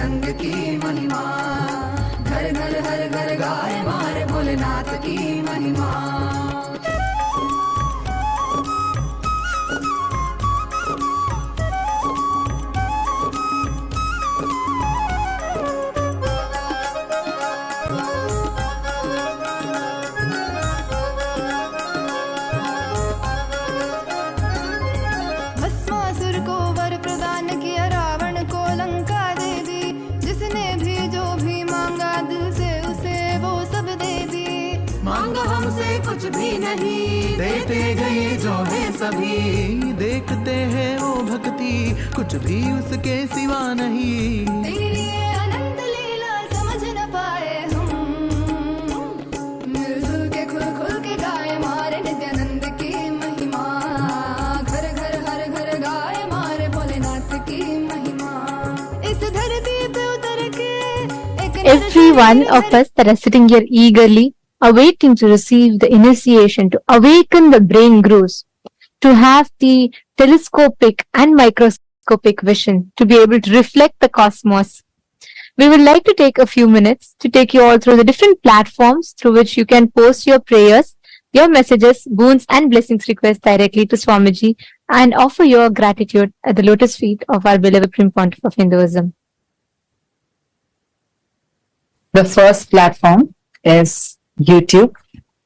नित्यानंद की महिमा, घर घर हर घर गाए मारे भोलेनाथ की महिमा। भस्मासुर को वर प्रदान किया, रावण को लंका दे दी, जिसने भी जो भी मांगा दिल से उसे वो सब दे दी। मांगा हमसे कुछ भी नहीं, देते गए जो है सभी। देखते हैं वो भक्ति, कुछ भी उसके सिवा नहीं। तेरी ये अनंत लीला समझ न पाए हम, मिलजुल के खुल खुल के गाए मारे नित्यानंद की महिमा, घर घर हर घर गाए मारे भोलेनाथ की महिमा। इस धरती पे उतर के Every one of us that are sitting here eagerly awaiting to receive the initiation, to awaken the brain grooves, to have the telescopic and microscopic vision, to be able to reflect the cosmos. We would like to take a few minutes to take you all through the different platforms through which you can post your prayers, your messages, boons and blessings requests directly to Swamiji and offer your gratitude at the lotus feet of our beloved Supreme Pontiff of Hinduism. The first platform is YouTube.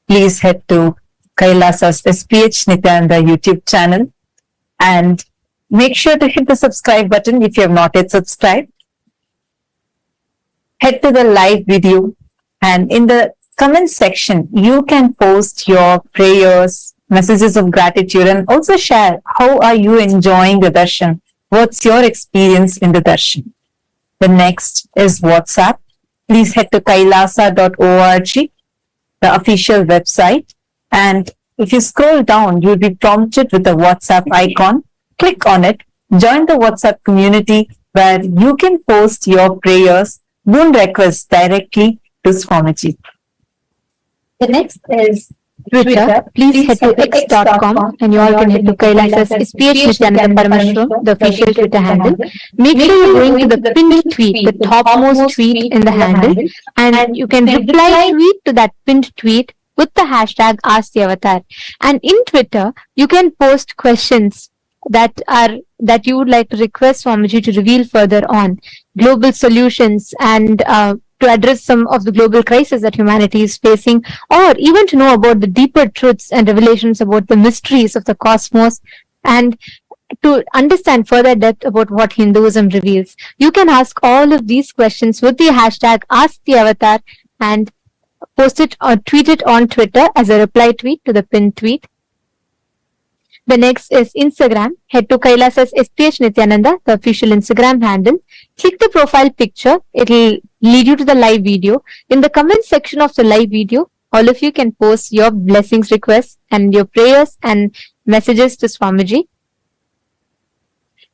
Please head to Kailasa's SPH Nityananda YouTube channel and make sure to hit the subscribe button if you have not yet subscribed. Head to the live video and in the comment section, you can post your prayers, messages of gratitude and also share how are you enjoying the darshan? What's your experience in the darshan? The next is WhatsApp. Please head to kailasa.org, the official website. And if you scroll down, you'll be prompted with the WhatsApp icon. Click on it, join the WhatsApp community where you can post your prayers, boon requests directly to Swamiji. The next is Twitter. Please head to x.com and you all can head to Kailasa's SPH Nityananda Parameshwaram, the official Twitter handle. Make sure you're going to the pinned tweet, the topmost tweet in the handle, and you can reply tweet to that pinned tweet with the hashtag #AskTheAvatar. And in Twitter, you can post questions that you would like to request Swamiji to reveal further on, global solutions and to address some of the global crises that humanity is facing, or even to know about the deeper truths and revelations about the mysteries of the cosmos, and to understand further depth about what Hinduism reveals. You can ask all of these questions with the hashtag #AskTheAvatar and post it or tweet it on Twitter as a reply tweet to the pinned tweet. The next is Instagram. Head to Kailasa's SPH Nityananda, the official Instagram handle. Click the profile picture. It'll lead you to the live video. In the comment section of the live video, all of you can post your blessings requests and your prayers and messages to Swamiji.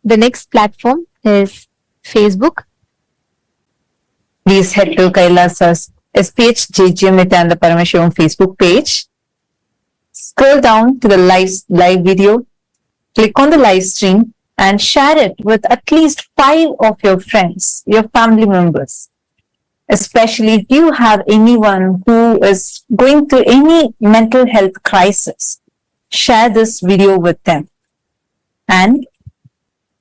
The next platform is Facebook. please head to Kailasa's SPH JGM Nityananda Parameshwaram Facebook page. Scroll down to the live video, click on the live stream and share it with at least 5 of your friends, your family members. Especially if you have anyone who is going through any mental health crisis, share this video with them. And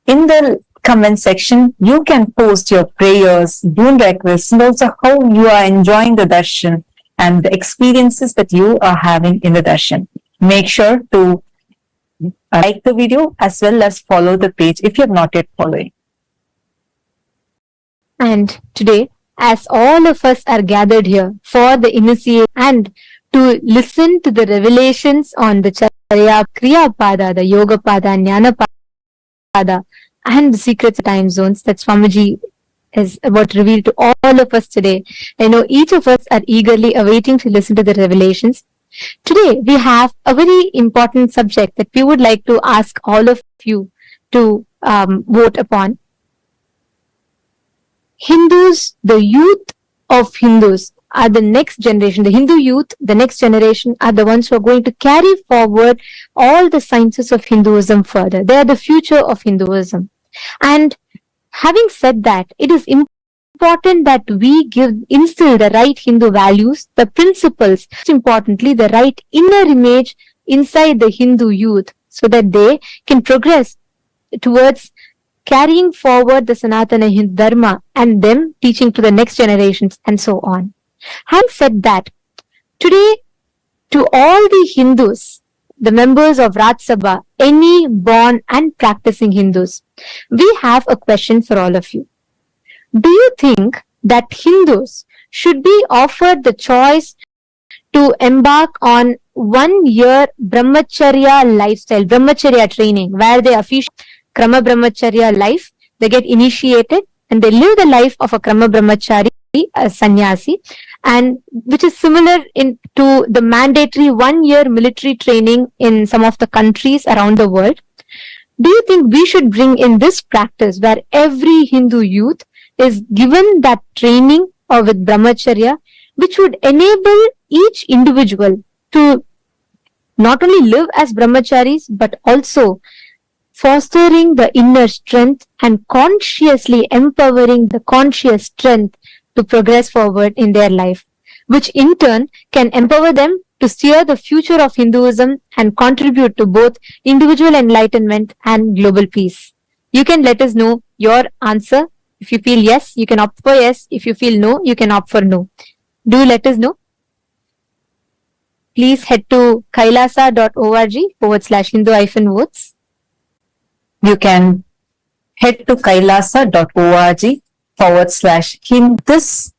in the comment section, you can post your prayers, boon requests, and also how you are enjoying the darshan and the experiences that you are having in the darshan. Make sure to like the video as well as follow the page if you have not yet following. And today, as all of us are gathered here for the initiation and to listen to the revelations on the Charya Kriya Pada, the Yoga Pada, Jnana Pada, and the secrets of time zones that Swamiji is about to reveal to all of us today. I know each of us are eagerly awaiting to listen to the revelations. Today, we have a very important subject that we would like to ask all of you to vote upon. Hindus, the youth of Hindus are the next generation. The Hindu youth, the next generation, are the ones who are going to carry forward all the sciences of Hinduism further. They are the future of Hinduism. And having said that, it is important important that we instill the right Hindu values, the principles, most importantly, the right inner image inside the Hindu youth so that they can progress towards carrying forward the Sanatana Hindu Dharma and them teaching to the next generations and so on. Having said that, today to all the Hindus, the members of Raj Sabha, any born and practicing Hindus, we have a question for all of you. Do you think that Hindus should be offered the choice to embark on 1 year brahmacharya lifestyle, brahmacharya training, where they officially Krama brahmacharya life, they get initiated and they live the life of a Krama brahmachari, a sannyasi, and which is similar to the mandatory 1 year military training in some of the countries around the world? Do you think we should bring in this practice where every Hindu youth is given that training with brahmacharya, which would enable each individual to not only live as brahmacharis but also fostering the inner strength and consciously empowering the conscious strength to progress forward in their life, which in turn can empower them to steer the future of Hinduism and contribute to both individual enlightenment and global peace? You can let us know your answer. If you feel yes, you can opt for yes. If you feel no, you can opt for no. Do let us know. Please head to kailasa.org/Hindu-votes. You can head to kailasa.org/Hindu. This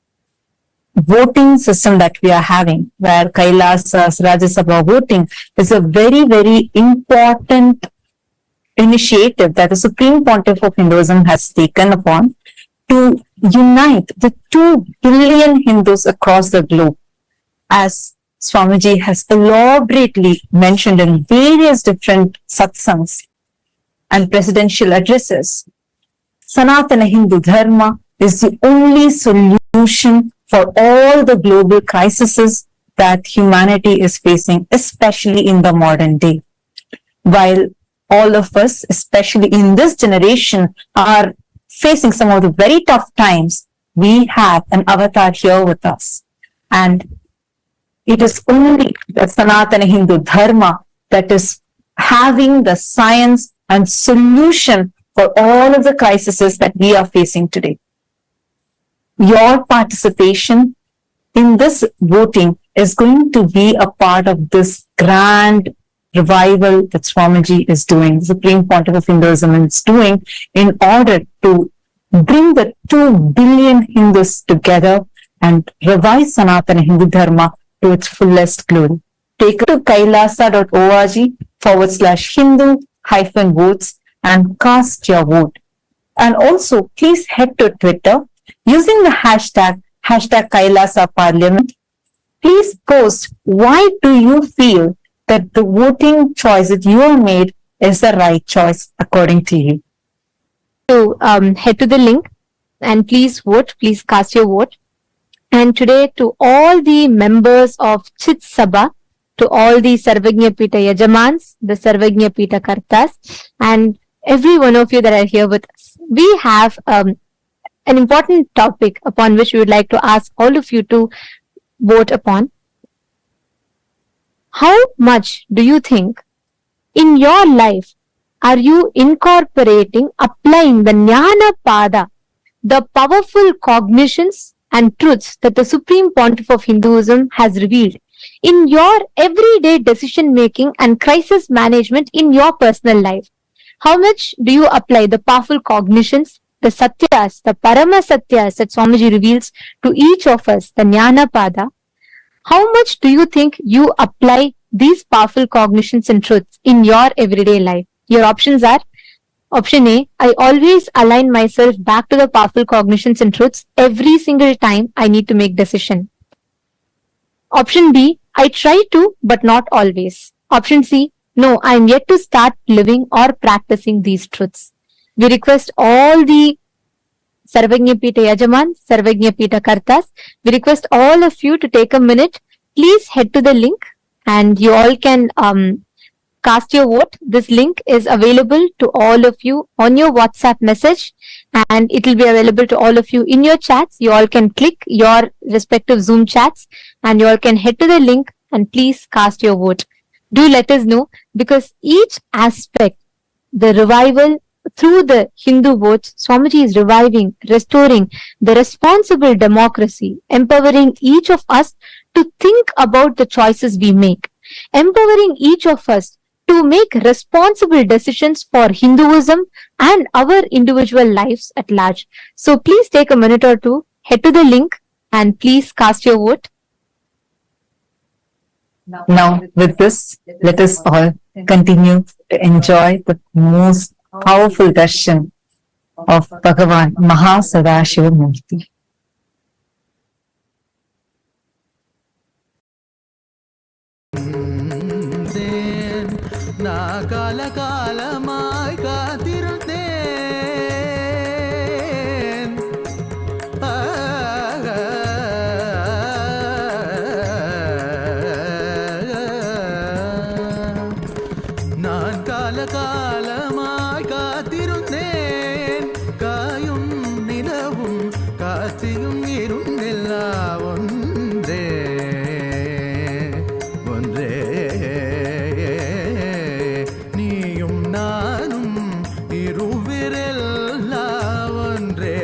voting system that we are having, where Kailasa's Rajya Sabha voting is a very, very important initiative that the Supreme Pontiff of Hinduism has taken upon to unite the 2 billion Hindus across the globe. As Swamiji has elaborately mentioned in various different satsangs and presidential addresses, Sanatana Hindu Dharma is the only solution for all the global crises that humanity is facing, especially in the modern day. While all of us, especially in this generation, are facing some of the very tough times, we have an avatar here with us. And it is only the Sanatana Hindu Dharma that is having the science and solution for all of the crises that we are facing today. Your participation in this voting is going to be a part of this grand revival that Swamiji is doing, the Supreme Pontiff of Hinduism is doing, in order to bring the 2 billion Hindus together and revive Sanatana Hindu Dharma to its fullest glory. Take it to kailasa.org/Hindu-votes and cast your vote. And also, please head to Twitter using the hashtag Kailasa Parliament. Please post why do you feel that the voting choice that you have made is the right choice according to you. So head to the link and please vote, please cast your vote. And today to all the members of Chit Sabha, to all the Sarvagnya Pita Yajamans, the Sarvagnya Pita Kartas, and every one of you that are here with us, we have an important topic upon which we would like to ask all of you to vote upon. How much do you think in your life are you incorporating, applying the Jnana Pada, the powerful cognitions and truths that the Supreme Pontiff of Hinduism has revealed in your everyday decision making and crisis management in your personal life? How much do you apply the powerful cognitions, the Satyas, the Parama Satyas that Swamiji reveals to each of us, the Jnana Pada? How much do you think you apply these powerful cognitions and truths in your everyday life? Your options are: option A, I always align myself back to the powerful cognitions and truths every single time I need to make decision. Option B, I try to, but not always. Option C, no, I am yet to start living or practicing these truths. We request all the Sarvagnya Pita Yajaman, Sarvagnya Pita Kartas, we request all of you to take a minute. Please head to the link and you all can cast your vote. This link is available to all of you on your WhatsApp message. and it will be available to all of you in your chats. You all can click your respective Zoom chats and you all can head to the link and please cast your vote. Do let us know, because each aspect, the revival through the Hindu votes, Swamiji is reviving, restoring the responsible democracy, empowering each of us to think about the choices we make, empowering each of us to make responsible decisions for Hinduism and our individual lives at large. So please take a minute or two, head to the link and please cast your vote. Now, with this, let us all continue to enjoy the most powerful darshan of Bhagavan MahaSadashiva Murthy. நான் காலகாலமாய் காத்திருந்தேன். நான் காலகாலமாய் காத்திருந்தேன். காயும் நிலவும் காட்சியும் இருந்தெல்லாம் ஒன்றே ஒன்றே. நீயும் நானும் இருவிரெல்லாம் ஒன்றே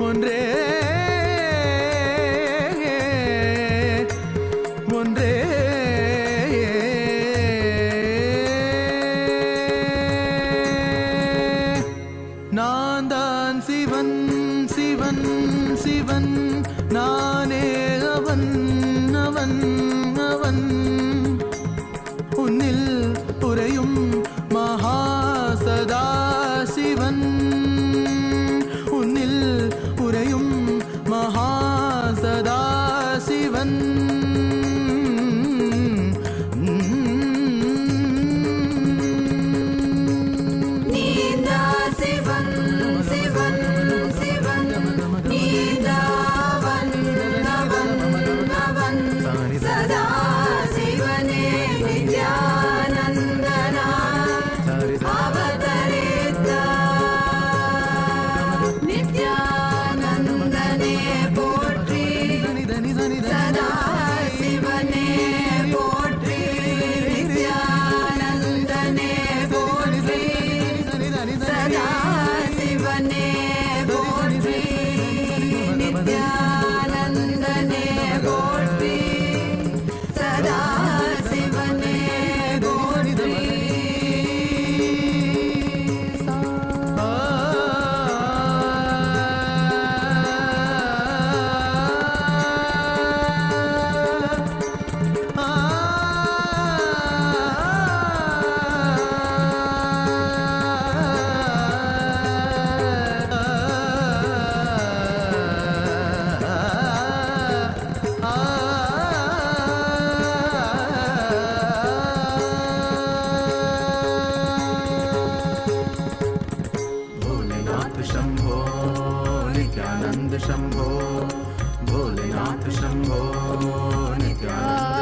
ஒன்றே ஒன்றே. நான் தான் சிவன் சிவன் சிவன், நானே அவன் அவன் அவன். உன்னில் உறையும் மகாசதாசிவன், உன்னில் உறையும் மகாசதாசிவன். நீதா சிவன் சிவன் சிவன், நீதாவன் அவன் அவன். சதா சிவனே நித்யானந்தனா அவதரித்தார். நித்யானந்தனே போற்றி, சதா சிவனே போற்றி. நித்யானந்தனே போற்றி, சதா சிவனே போற்றி. நித்யானந்தனே போற்றி, சதா சிவனே போற்றி. भोलेनाथ शंभो नित्यानंद शंभो, भोलेनाथ शंभो नित्यानंद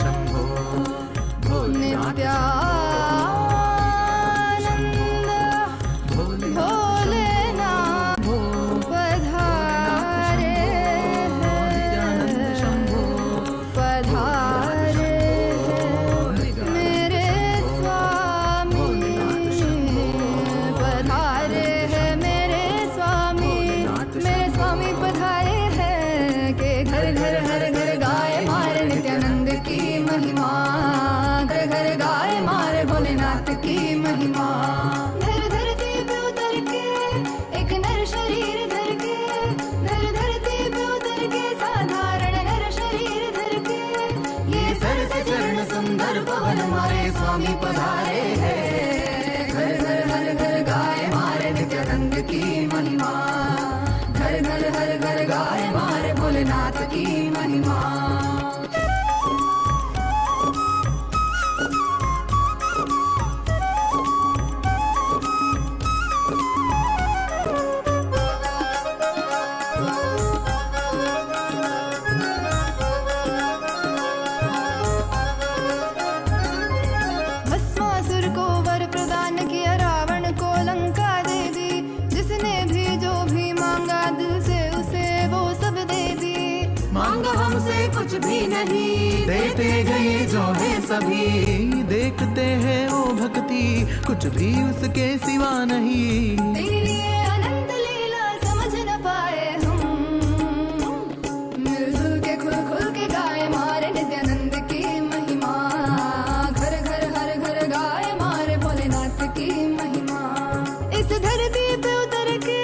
शंभो, भोलेनाथ शंभो नित्यानंद शंभो, भोलेनाथ की महिमा. धर धरती पे उतर के एक नर शरीर धर के, धर धरती पे उतर के साधारण नर शरीर धर के. ये सरस चरण सुंदर पवन मारे स्वामी पधारे हैं. घर घर हर घर गाय मारे नित्यानंद की महिमा. घर घर हर घर गाय मारे भोलेनाथ की महिमा. नहीं देते गए जो है सभी, देखते हैं वो भक्ति कुछ भी उसके सिवा नहीं। तेरी ये अनंत लीला समझ न पाए हम, मिलजुल के खुल खुल के गाए मारे नित्यानंद की महिमा। घर घर हर घर गाए मारे भोलेनाथ की महिमा। इस धरती पे उतर के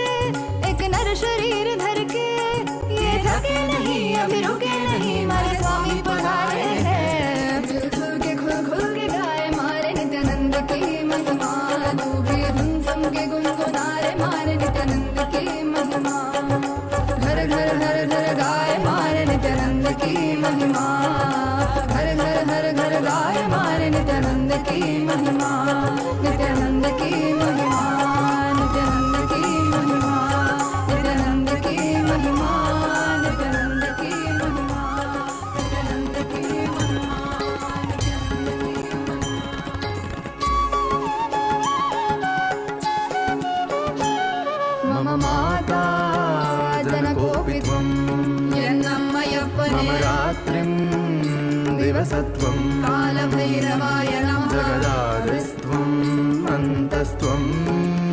एक नर शरीर धर के, ये थके नहीं अभी रुके नहीं मारे स्वामी पधारे हैं। मिलजुल के खुल खुल के गाए मारे नित्यानंद की महिमा। तू भी हम सम के गुनगुनारे मारे नित्यानंद की महिमा। घर घर हर घर गाए मारे नित्यानंद की महिमा। घर घर हर घर गाए मारे नित्यानंद की महिमा। नित्यानंद की महिमा, नित्यानंद की महिमा, नित्यानंद की महिमा, नित्यानंद की महिमा, नित्यानंद की महिमा। मम माता जनकोऽपि त्वं, मम रात्रिं दिवसत्वं, कालभैरवाय नमः। जगदादिस्त्वम् अन्तस्त्वं,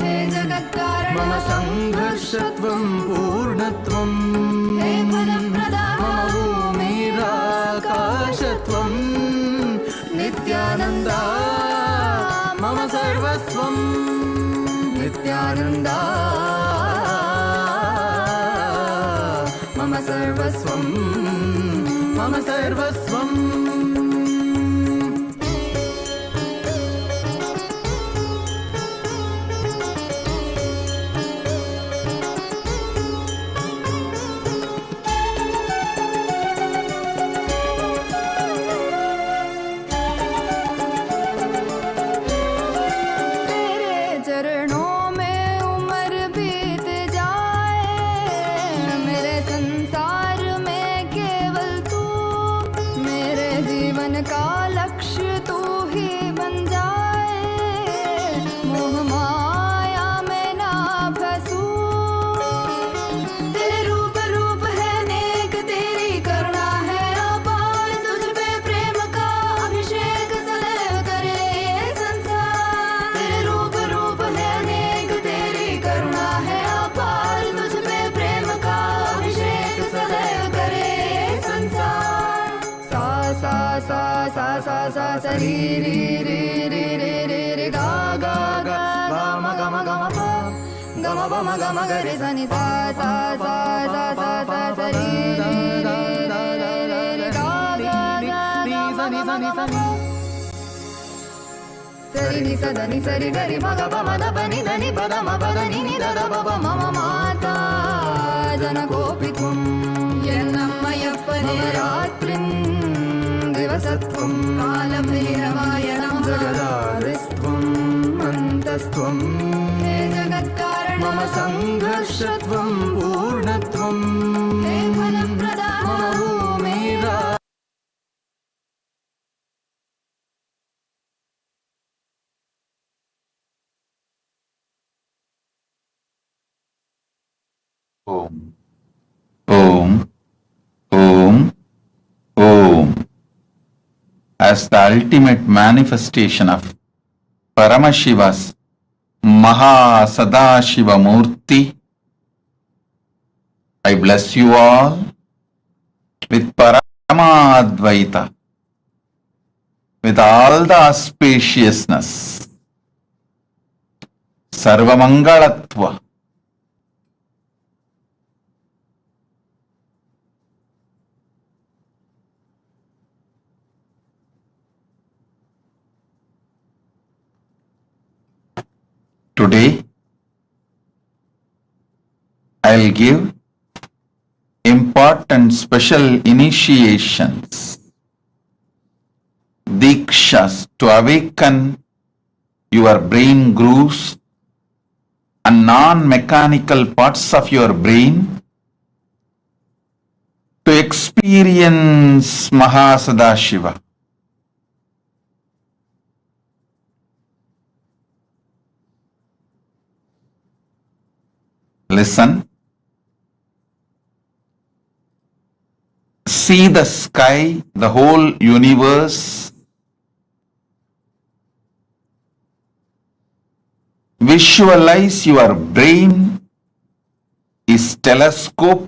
हे जगत्कारण मम सङ्घर्षत्वं पूर्णत्वं, हे फलप्रदा मम भूमिराकाशत्वं, नित्यानन्दा मम सर्वस्वं, नित्यानन्दा मम सर्वस्वं, मम सर्वस्वम्। तेरे चरणों में उम्र बीत जाए, मेरे संसार में केवल तू, मेरे जीवन का लक्ष्य तू ही बन जाए। मोह माया में ना फंसूं, तेरे रूप रूप है नेक, तेरी करुणा है अपार। तुझ पे प्रेम का अभिषेक सदैव करे ये संसार। तेरे रूप रूप है नेक, तेरी करुणा है अपार। तुझ पे प्रेम का अभिषेक सदैव करे ये संसार। सा सा सा सा सा सा सा री री री री री री री गा गा गा गा म ग म ग म प ग म प म ग म ग रे सा नि सा सा सा सा सा सा सा री री री री री री गा गा गा गा म ग म ग म प सरि नि स द नि सरि ग रि म ग प म द प नि द नि प द म प द नि नि द द प प मम माता जनकोऽपि त्वं, मम रात्रिं दिवसत्वं, कालभैरवाय नमः। जगदादिस्त्वम् अन्तस्त्वं, हे जगत्कारण मम सङ्घर्षत्वं पूर्णत्वं, हे फलप्रदा मम भूमिरा Om. Om. Om. Om. As the ultimate manifestation of Paramashiva's MahaSadashiva Murthy, I bless you all with Paramadvaita, with all the auspiciousness, Sarvamangalatva, today I'll give important special initiations, dikshas to awaken your brain grooves and non-mechanical parts of your brain to experience MahaSadashiva. Listen. see the sky, the whole universe. Visualize your brain is telescope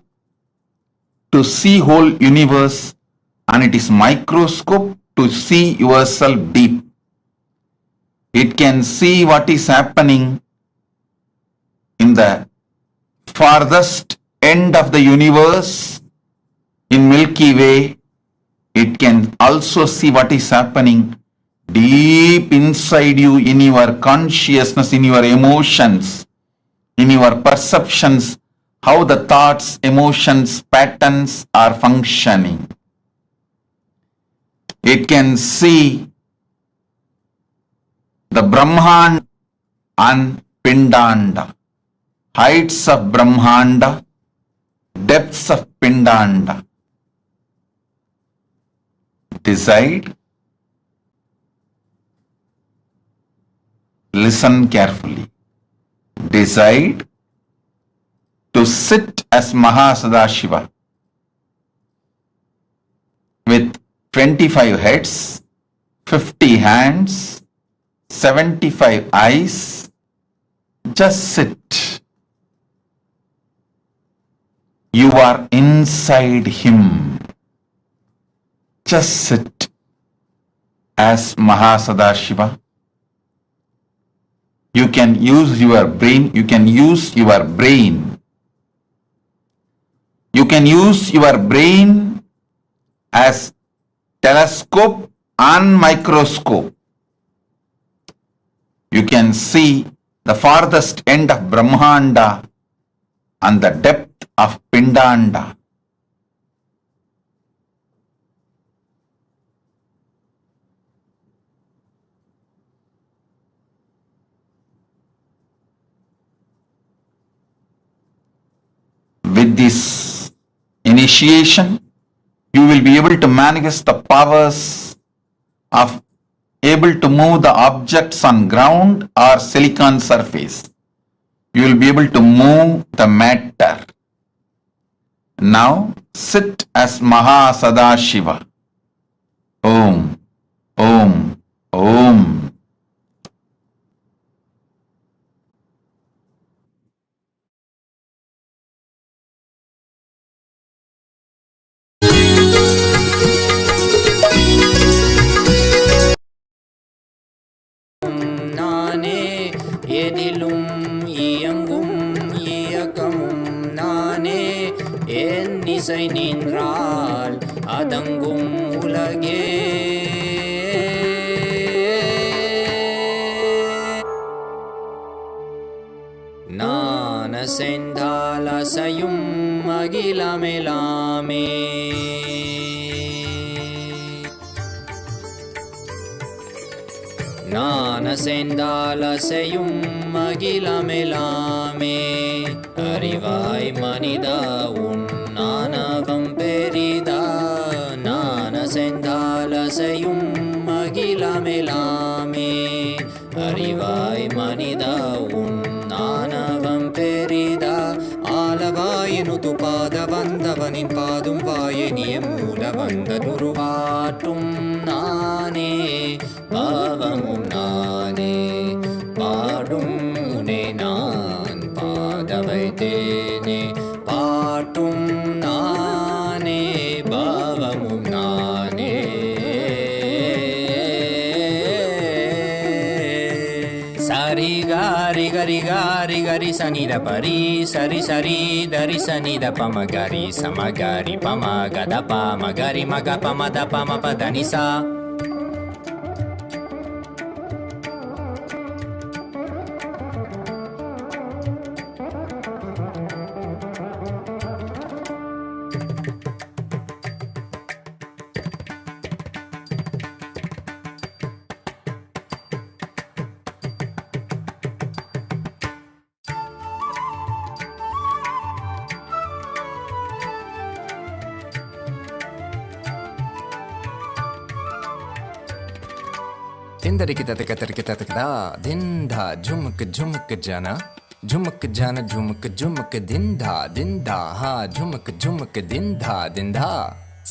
to see whole universe, and it is microscope to see yourself deep. It can see what is happening in the farthest end of the universe in Milky Way. It can also see what is happening deep inside you, in your consciousness, in your emotions, in your perceptions, how the thoughts, emotions, patterns are functioning. It can see the Brahmanda and Pindanda, heights of Brahmanda, depths of Pindanda. Decide. Listen carefully. Decide to sit as MahaSadashiva with 25 heads, 50 hands, 75 eyes. Just sit. You are inside him. Just sit as MahaSadashiva. You can use your brain. You can use your brain. You can use your brain as telescope and microscope. You can see the farthest end of Brahmanda and the depth of Pindanda. With this initiation, you will be able to manifest the powers of able to move the objects on ground or silicon surface. You will be able to move the matter. Now sit as MahaSadashiva. Om, Om, Om. நானே எதிலும் இயங்கும் இயக்கமும் நானே என் இசை நின்றால் அதங்கும் உலகே நான் அசைந்தால் அசையும் அகிலமெலாமே நான் அசைந்தால் அசையும் அகிலமெலாமே அறிவாய் மனிதா உன் ஆணவம் பெரிதா நான் அசைந்தால் அசையும் அகிலமெலாமே அறிவாய் மனிதா உன் ஆணவம் பெரிதா ஆலவாயினுது பாத வந்தவனின் பாதும் வாயனிய மூல வந்ததுருவாட்டும் நானே பாவமும் நானே பாடும் உனை நான் பாத வைத்தேனே பாட்டும் நானே பாவமும் நானே சரி காரி கரி காரி கரி சனித பரி சரி சரி தரி சனித பம கரி சமகரி பம கத பம கரி மக பம த பம பதனிசா तिंदरिक ततक ततक ततकदा दिंधा झुमक झुमक जाना झुमक जाना झुमक झुमक दिंधा दिंधा हा झुमक झुमक दिंधा दिंधा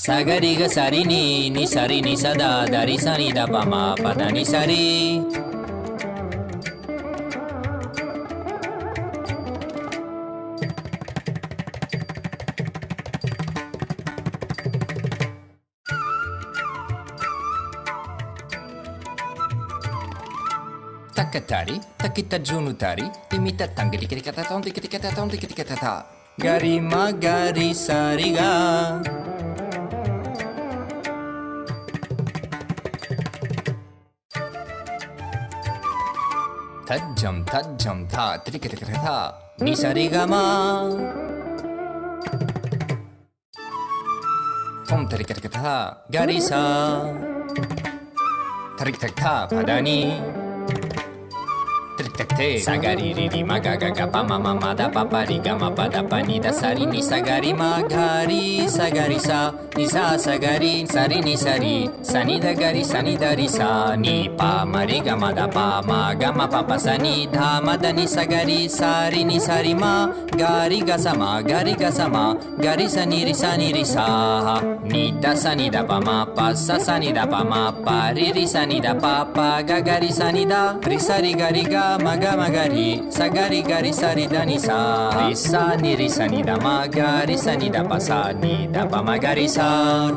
సగరి గ సరి ని సరి ని సదా దరి సని ద పమ పద ని సరి Takatari, takita junutari, timita tangiri kirikataton, tikitikaton, tikitikatata. Gari magari sariga. Tajam tha, tikitikatata. Ni sarigama. Tom tikitikatata, gari sa. Tarik tak tha, padani. Trik-tak-te Sagari-ri-ri Magaga-ga-pa-ma-ma-ma-da Pa-pa-ri-ga-ma-pa-da-pa-ni-da Sari-ni-sagari-ma-gari Sagari-sa Ni-sa-sagari Sari-ni-sari Sa-ni-da-gari Sa-ni-da-ri-sa Ni-pa-ma-ri-ga-ma-da-pa-ma-ga-ma-pa-pa-sa-ni-da-ma-da-ni-sagari Sari-ni-sari-ma Gari-ga-sa-ma Gari-sa-ni-ri-sa-ni-ri-sa Ni-da-sa-ni-da-pa-ma-pa-sa-sa-ni-da-pa-ma-pa-ri-ri-sa-ni-da-pa-pa-ga-gari-sa-ni-da Ri-sa-ri-gari-ga Maga-magari Sa-gari-gari-sa-ri-da-ni-sa Ri-sa-ni-ri-sa-ni-da-ma-gari-sa-ni-da-pa-ma-gari-sa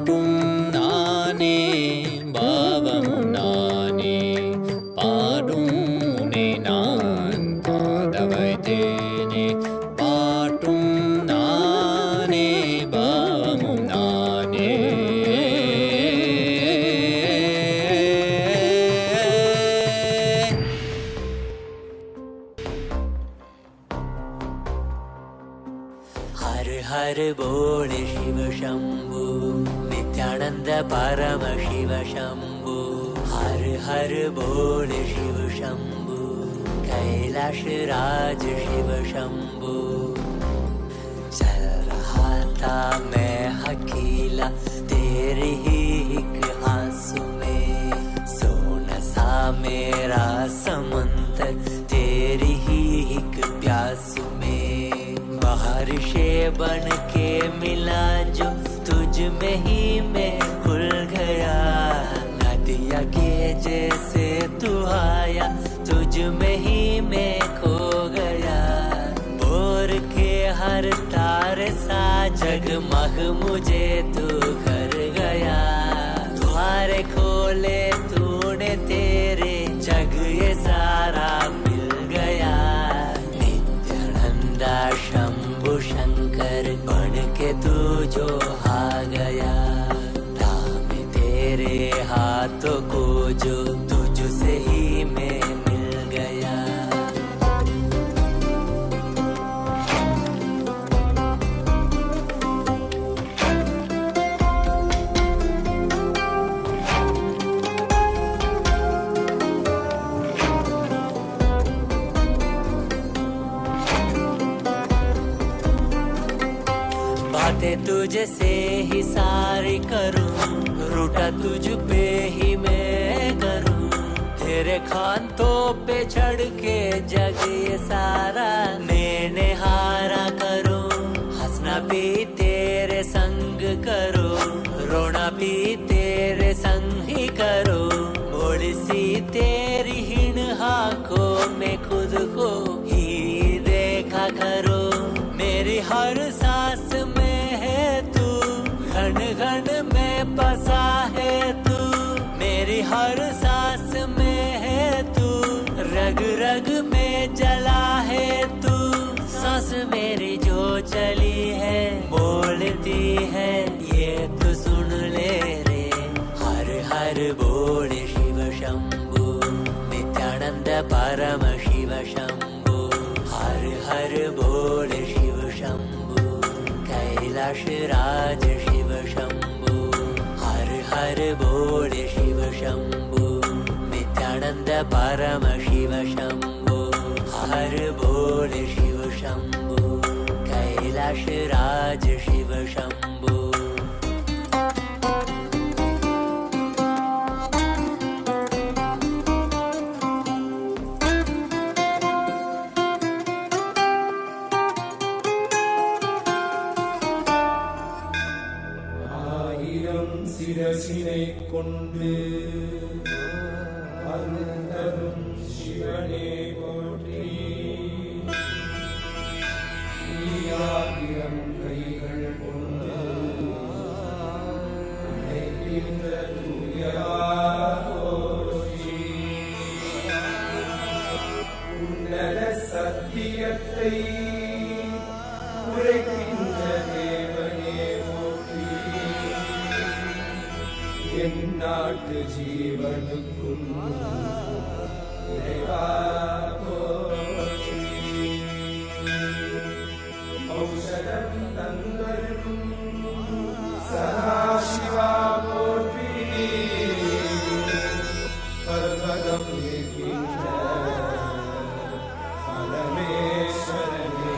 Tum-na-ne Bava-mu-na-ne Padum-ne-nan Pa-da-vai-te-ne Patum-na-ne Bava-mu-na-ne हर हर बोल शिव शंभु नित्यानंद परम शिव शंभु हर हर बोल शिव शंभु कैलाश राज शिव शंभु चल रहा था मैं अकेला तेरे ही एक आंसू में सोना सा मेरा समंदर तेरी ही एक प्यासू में बारिशे बन के मिला जो तुझ में ही मैं खुल गया नदिया के जैसे तू आया तुझ में ही मैं खो गया बोर के हर तार सा जगमग मुझे तू कर गया द्वारे खोले तूने तेरे जग ये सारा मिल गया नित्यानंदा शंभु शंकर बन के तू जो आ गया थामे तेरे हाथों को जो तुझसे ही मैं मिल गया बातें तुझसे ही सारी करूं रूठा तुझ पे ही मैं करूं तेरे खानों पे चढ़ के जग ये सारा मैंने हारा करूं हंसना भी तेरे संग करूं रोना भी तेरे संग ही करूं बड़ी सी तेरी हीन आंखों में खुद को ही देखा करूं मेरी हर सांस में है तू घन घन में बसा है तू मेरी हर सांस में है तू रग रग में जला है तू सांस मेरी जो चली है बोलती है ये तो सुन ले रे हर हर बोल शिव शंभु नित्यानंद परम शिव शंभु हर हर बोल शिव शंभु कैलाश राज शिव शंभु हर हर बोल शिव शंभु नित्यानंद परम शिव शंभु हर बोल शिव शंभु कैलाश राज शिव शंभु சினை கொண்டு அருந்தரும் சிவனே போற்றி. நீயாகிரம் கைகள் கொண்டு அணைக்கின்ற தூயவா போற்றி. உன்னத சத்தியத்தை உரைக்கின்ற தேவனே போற்றி. என் நாட்டு ஜீவனுக்கும் இறைவா போற்றி. ஔஷதம் தந்தருளும் சதாசிவா போற்றி. பர்வதம் நிற்கின்ற பரமேஸ்வரனே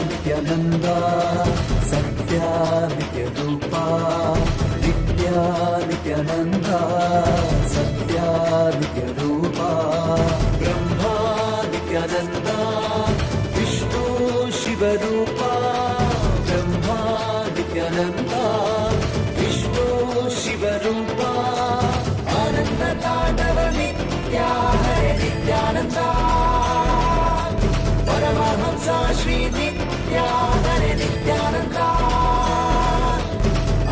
नित्यानंदा सत्या नित्य रूपा. नित्या नित्यानंदा सत्या नित्य रूपा. ब्रह्मा नित्यानंदा विष्णु शिव रूपा. ब्रह्मा नित्यानंदा विष्णु शिव रूपा. आनंद तांडव नित्या हरे नित्यानंदा. परमहंसा श्री नित्या हरे नित्यानंदा.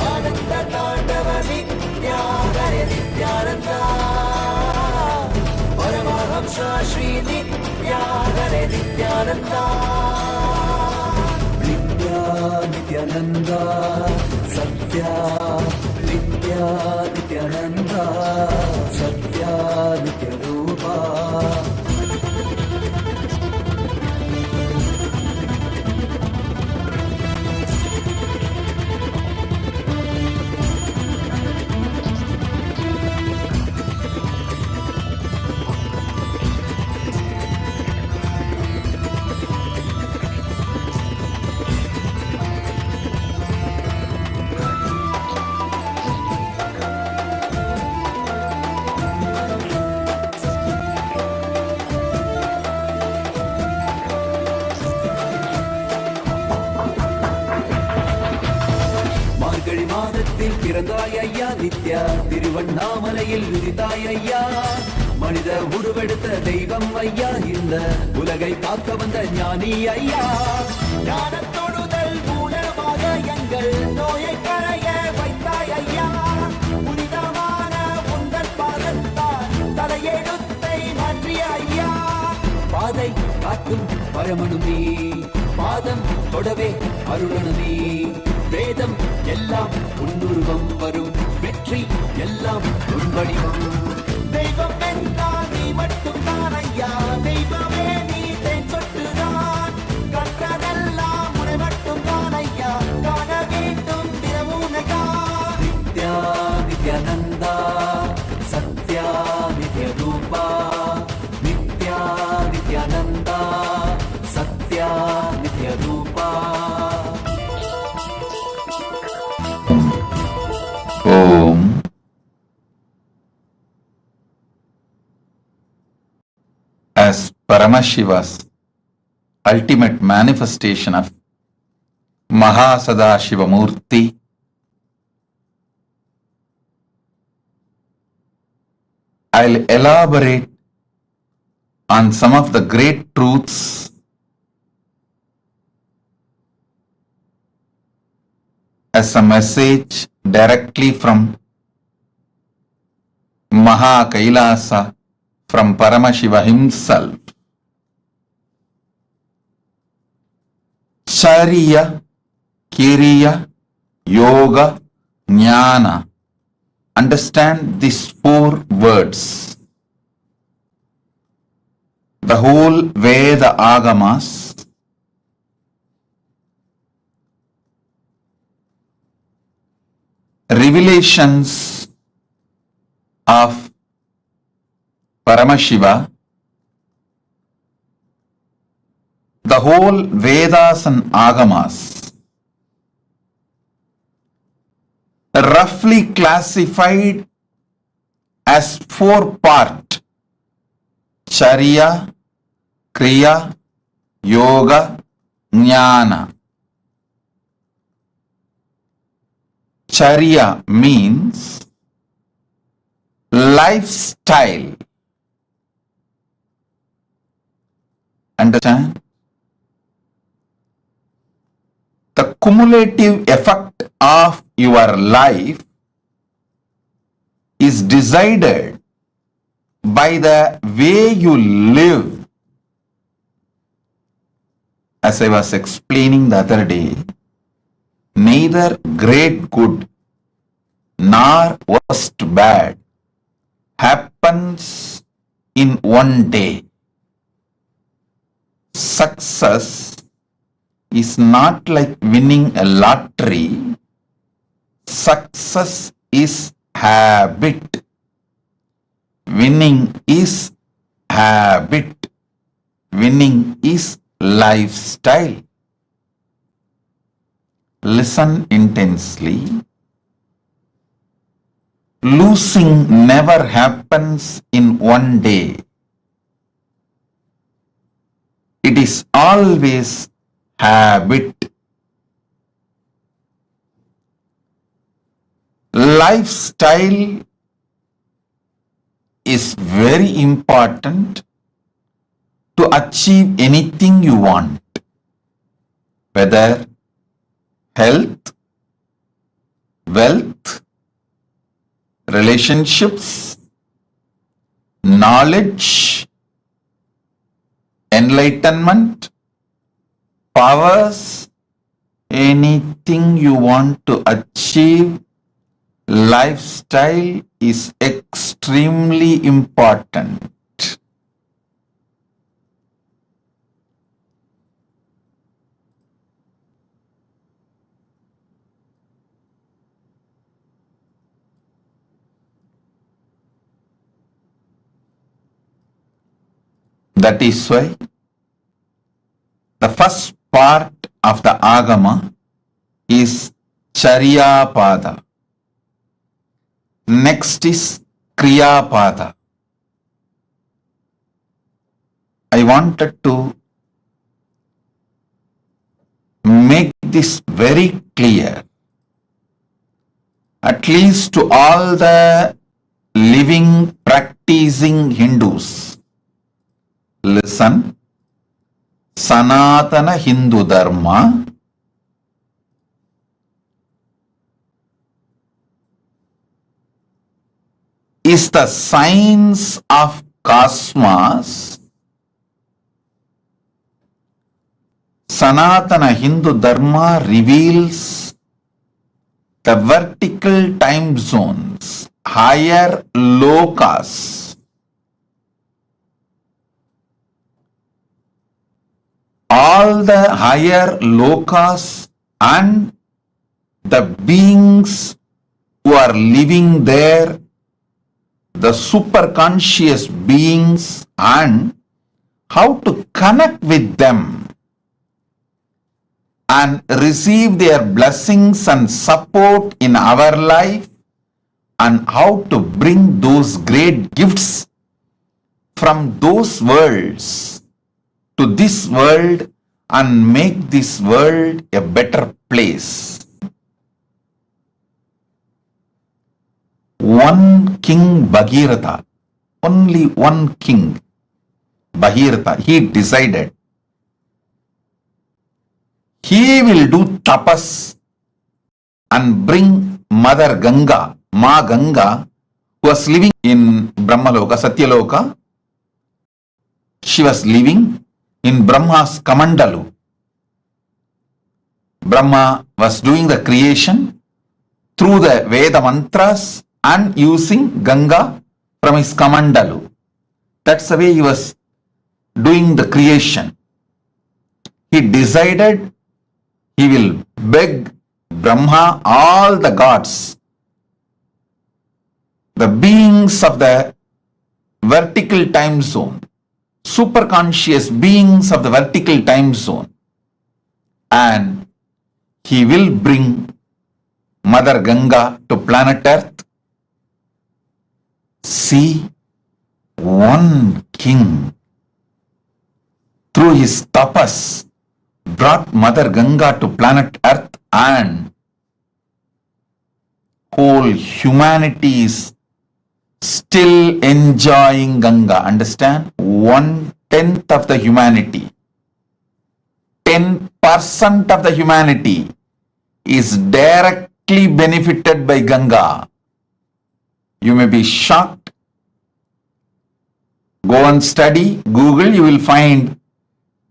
आनंद तांडव नित्या हरे नित्यानंदा. परमहंसा श्री नित्या हरे नित्यानंदा. नित्या नित्यानंदा सत्या नित्या नित्यानंदा सत्या नित्य रूपा. பிறந்தாய் ஐயா நித்யா. திருவண்ணாமலையில் விதித்தாய் ஐயா. மனித உருவெடுத்த தெய்வம் ஐயா. இந்த உலகை காக்க வந்த ஞானி ஐயா. ஞான தொடுதல் மூலமாக எங்கள் நோயை களைய வைத்தாய் ஐயா. புனிதமான உந்தன் பாதத்தால் தலையெழுத்தை மாற்றிய ஐயா. பாதை காட்டும் பரமனுமே பாதம் தொடவே அருளனுமே. வேதம் எல்லாம் உன்னுருவம் வரும். வெற்றி எல்லாம் உன் வடிவம். தெய்வம் என்றால் நீ மட்டும் தான் ஐயா. தெய்வமே நீ தேன் சொட்டுதான். கற்றதெல்லாம் உன்னை மட்டும் தான் ஐயா. காண வேண்டும் தினமுனையா. நித்யா நித்யானந்தா சத்யா நித்ய ரூபா. நித்யா நித்யானந்தா சத்யா நித்ய ரூபா. Om. As Paramashiva's ultimate manifestation of MahaSadashiva Murthy, I'll elaborate on some of the great truths as a message directly from Maha Kailasa, from Paramashiva himself. Charya, Kiriya, Yoga, Jnana. Understand these 4 words. The whole Veda Agamas revelations of Paramashiva, the whole Vedas and Agamas roughly classified as 4 parts: Charya, Kriya, Yoga, Jnana. Charya means lifestyle. Understand? The cumulative effect of your life is decided by the way you live. As I was explaining the other day, neither great good nor worst bad happens in one day. Success is not like winning a lottery. Success is habit. Winning is habit. Winning is lifestyle. Listen intensely. Losing never happens in one day. It is always habit. Lifestyle is very important to achieve anything you want, whether health, wealth, relationships, knowledge, enlightenment, powers, anything you want to achieve. Lifestyle is extremely important. That is why the first part of the Agama is Charya Pada. Next is Kriya Pada. I wanted to make this very clear, at least to all the living, practicing Hindus. Listen, Sanatana Hindu Dharma is the science of cosmos. Sanatana Hindu Dharma reveals the vertical time zones, higher lokas. All the higher lokas and the beings who are living there, the superconscious beings, and how to connect with them and receive their blessings and support in our life, and how to bring those great gifts from those worlds to this world and make this world a better place. One king Bhagirath, only one king Bhagirath, he decided he will do tapas and bring Mother Ganga, Ma Ganga, who was living in Brahmaloka, Satyaloka. She was living in Brahma's Kamandalu. Brahma was doing the creation through the Veda mantras and using Ganga from his Kamandalu. That's the way he was doing the creation. He decided he will beg Brahma, all the gods, the beings of the vertical time zone, superconscious beings of the vertical time zone, and he will bring Mother Ganga to planet Earth. See, one king through his tapas brought Mother Ganga to planet Earth, and whole humanity is still enjoying Ganga. Understand? 1/10 of the humanity, 10% of the humanity is directly benefited by Ganga. You may be shocked. Go and study, Google, you will find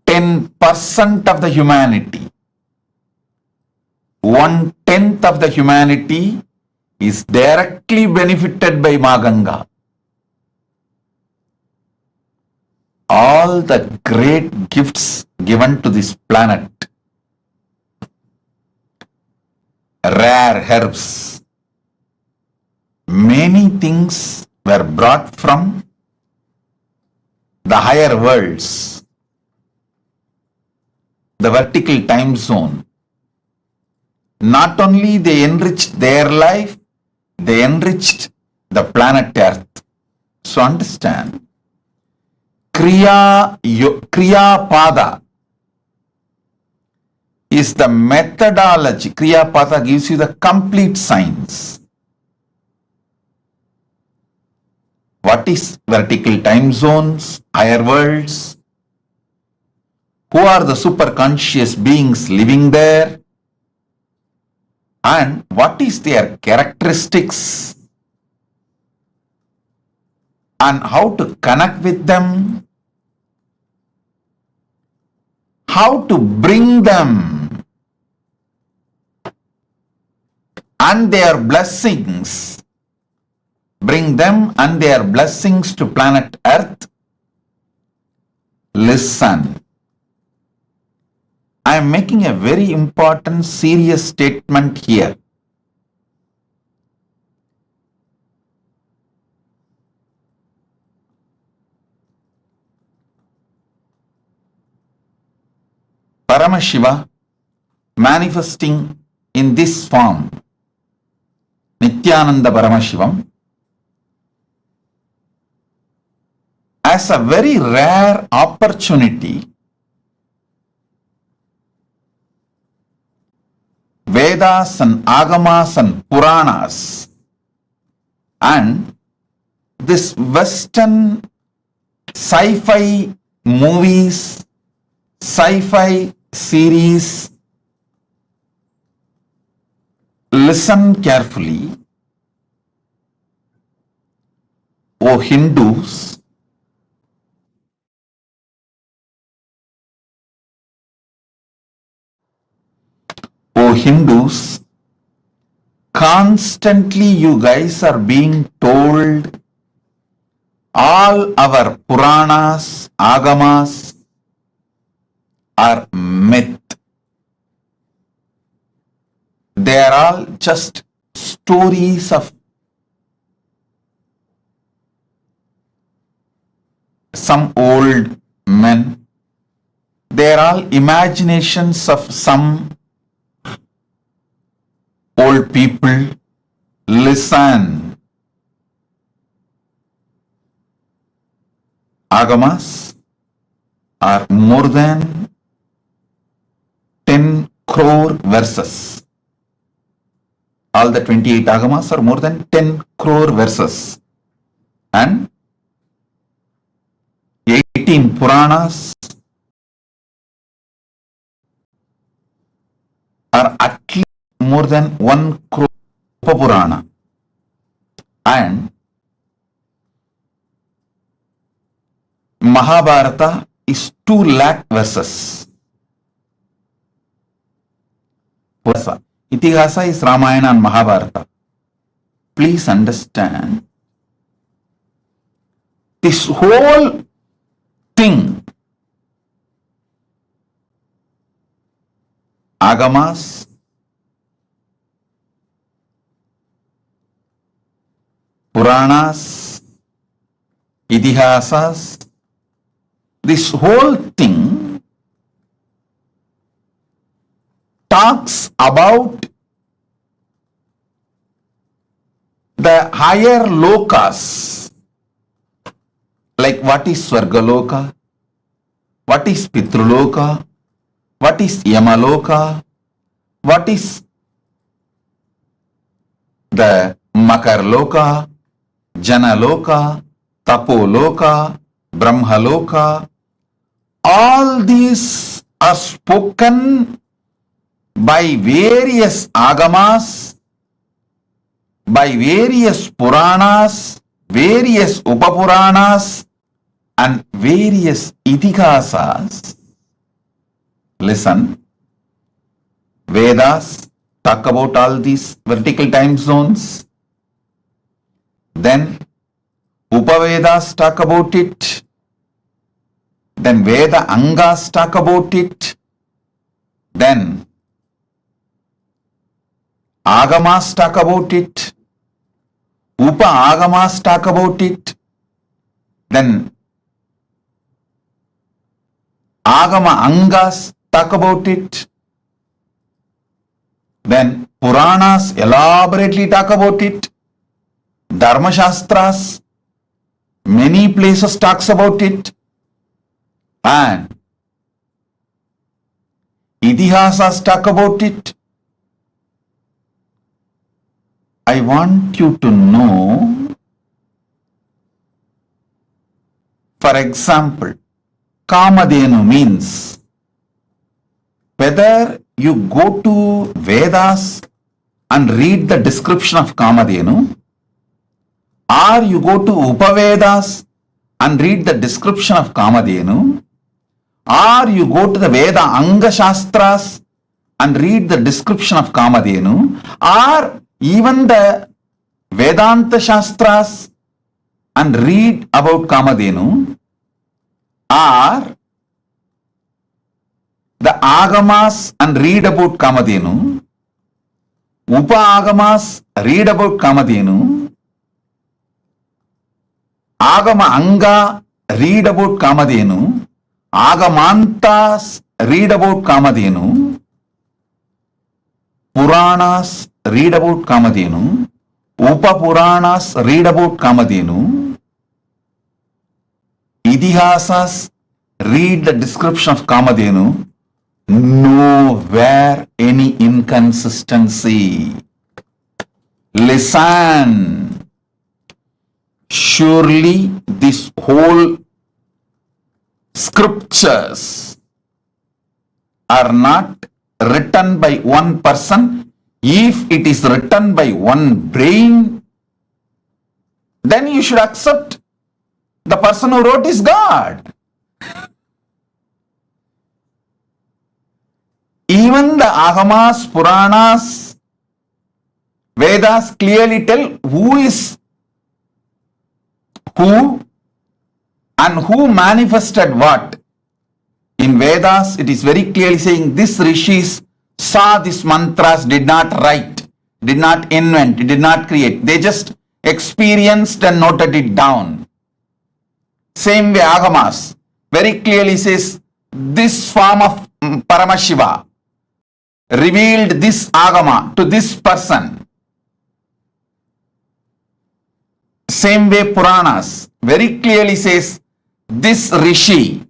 10% of the humanity. 1/10 of the humanity is directly benefited by Ma Ganga. All the great gifts given to this planet, rare herbs, many things were brought from the higher worlds, the vertical time zone. Not only they enriched their life, they enriched the planet Earth. So understand, Kriya Pada is the methodology. Kriya Pada gives you the complete science. What is vertical time zones, higher worlds? Who are the superconscious beings living there? And what is their characteristics? And how to connect with them? How to bring them and their blessings, bring them and their blessings to planet Earth? Listen. I am making a very important, serious statement here. Paramashiva manifesting in this form, Nityananda Paramashivam, as a very rare opportunity, Vedas and Agamas and Puranas and this Western sci-fi movies, sci-fi series. Listen carefully, O Hindus. O Hindus, constantly you guys are being told all our Puranas, Agamas are myth. They are all just stories of some old men. They are all imaginations of some old people. Listen. Agamas are more than 10 crore verses. All the 28 Agamas are more than 10 crore verses. And 18 Puranas are at least more than 1 crore Purana. And Mahabharata is 2 lakh verses. Purasa. Itihasa is Ramayana and Mahabharata. Please understand, this whole thing, Agamas, Puranas, Itihasas, this whole thing talks about the higher lokas, like what is Swargaloka, what is Pitruloka, what is Yamaloka, what is the Makarloka, Janaloka, Tapoloka, Brahmaloka. All these are spoken by various agamas, by various Puranas, various Upapuranas and various Itihasas. Listen, Vedas talk about all these vertical time zones. Then Upavedas talk about it. Then Veda Angas talk about it. Then Agamas talk about it. Upa Agamas talk about it. Then Agama Angas talk about it. Then Puranas elaborately talk about it. Dharma Shastras, many places talks about it. And Itihasas talk about it. I want you to know, for example, Kamadhenu means, whether you go to Vedas and read the description of Kamadhenu, or you go to Upavedas and read the description of Kamadhenu, or you go to the Veda Anga Shastras and read the description of Kamadhenu, or even the Vedanta Shastras and read about Kamadhenu, or the Agamas and read about Kamadhenu, Upa Agamas read about Kamadhenu, Agama Anga read about Kamadhenu, Agamantas read about Kamadhenu, Puranas read about Kamadhenu, Upa Puranas read about Kamadhenu, Itihasas read the description of Kamadhenu. Nowhere any inconsistency. Listen. Surely this whole scriptures are not written by one person. If it is written by one brain, then you should accept the person who wrote is God. Even the Agamas, Puranas, Vedas clearly tell who is who and who manifested what. In Vedas, it is very clearly saying this rishis saw these mantras, did not write, did not invent, did not create. They just experienced and noted it down. Same way Agamas very clearly says this form of Paramashiva revealed this Agama to this person. Same way Puranas very clearly says this Rishi,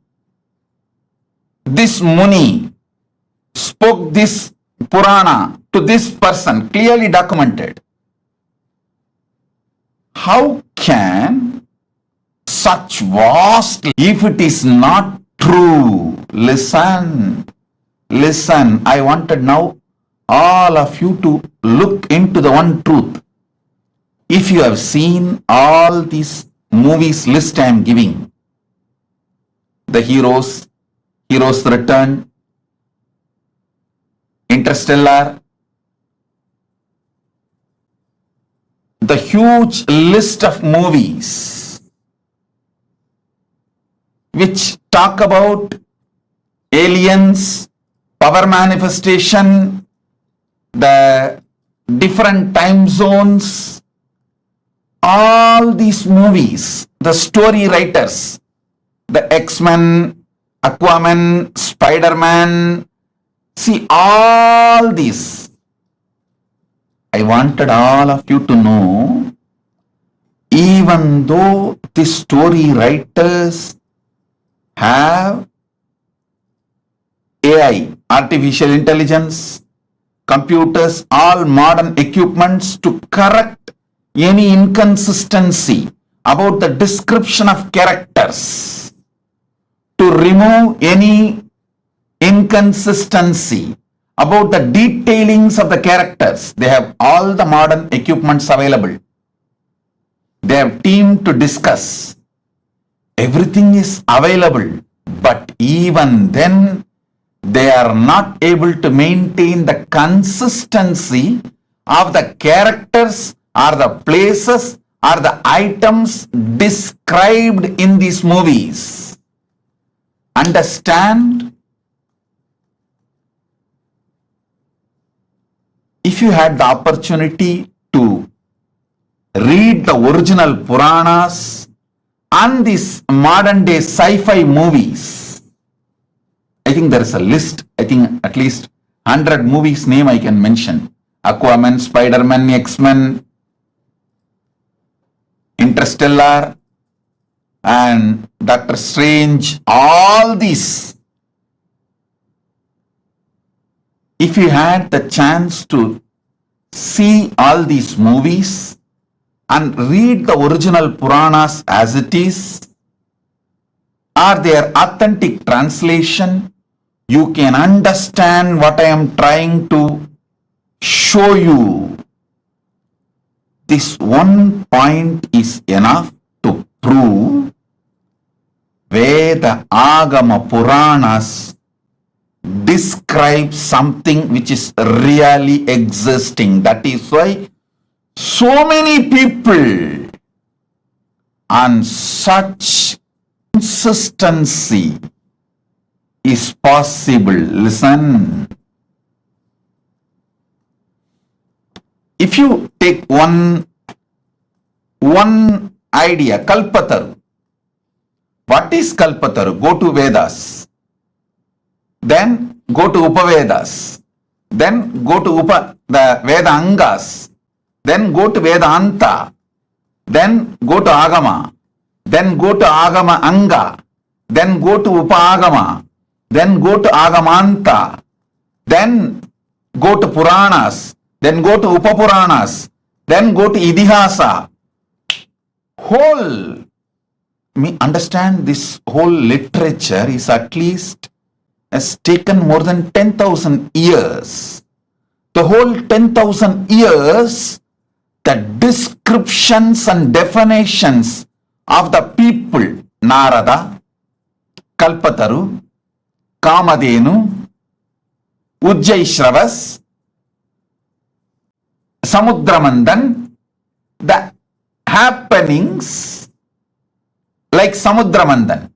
this Muni spoke this Purana to this person, clearly documented. How can such vast, if it is not true? Listen, I wanted now all of you to look into the one truth. If you have seen all these movies list I am giving, the Heroes Return, Interstellar, the huge list of movies which talk about aliens, power manifestation, the different time zones, all these movies, the story writers, the X-Men, Aquaman, Spider-Man, see all these. I wanted all of you to know, even though the story writers have AI, artificial intelligence, computers, all modern equipments to correct any inconsistency about the description of characters, to remove any inconsistency about the detailings of the characters. They have all the modern equipments available. They have team to discuss. Everything is available, but even then they are not able to maintain the consistency of the characters or the places or the items described in these movies. Understand? If you had the opportunity to read the original Puranas and these modern day sci-fi movies, I think there is a list, I think at least 100 movies name I can mention. Aquaman, Spider-Man, X-Men, Interstellar, and Doctor Strange, all these. If you had the chance to see all these movies and read the original Puranas as it is, or their authentic translation, you can understand what I am trying to show you. This one point is enough to prove Veda, Agama, Puranas describe something which is really existing. That is why so many people on such consistency is possible. Listen. If you take one idea, Kalpataru. What is Kalpataru? Go to Vedas. Then go to Upavedas. Then go to the Veda Angas. Then go to Vedanta. Then go to Agama. Then go to Agama Anga. Then go to Upagama. Then go to Agamanta. Then go to Puranas. Then go to Upapuranas. Then go to Idihasa. Understand, this whole literature is at least has taken more than 10,000 years. The whole 10,000 years, the descriptions and definitions of the people, Narada, Kalpataru, Kamadhenu, Ujjaishravas, Samudramandan, the happenings like Samudramandan,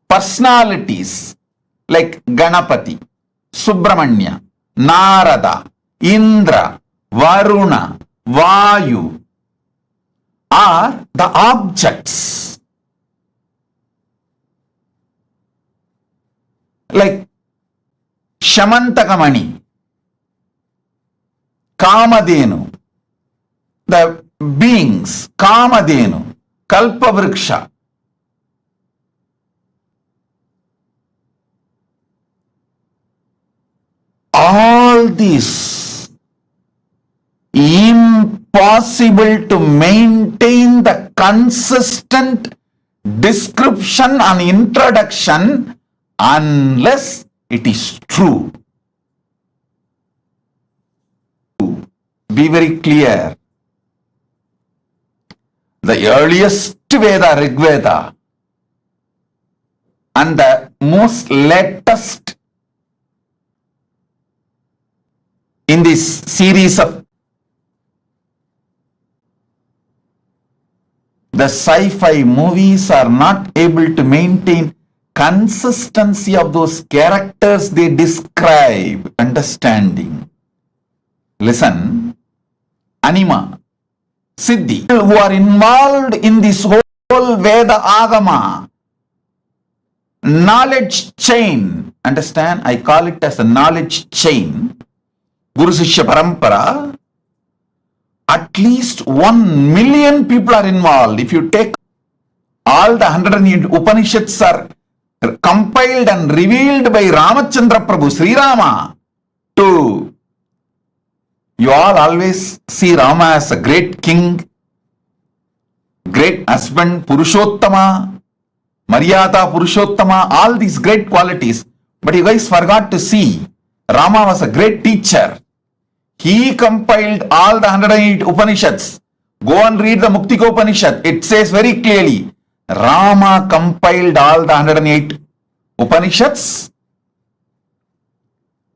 personalities like Ganapati, Subramanya, Narada, Indra, Varuna, Vayu are the objects. Like Shamantakamani, Kamadhenu, the beings, Kamadhenu, Kalpavriksha. All this impossible to maintain the consistent description and introduction unless it is true. Be very clear. The earliest Veda, Rig Veda, and the most latest in this series of The sci-fi movies are not able to maintain consistency of those characters they describe. Understanding. Listen. Anima. Siddhi. Who are involved in this whole Veda Agama. Knowledge chain. Understand? I call it as a knowledge chain. Guru Sishya Parampara. At least 1 million people are involved. If you take all the 108 Upanishads are compiled and revealed by Ramachandra Prabhu, Sri Rama, to you all always see Rama as a great king, great husband, Purushottama, Maryada Purushottama, all these great qualities. But you guys forgot to see Rama was a great teacher. He compiled all the 108 Upanishads. Go and read the Muktiko Upanishad. It says very clearly, Rama compiled all the 108 Upanishads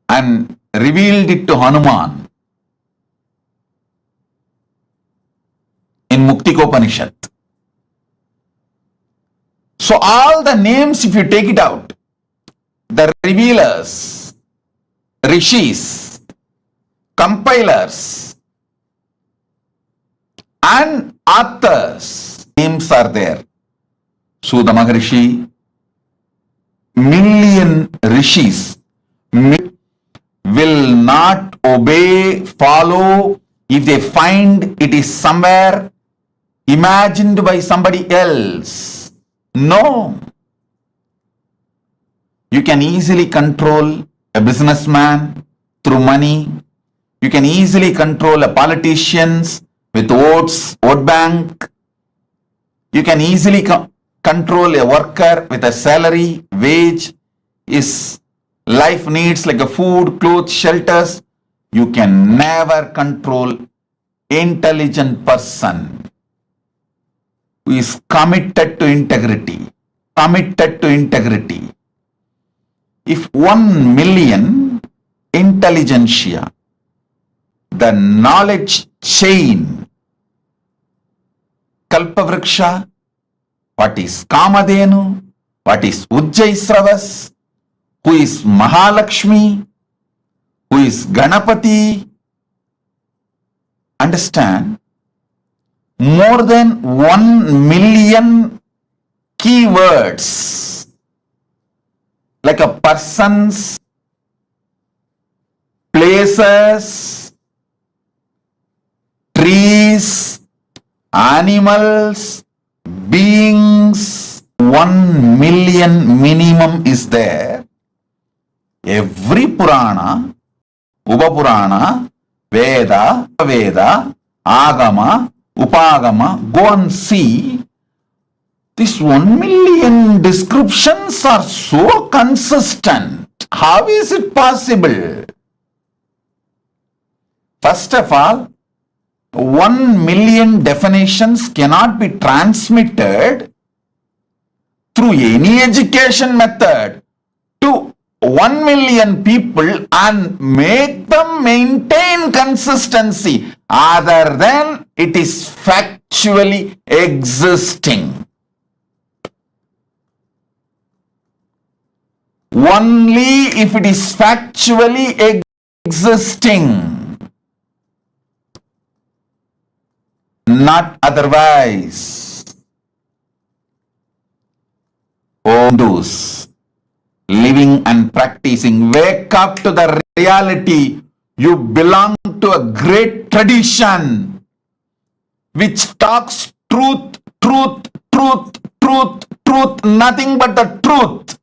and revealed it to Hanuman in Muktiko Upanishad. So all the names, if you take it out, the revealers, rishis, compilers and authors, names are there. Suda Maharishi, million rishis will not obey, follow if they find it is somewhere imagined by somebody else. No. You can easily control a businessman through money. You can easily control a politicians with votes, vote bank. You can easily control a worker with a salary, wage, his life needs like a food, clothes, shelters. You can never control intelligent person who is committed to integrity. Committed to integrity. If 1 million intelligentsia, the knowledge chain, Kalpavriksha, what is Kamadhenu, what is Ujjaisravas, who is Mahalakshmi, who is Ganapati. Understand, more than 1 million keywords, like a person's, places, trees, animals, beings, 1 million minimum is there. Every Purana, Upapurana, Veda, Veda, Agama, Upagama, go and see. These 1 million descriptions are so consistent. How is it possible? First of all, 1 million definitions cannot be transmitted through any education method to 1 million people and make them maintain consistency other than it is factually existing. Only if it is factually existing, not otherwise. Oh, those living and practicing, wake up to the reality. You belong to a great tradition which talks truth, truth, truth, truth, truth, nothing but the truth.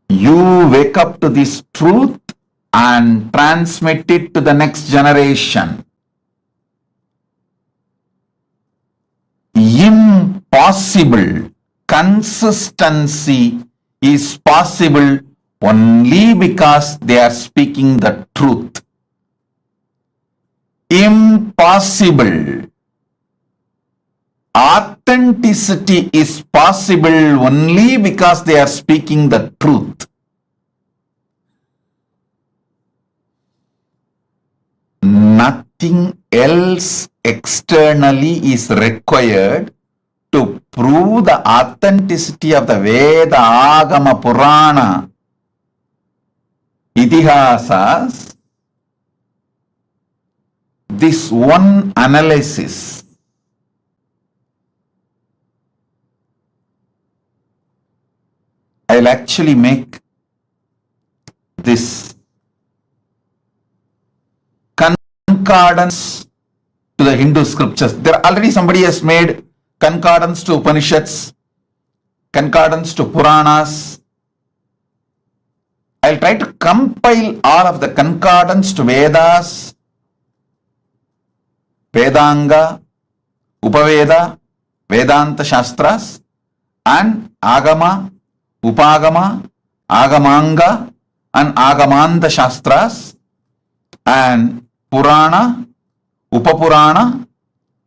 You wake up to this truth and transmit it to the next generation. Impossible. Consistency is possible only because they are speaking the truth. Impossible. authenticity is possible only because they are speaking the truth. Nothing else externally is required to prove the authenticity of the Veda, Agama, Purana, Itihasas. This one analysis I'll actually make this concordance to the Hindu scriptures. There already somebody has made concordance to Upanishads, concordance to Puranas. I'll try to compile all of the concordance to Vedas, Vedanga, Upaveda, Vedanta Shastras, and Agama, Upagama, Agamanga, and Agamanta Shastras, and Purana, Upapurana,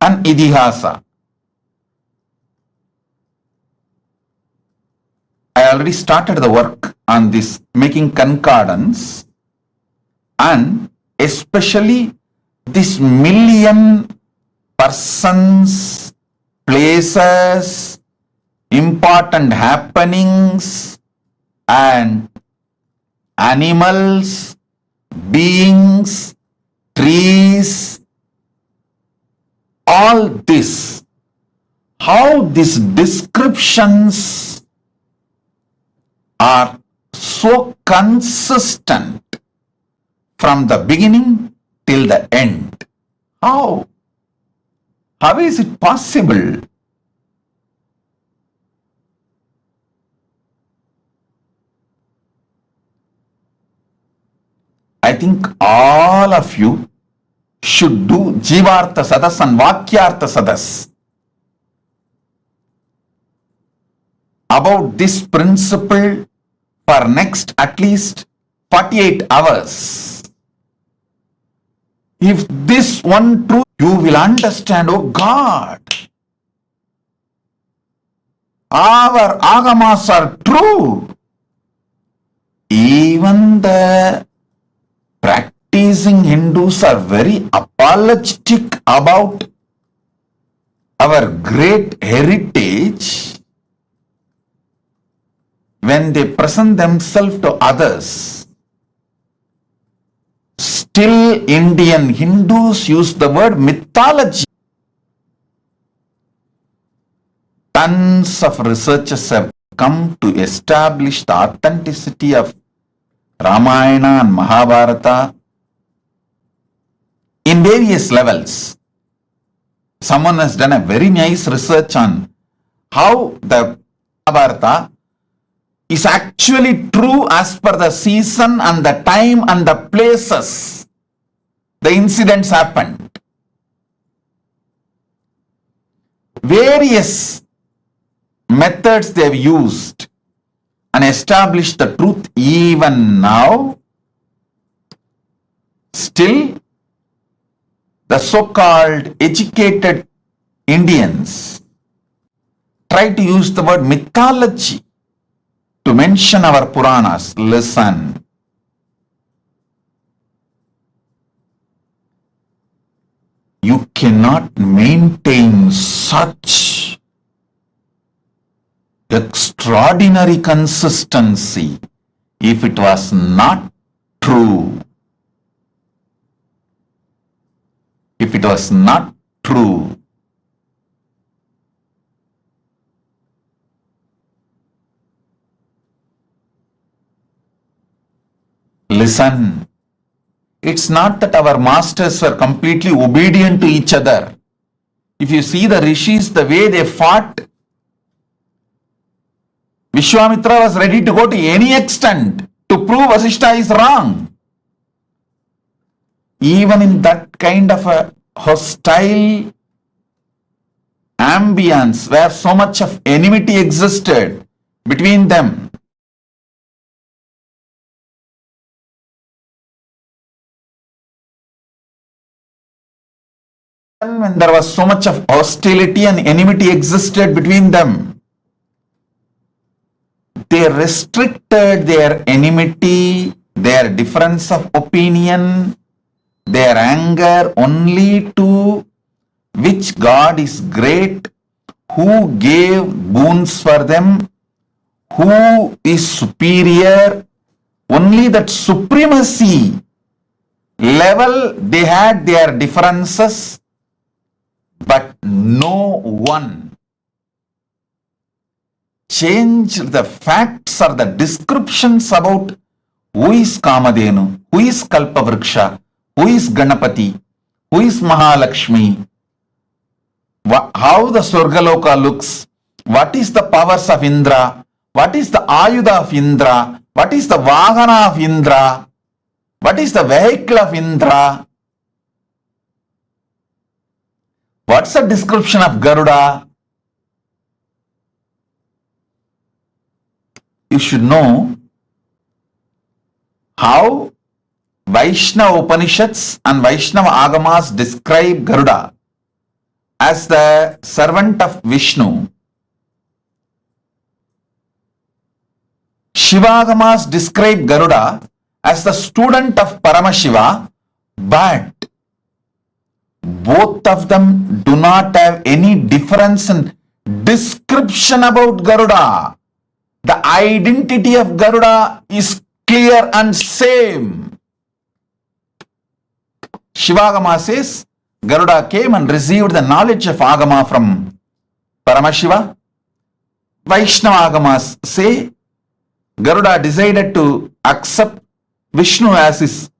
and Idihasa. I already started the work on this, making concordance, and especially this million persons, places, important happenings, and animals, beings, trees, all this, how these descriptions are so consistent from the beginning till the end. How? How is it possible? I think all of you should do Jivartha Sadas and Vakyartha Sadas about this principle for next at least 48 hours. If this one truth, you will understand, oh God, our agamas are true. Even the practicing Hindus are very apologetic about our great heritage when they present themselves to others. Still, Indian Hindus use the word mythology. Tons of researchers have come to establish the authenticity of Ramayana and Mahabharata in various levels. Someone has done a very nice research on how the Mahabharata is actually true as per the season and the time and the places the incidents happened. Various methods they have used and established the truth. Even now, still the so-called educated Indians try to use the word mythology to mention our Puranas. Listen. You cannot maintain such extraordinary consistency if it was not true. If it was not true. Listen, it's not that our masters were completely obedient to each other. If you see the rishis, the way they fought, Vishwamitra was ready to go to any extent to prove Vasishta is wrong. Even in that kind of a hostile ambience where so much of enmity existed between them, when there was so much of hostility and enmity existed between them, they restricted their enmity, their difference of opinion, their anger only to which God is great, who gave boons for them, who is superior. Only that supremacy level they had their differences, but no one changed the facts or the descriptions about who is Kamadhenu, who is Kalpavriksha, who is Ganapati, who is Mahalakshmi, how the Swargaloka looks, what is the powers of Indra, what is the Ayudha of Indra, what is the Vahana of Indra, what is the vehicle of Indra, what's the description of Garuda. You should know how Vaishnava Upanishads and Vaishnava Agamas describe Garuda as the servant of Vishnu. Shivagamas describe Garuda as the student of Paramashiva, but both of them do not have any difference in description about Garuda. The identity of Garuda is clear and same. Shivagama says Garuda came and received the knowledge of Agama from Paramashiva. Vaishnava Agamas say Garuda decided to accept Vishnu as his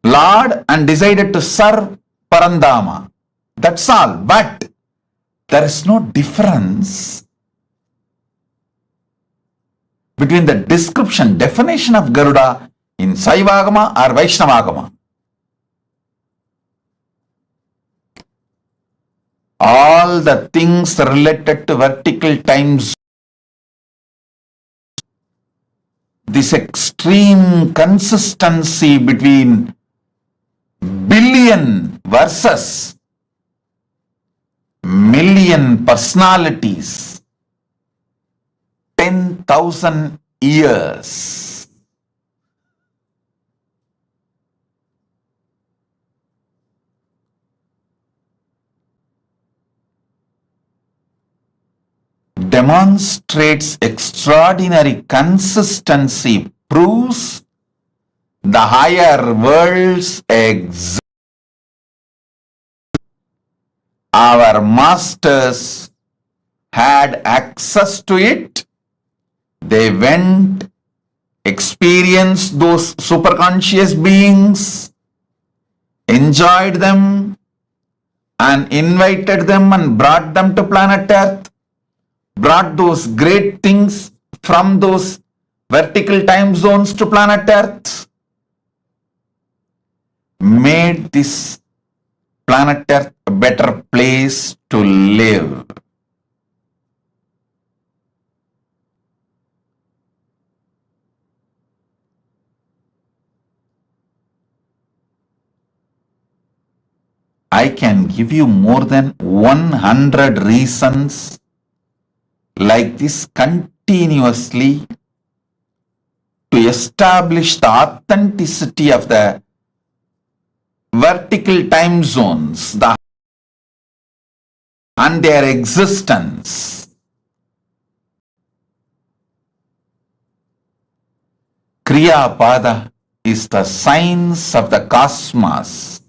Lord and decided to serve Parandama. That's all. But there is no difference between the description, definition of Garuda in Saivagama or Vaishnavagama. All the things related to vertical times, this extreme consistency between billion versus million personalities, 10,000 years. Demonstrates extraordinary consistency, proves the higher worlds exist. Our masters had access to it. They went, experienced those superconscious beings, enjoyed them, and invited them and brought them to planet Earth. Brought those great things from those vertical time zones to planet Earth. Made this planet Earth a better place to live. I can give you more than 100 reasons like this continuously to establish the authenticity of the vertical time zones and their existence. Kriya Pada is the science of the cosmos.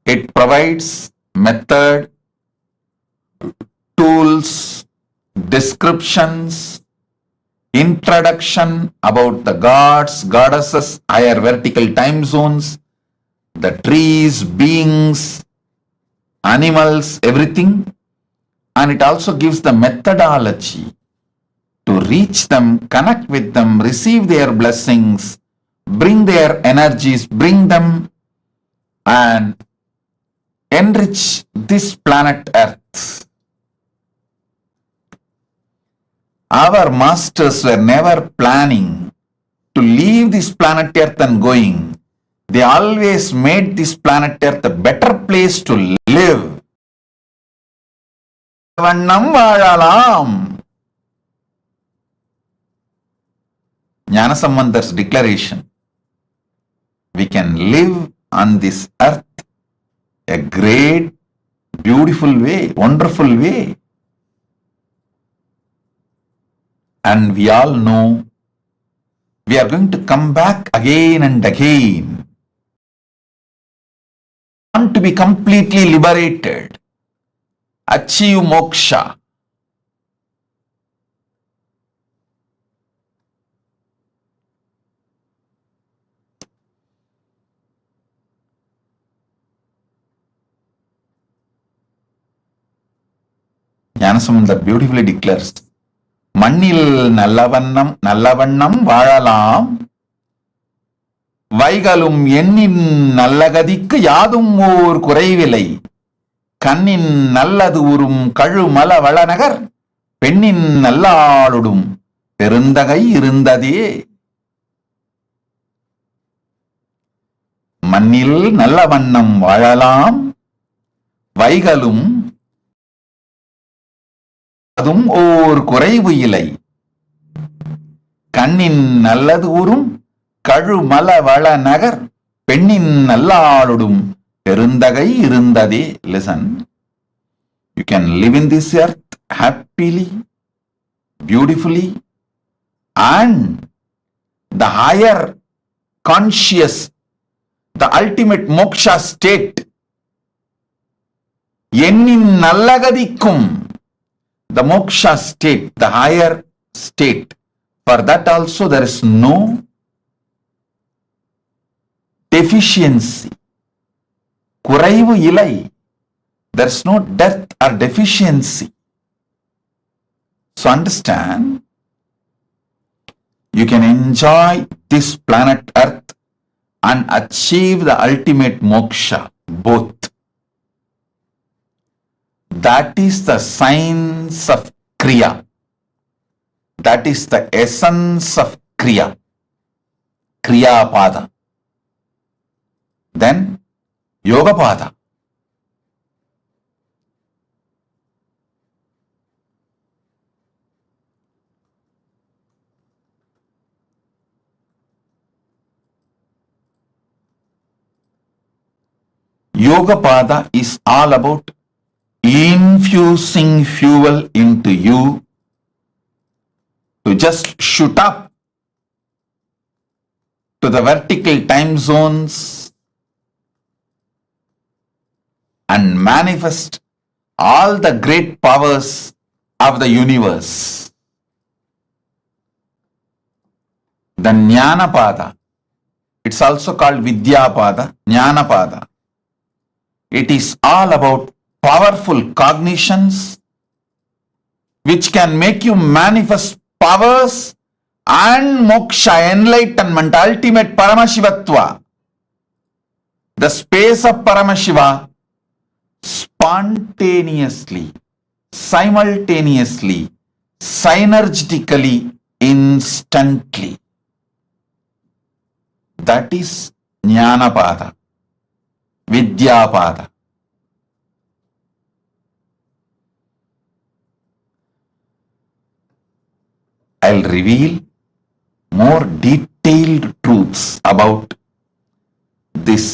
It provides method, tools, descriptions, introduction about the gods, goddesses, higher vertical time zones, the trees, beings, animals, everything. And it also gives the methodology to reach them, connect with them, receive their blessings, bring their energies, bring them and enrich this planet Earth. Our masters were never planning to leave this planet Earth and going. They always made this planet Earth a better place to live. வண்ணம் வாழலாம். Jnanasambandar's declaration. We can live on this earth a great, beautiful way, wonderful way. And we all know we are going to come back again and again. Want to be completely liberated, achieve moksha. Jnanasamandar beautifully declares, மண்ணில் நல்லவண்ணம் வாழலாம், வைகளும் எண்ணின் நல்லகதிக்கு யாதும் ஓர் குறைவில்லை, கண்ணின் நல்லது உறும் கழுமல வளநகர் பெண்ணின் நல்லாளுடும் பெருந்தகை இருந்ததே. மண்ணில் நல்ல வண்ணம் வாழலாம், வைகளும் அதும் ஓர் குறைவு இல்லை, கண்ணின் நல்லது உறும் கழுமல வள நகர் பெண்ணின் நல்லாளுடும் பெருந்தகை இருந்ததே. Listen, you can live in this earth happily, beautifully, and the higher conscious, the ultimate moksha state, எண்ணின் நல்லகதிக்கும், the moksha state, the higher state, for that also there is no deficiency. குறைவு இல்லை. There is no death or deficiency. So understand, you can enjoy this planet Earth and achieve the ultimate moksha, both. That is the science of Kriya. That is the essence of Kriya. Kriya Pada. Then Yoga Pada. Yoga Pada is all about infusing fuel into you to just shoot up to the vertical time zones and manifest all the great powers of the universe. The Jnana Pada, it's also called Vidya Pada, Jnana Pada. It is all about powerful cognitions which can make you manifest powers and moksha, enlightenment, ultimate Paramashivatva. The space of Paramashiva spontaneously, simultaneously, synergetically, instantly. That is Jnana Pada, Vidya Pada. I'll reveal more detailed truths about this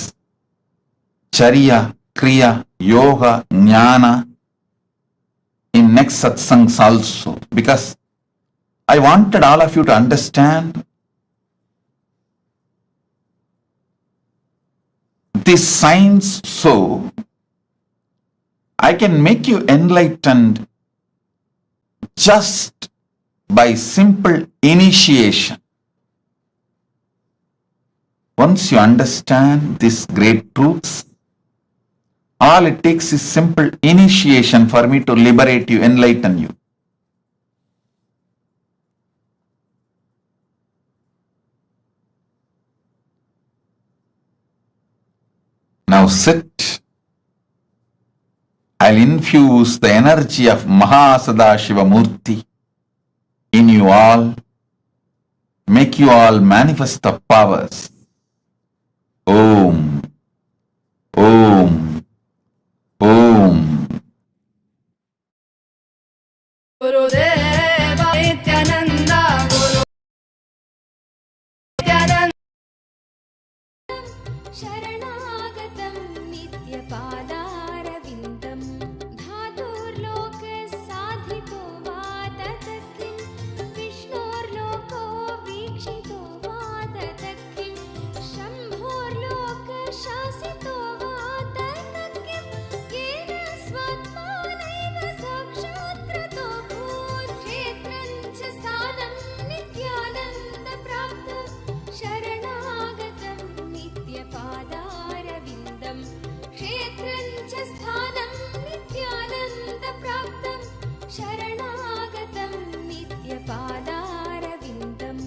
Charya, Kriya, Yoga, Jnana in next satsangs also, because I wanted all of you to understand this science so I can make you enlightened just by simple initiation. Once you understand these great truths, all it takes is simple initiation for me to liberate you, enlighten you. Now sit. I'll infuse the energy of MahaSadashiva Murthy in you all, make you all manifest the powers Om. Om. Om. गुरुदेव नित्यानन्द गुरु नित्यानन्द शरणागतं नित्यपादारविन्दं धातुर्लोकसाधितो वा तत्किं विष्णोर्लोको वीक्षितो वा तत्किं शम्भोर्लोकशासितो वा तत्किं येन स्वात्मानैव साक्षात्कृतो भूत्क्षेत्रं च स्थानं नित्यानन्दप्राप्तं शरणागतं नित्यपादारविन्दं क्षेत्रं च स्थानं नित्यानन्दप्राप्तं शरणागतं नित्यपादारविन्दम्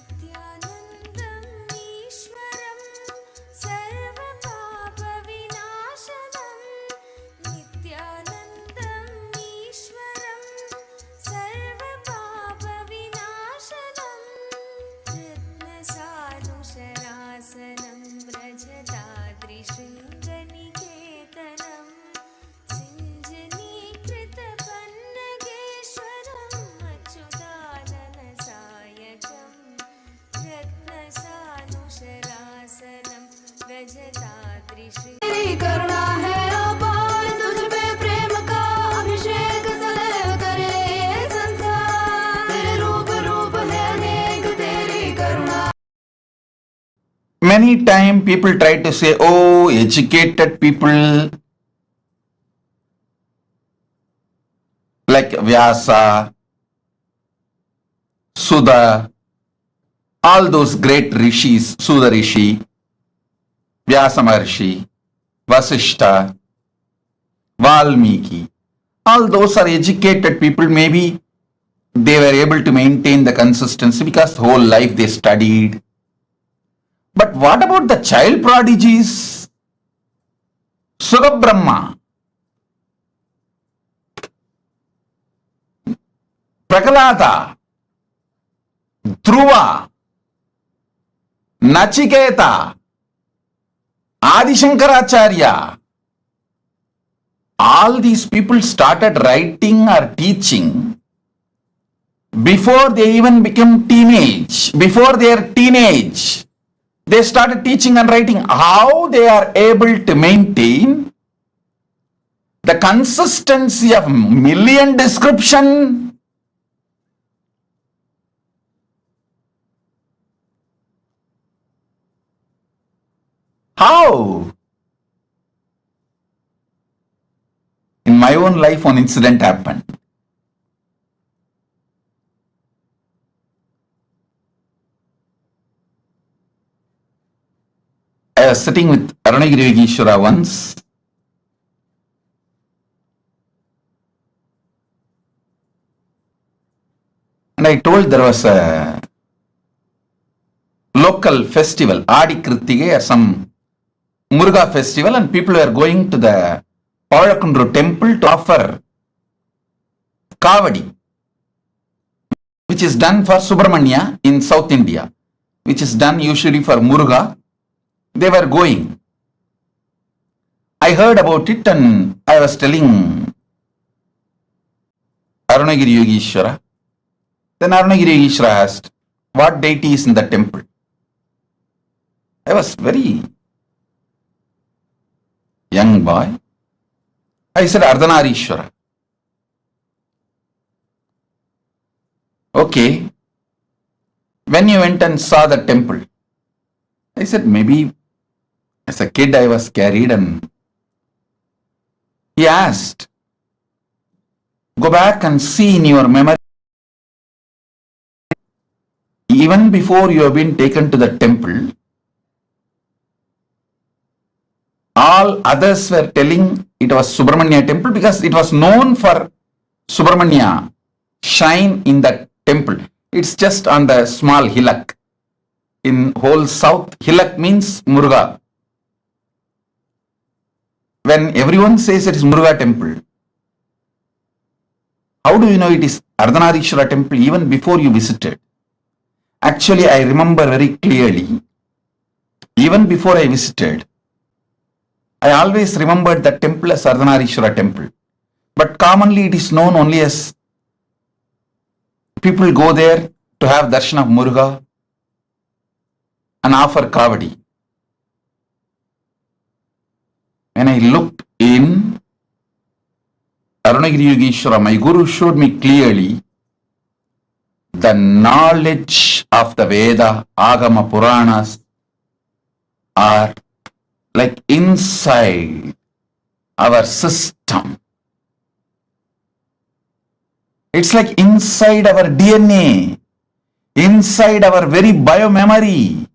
नित्यानन्दं ईश्वरं सर्वपापविनाशनं नित्यानन्दं ईश्वरं सर्वपापविनाशनं रत्नसानुशरासनं व्रजताद्रिशृङ्गनिकेतनं सिञ्जनीकृतपन्नगेश्वरम् अच्युताननसायकम् रत्नसानुशरासनं व्रजताद्रिशृङ्ग तेरी करुणा है अपार तुझ पे प्रेम का अभिषेक सदैव करे ये संसार तेरे रूप रूप है अनेक तेरी करुणा Many times people try to say, oh, educated people like Vyasa, Sudha, all those great rishis, Sudha Rishi, Vyasa Maharshi, Vasishta, Valmiki, all those are educated people. Maybe they were able to maintain the consistency because the whole life they studied. But what about the child prodigies? Sugabrahma, Prakalada, Dhruva, Nachiketa, Adi Shankaracharya, all these people started writing or teaching before they even became teenage, before their teenage. They started teaching and writing. How they are able to maintain the consistency of million description? How? In my own life, one incident happened. I was sitting with Arunagiri Yogeshwara once. And I told there was a local festival, Adi Kritige, or some Muruga festival, and people were going to the Pavakundru temple to offer Kavadi, which is done for Subramanya in South India, which is done usually for Muruga. They were going. I heard about it and I was telling Arunagiri Yogeshwara. Then Arunagiri Yogeshwara asked, what deity is in the temple? I was very young boy. I said Ardhanarishwara. Okay. When you went and saw the temple? I said, maybe as a kid I was carried, and he asked, Go back and see in your memory. Even before you have been taken to the temple, all others were telling it was Subramanya temple because it was known for Subramanya shrine in the temple. It's just on the small hillock. In whole south, hillock means Muruga. When everyone says it is Muruga temple, how do you know it is Ardhanarishwara temple even before you visited? Actually, I remember very clearly, even before I visited, I always remembered the temple as Ardhanarishwara temple. But commonly it is known only as people go there to have darshan of Muruga and offer kavadi. When I looked in Arunagiri Yogeshwara, my guru showed me clearly the knowledge of the Veda, Agama, Puranas are like inside our system. It's like inside our DNA, inside our very biomemory.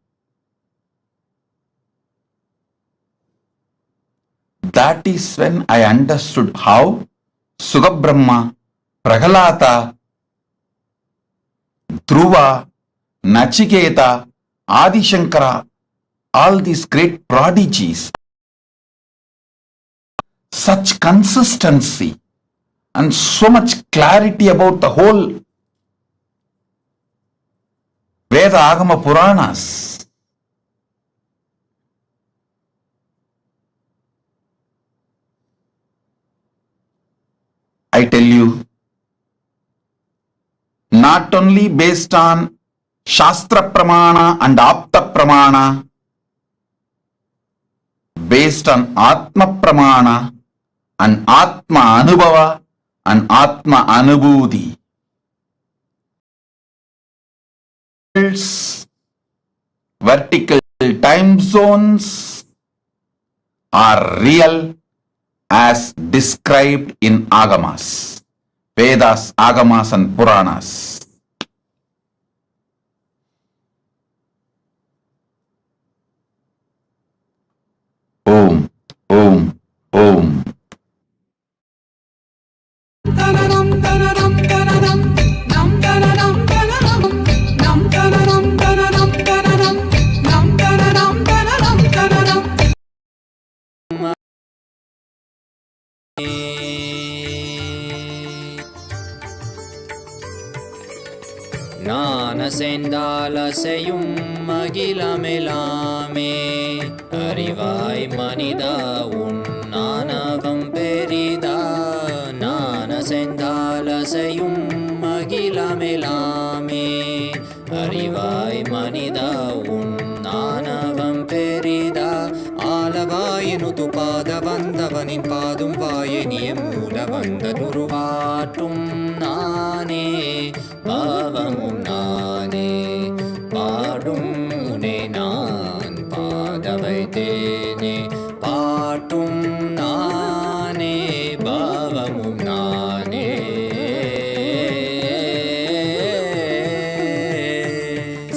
That is when I understood how Sugabrahma, Prahalata, Dhruva, Nachiketa, Adi Shankara, all these great prodigies, such consistency and so much clarity about the whole Veda, Agama, Puranas. I tell you, not only based on Shastra Pramana and Apta Pramana, based on Atma Pramana and Atma Anubhava and Atma Anubhuti. Vertical time zones are real as described in Agamas, Vedas, Agamas and Puranas. Om, Om, Om. ஞானசெந்தாலசையும் அகிலமெலாமே அறிவாய் மனிதா உன் ஞானவம் பெரிதா. ஞானசெந்தாலசையும் அகிலமெலாமே அறிவாய் மனிதா உன் ஞானவம் பெரிதா. ஆலவாயினுது பாத வந்தவனின் பாதும் வாயனிய மூல வந்த துருவாட்டும் நானே பாவமும் நானே பாடும் உனை நான் பாத வைத்தேனே. பாட்டும் நானே பாவமும் நானே.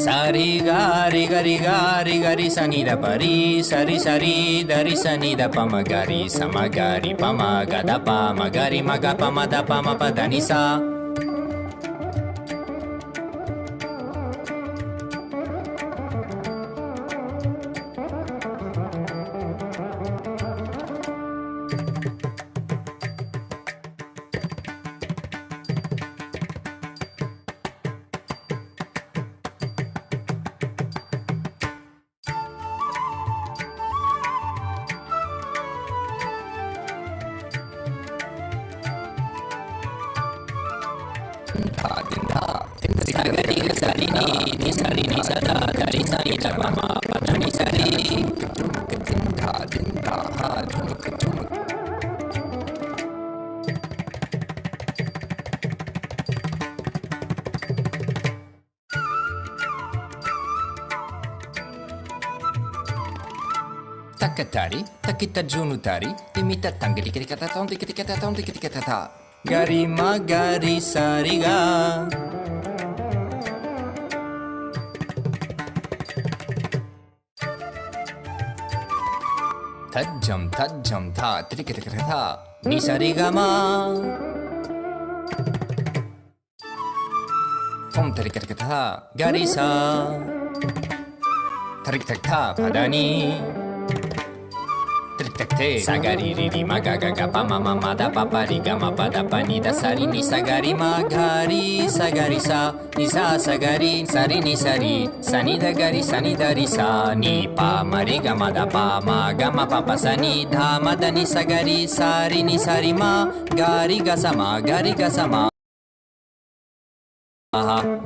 சரி காரி கரி காரி கரி சனித பரி சரி சரி தரி சனித பம கரி சமகரி பம கத பம கரி மக பம த பம பதனிசா. Takatari, takita junutari, timita tangri kata gari ma gari sari ga. Tajam tha trikitha ni sari ga ma. Tom trikitha gari sa. Tarik tak tha padani. Sagari riri maga gaga pa mama mada papa riga ma pada pa ni da sari ni sagari magari sagari sa ni sa sagari sari ni sari sani da gari sani da ri sa ni pa ma riga ma da pa ma ga ma papa sani dha ma da ni sagari sari ni sari ma gari ga sama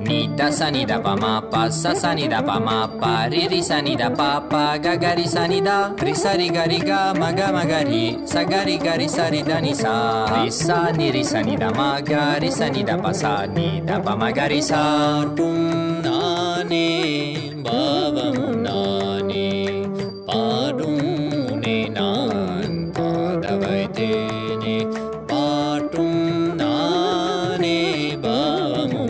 ni da sa ni da pa ma pa sa ni da pa ma pa ri sa ni da pa pa ga ga ri sa ni da ri sa ri ga ma ga ri sa ga ri da ni sa ri sa ni da ma ga ri sa ni da pa sa ni da pa ma ga ri sa tum na ne baba mu na ne pa dum ne nan pa da vai te ne pa tum na ne baba mu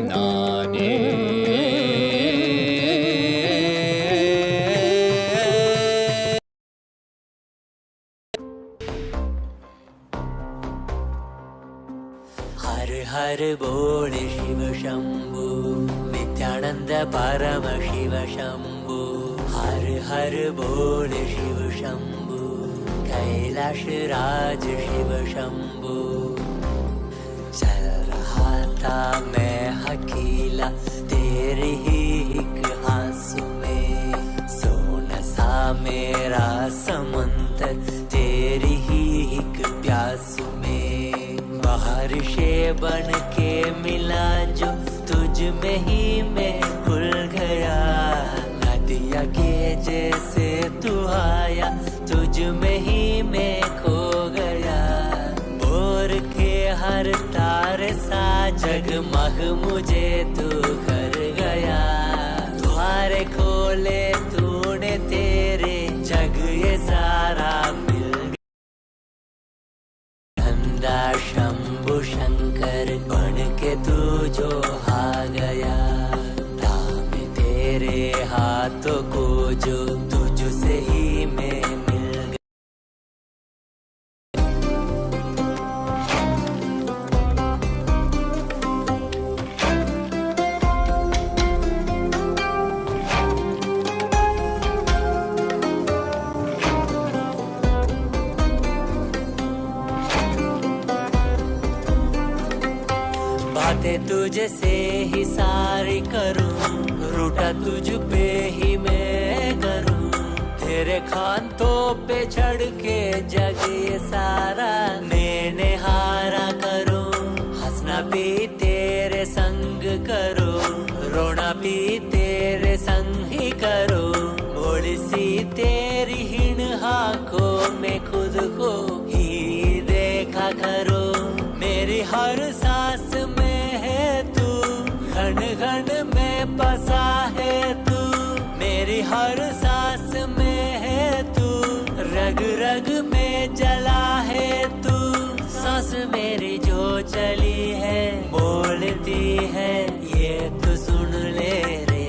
हर बोल शिव शंभु नित्यानंद परम शिव शंभु हर हर बोल शिव शंभु कैलाश राज शिव शंभु चल रहा था मैं अकेला तेरे ही एक आंसू में सोना सा मेरा समंदर तेरी ही एक प्यासू में बारिशे बन के मिला जो तुझ में ही मैं खुल गया नदिया के जैसे तू आया तुझ में ही मैं खो गया बोर के हर तारे सा जगमग मुझे तू कर गया द्वारे खोले तूने तेरे जग ये सारा शंभु शंकर बन के तू जो आ गया थाम तेरे हाथों को जो तुझसे ही मैं मिल गया बातें तुझसे ही सारी करूं रूठा तुझ पे ही मैं करूं तेरे खानों पे चढ़ के जग ये सारा मैंने हारा करूं हंसना भी तेरे संग करूं रोना भी तेरे संग ही करूं भोली सी तेरी हिण आंखों में खुद को ही देखा करूं मेरी हर सांस में है तू घन घन में बसा है तू मेरी हर सांस में है तू रग रग में जला है तू सांस मेरी जो चली है बोलती है ये तो सुन ले रे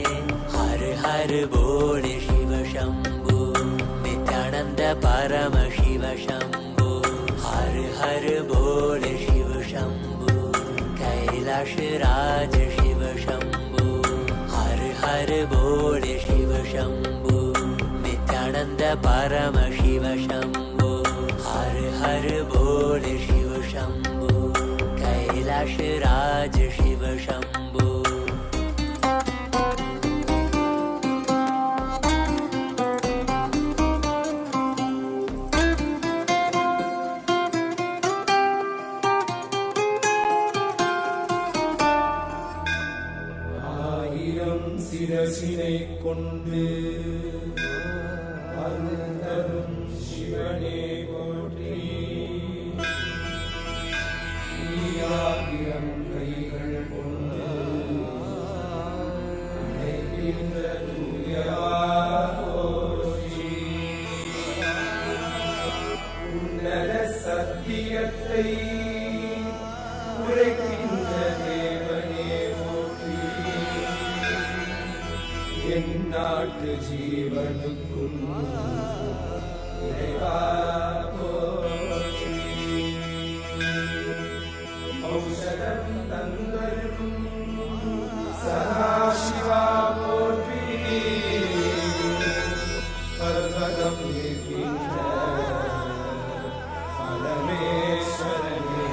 हर हर बोल शिव शंभु नित्यानंद परम शिव शंभु हर हर बोल शिव शंभु कैलाश राज शिव शंभु हर हर बोल शिव शंभु नित्यानंद परम शिव शंभु हर हर बोल शिव शंभु कैलाश राज शिव शंभु சிரசினை கொண்டு அருந்தரும் சிவனே போற்றி ஈராயிரம் கைகள் கொண்டு அழைக்கின்ற தூயவா போற்றி உன்னத சத்தியத்தை என் நாட்டு ஜீவனுக்கும் இறைவா போற்றி. ஔஷதம் தந்தருளும் சதாசிவா போற்றி. பர்வதம் நிற்கின்ற பரமேஸ்வரனே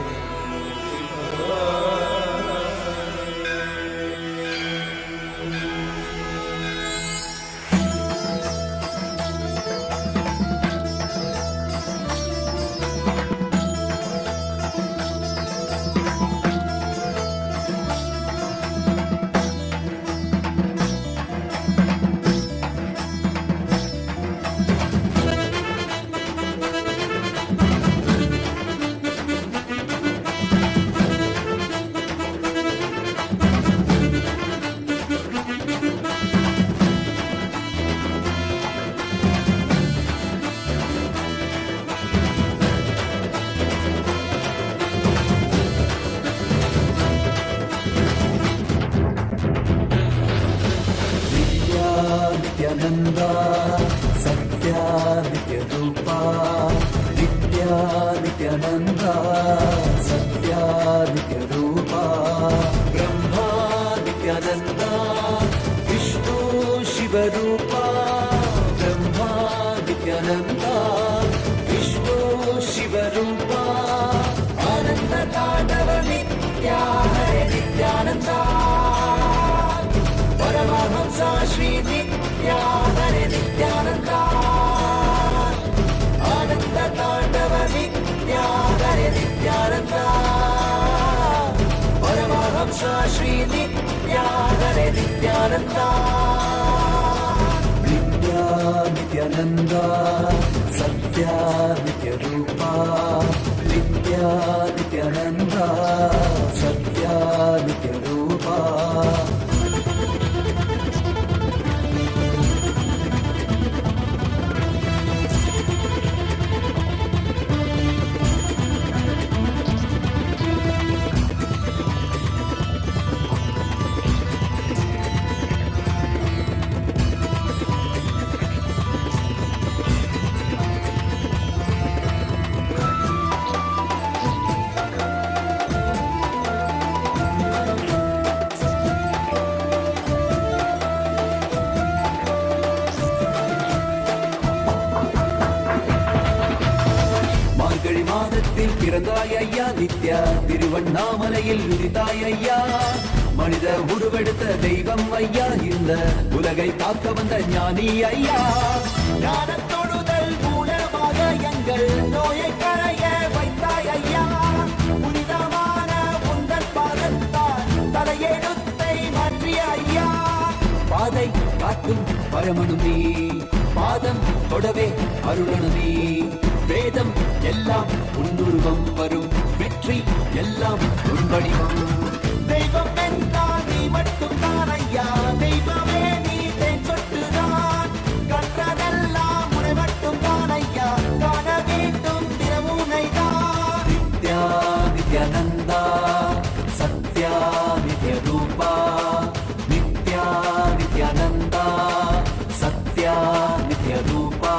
नित्यानंदा सत्या नित्य रूपा नित्या नित्यानंदा सत्या नित्य रूपा ब्रह्मा नित्यानंदा विष्णु शिव रूपा ब्रह्मा नित्यानंदा विष्णु शिव रूपा आनंद तांडव नित्या हरे नित्यानंदा परमहंसा श्री नित्या हरे नित्यानंदा आनंद तांडव नित्या हरे नित्यानंदा परमहंसा श्री नित्या हरे नित्यानंदा नित्या नित्यानंदा सत्या नित्य रूपा नित्या नित्यानंदा सत्या नित्य रूपा பிறந்தாய் ஐயா நித்யா திருவண்ணாமலையில் உதித்தாய் ஐயா மனித உருவெடுத்த தெய்வம் ஐயா இந்த உலகை காக்க வந்த ஞானி ஐயா ஞானத்தொழுதல் மூலமாக எங்கள் நோயை கரைய வைத்தாய் ஐயா புனிதமான உந்தன் பாதத்தால் தலையெழுத்தை மாற்றிய ஐயா பாதை காட்டும் பரமனுமே பாதம் தொடவே அருளனுமே வேதம் எல்லாம் உன்னுருவம் வரும் வெற்றி எல்லாம் உன்படிவம் தெய்வம் என்றால் நீ மட்டும் தான் ஐயா தெய்வமே நீ தேன் சொட்டுதான் கற்றதெல்லாம் உனை மட்டும் தான் ஐயா காண வேண்டும் தினமுனை தான் நித்யா நித்யானந்தா சத்யா நித்ய ரூபா நித்யா நித்யானந்தா சத்யா நித்ய ரூபா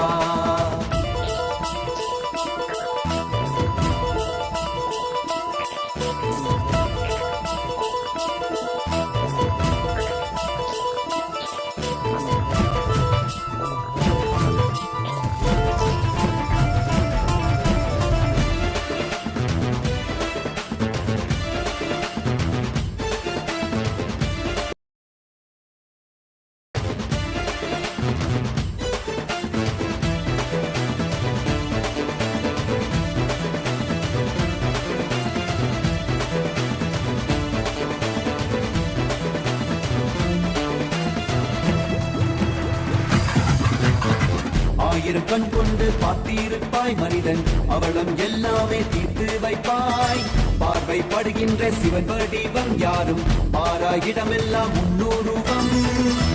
ஆயிரம் கண் கொண்டு பார்த்திருப்பாய் மனிதன் அவளும் எல்லாமே தீர்த்து வைப்பாய் பார்வைப்படுகின்ற சிவன் வடிவம் யாரும் ஆராயிடமெல்லாம் முன்னூறுவம்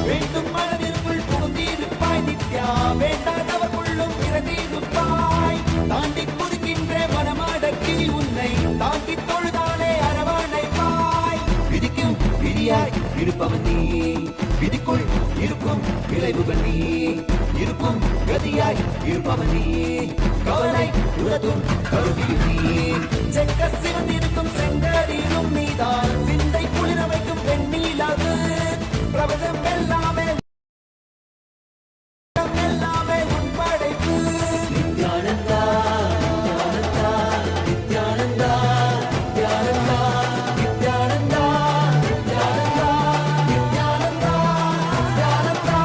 வேண்டும் மனதிற்குள் புகுந்திருப்பாய் நித்யா வேண்டாதவர்களும் இறந்திருப்பாய் தாண்டி குதிக்கின்ற மனமடக்கி உன்னை தாங்கி தொழுதாலே அரவணைப்பாய் விதிக்கும் விதியாய் இருப்பவன் நீ விதிக்குள் இருக்கும் விளைவுகள் நீ இருக்கும் கதியாய் இருப்பவன் நீ கவலை உலதும் கருவியும் நீ செக்க சிவந்திருக்கும் செங்கரிலும் நீதான் சிந்தை குளிர வைக்கும் பெண்ணீலாது பிரபஞ்சம் எல்லாமே எல்லாமே உன் படைப்பு நித்யானந்தா நித்யானந்தா நித்யானந்தா நித்யானந்தா நித்யானந்தா நித்யானந்தா நித்யானந்தா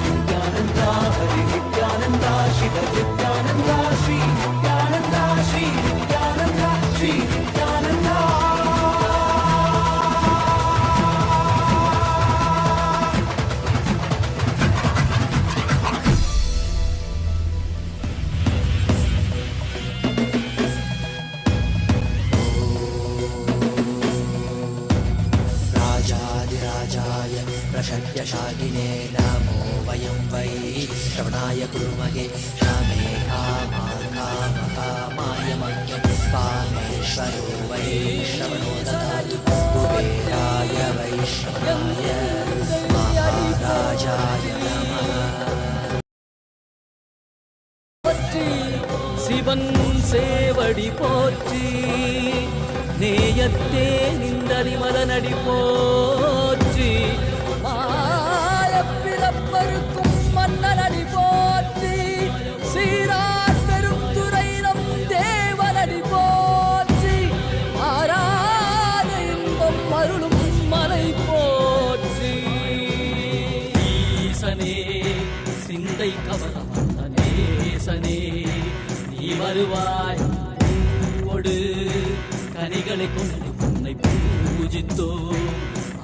நித்யானந்தா ஹரி நித்யானந்தா சிவ நித்யானந்தா ஸ்ரீ நித்யானந்தா ஸ்ரீ நித்யானந்தா ஸ்ரீ நித்யானந்தா राजाधिराजाय प्रशक्यशालिने नमो वयं वै श्रवणाय कुर्महे श्यामे कामाय मह्यं कामेश्वरो वै श्रवणो ददातु कुबेराय वैश्रवणाय महाराजाय नमः சிவன் சேவடி போற்றி நேயத்தே நிந்தடி மலனடி போற்றி மாயப்பிறப்பருக்கும் மன்னனடி போற்றி சீரார் பெரும் துறை நம் தேவனடி போற்றி ஆராத இன்பம் அருளும் மலை போற்றி ஈசனே சிந்தை கவல வந்த நேசனே நீ வருவாய் ஒடு கனிகளை கொண்டு உன்னை பூஜித்தோ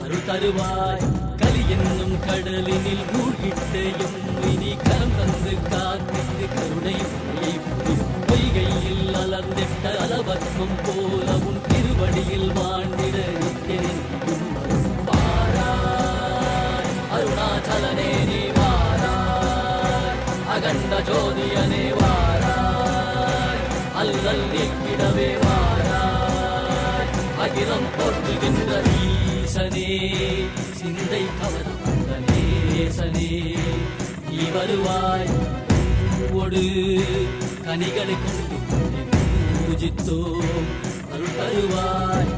அருள் தருவாய் கலி என்னும் கடலினில் மூழ்கிட்டையும் இனி கரம் தந்து காத்திட்டு கருணை பொய்கையில் அலர்ந்திட்ட அலவத்மம் போல உன் திருவடியில் வாழ்ந்திட நிற்கிறேன் வாராய் அருணாச்சலனே நீ வாராய் அகண்ட ஜோதியனே வாராய் அல்லல் நீக்கிடவே வாராய் அகிலம் போற்றுகின்ற ஈசனே சிந்தை கவர வந்த நேசனே நீ வருவாய் ஒடு கனிகளை கொண்டு பூஜித்தோ அருள் தருவாய்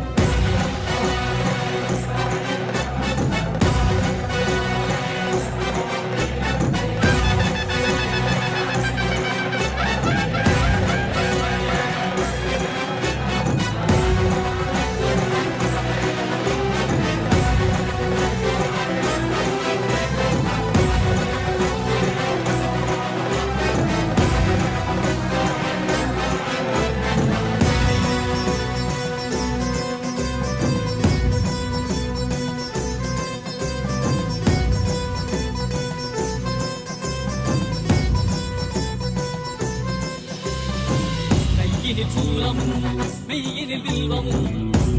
கையினில் சூலமும் மெய்யினில் வில்வமும்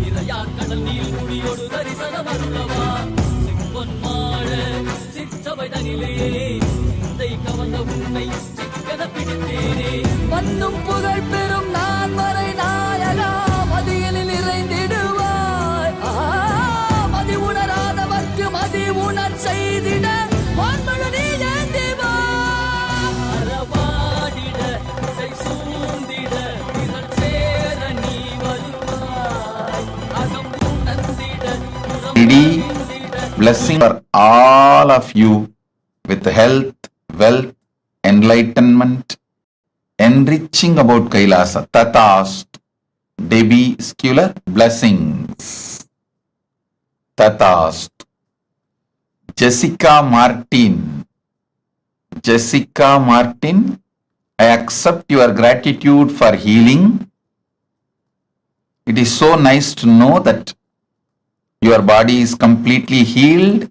நிறையா கடல் நீர் குடியோடு தரிசனம் அருளவா செம்பொன் மாட சிற்றவை தனிலே சிந்தை கவர்ந்த உன்னை சிக்கன பிடித்தேனே மண்ணும் புகழ் பெறும் நான் வரை நாயகா மதியனில் இறைந்திடுவாய் மதி உணராதவர்க்கு மதி உணர் செய்திட வான்மழு நீ ஏந்திவா அறவாடிட கை சூழ்ந்திட திரள் சேர நீ வருவாய் அகம் உணர்ந்திட Needy blessing for all of you with health, wealth, enlightenment, enriching about Kailasa. Tatast. Debbie Scular blessings. Tatast. Jessica Martin. Jessica Martin, I accept your gratitude for healing. It is so nice to know that your body is completely healed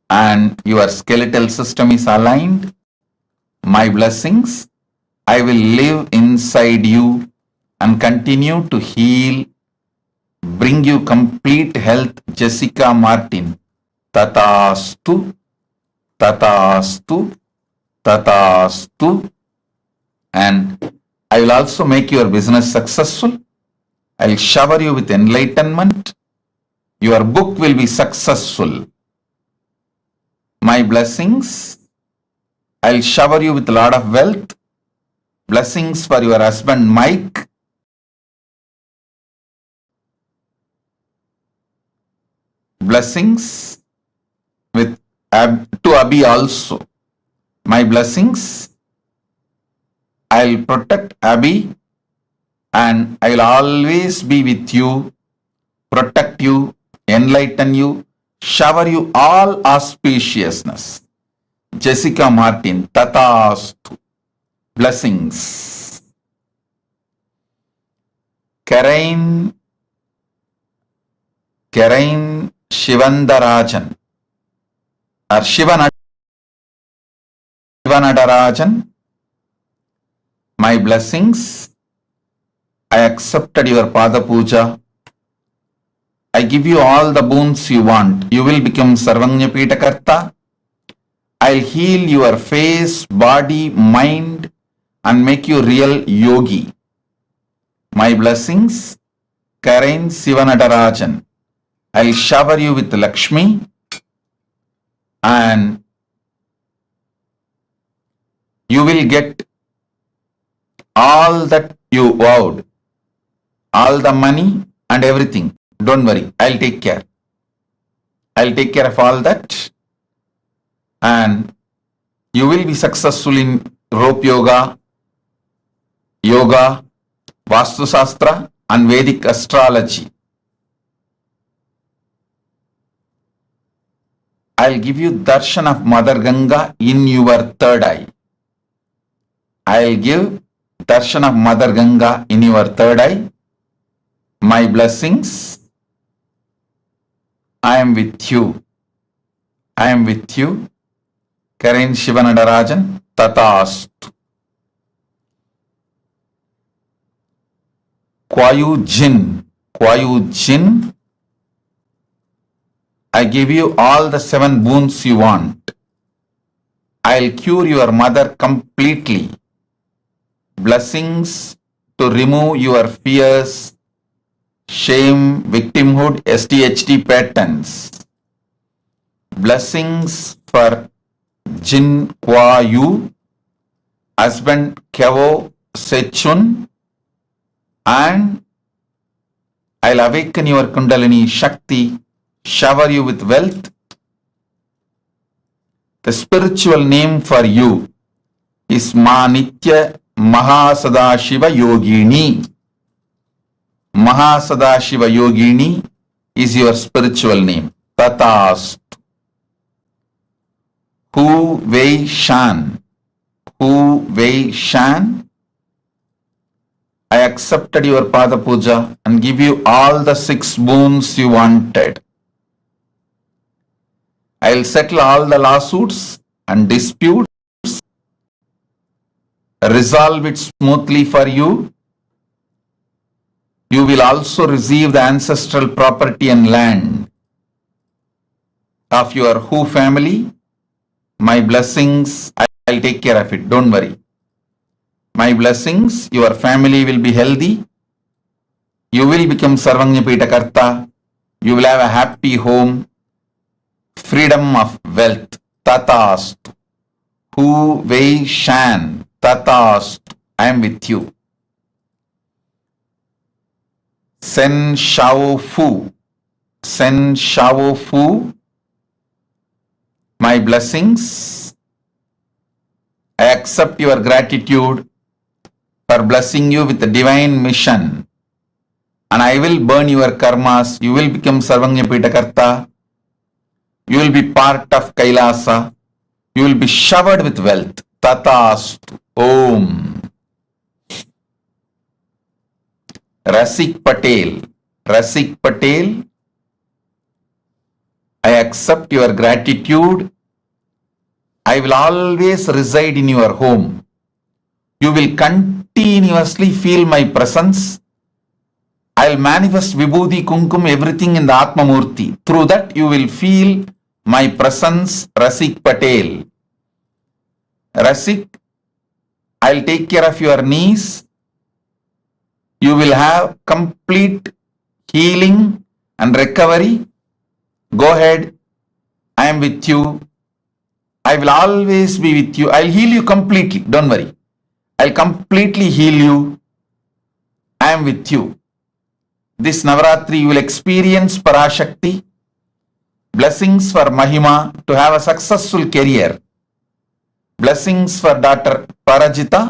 and your skeletal system is aligned. My blessings, I will live inside you and continue to heal, bring you complete health. Jessica Martin. Tatastu, Tatastu, Tatastu. And I will also make your business successful. I will shower you with enlightenment. Your book will be successful. My blessings, I'll shower you with a lot of wealth. Blessings for your husband Mike. Blessings with to Abhi also. My blessings, I'll protect Abhi and I'll always be with you, protect you, enlighten you, shower you all auspiciousness. Jessica Martin, Tatastu. Blessings. Karain Shivandarajan or Shivanadarajan, my blessings. I accepted your Pada Puja. I give you all the boons you want. You will become Sarvanya Pitakarta. I'll heal your face, body, mind and make you real yogi. My blessings. Karain Sivanadarajan. I'll shower you with Lakshmi and you will get all that you vowed, all the money and everything. Don't worry, I'll take care. I'll take care of all that and you will be successful in rope yoga, Vastu Shastra and Vedic astrology. I'll give you darshan of Mother Ganga in your third eye. I'll give darshan of Mother Ganga in your third eye. My blessings. I am with you. I am with you. Karain Shivanadarajan, Tatastu. Kwayu Jin, I give you all the 7 boons you want. I'll cure your mother completely. Blessings to remove your fears, shame, victimhood, SDHD patterns. Blessings for Jin Kwayu, husband Kevo Sechun, and I'll awaken your Kundalini Shakti, shower you with wealth. The spiritual name for you is Manitya MahaSadashiva Yogini. MahaSadashiva Yogini is your spiritual name. Tatastu. Hu Wei Shan. I accepted your Pada Puja and give you all the 6 boons you wanted. I'll settle all the lawsuits and disputes, resolve it smoothly for you. You will also receive the ancestral property and land of your Hu family. My blessings, I'll take care of it, don't worry. My blessings, your family will be healthy. You will become Sarvanya Pitakarta. You will have a happy home. Freedom of wealth. Tatastu. Hu Wei Shan. Tatastu. I am with you. Sen Shao Fu. My blessings. I accept your gratitude for blessing you with the divine mission. And I will burn your karmas. You will become Sarvanya Pitakarta. You will be part of Kailasa. You will be showered with wealth. Tatastu. Om. Rasik Patel. I accept your gratitude. I will always reside in your home. You will continuously feel my presence. I'll manifest Vibhuti, Kumkum, everything in the Atma Murthy. Through that you will feel my presence, Rasik Patel. Rasik, I'll take care of your knees. You will have complete healing and recovery. Go ahead. I am with you. I will always be with you. I'll heal you completely. Don't worry. I'll completely heal you. I am with you. This Navaratri you will experience Parashakti. Blessings for Mahima to have a successful career. Blessings for daughter Parajita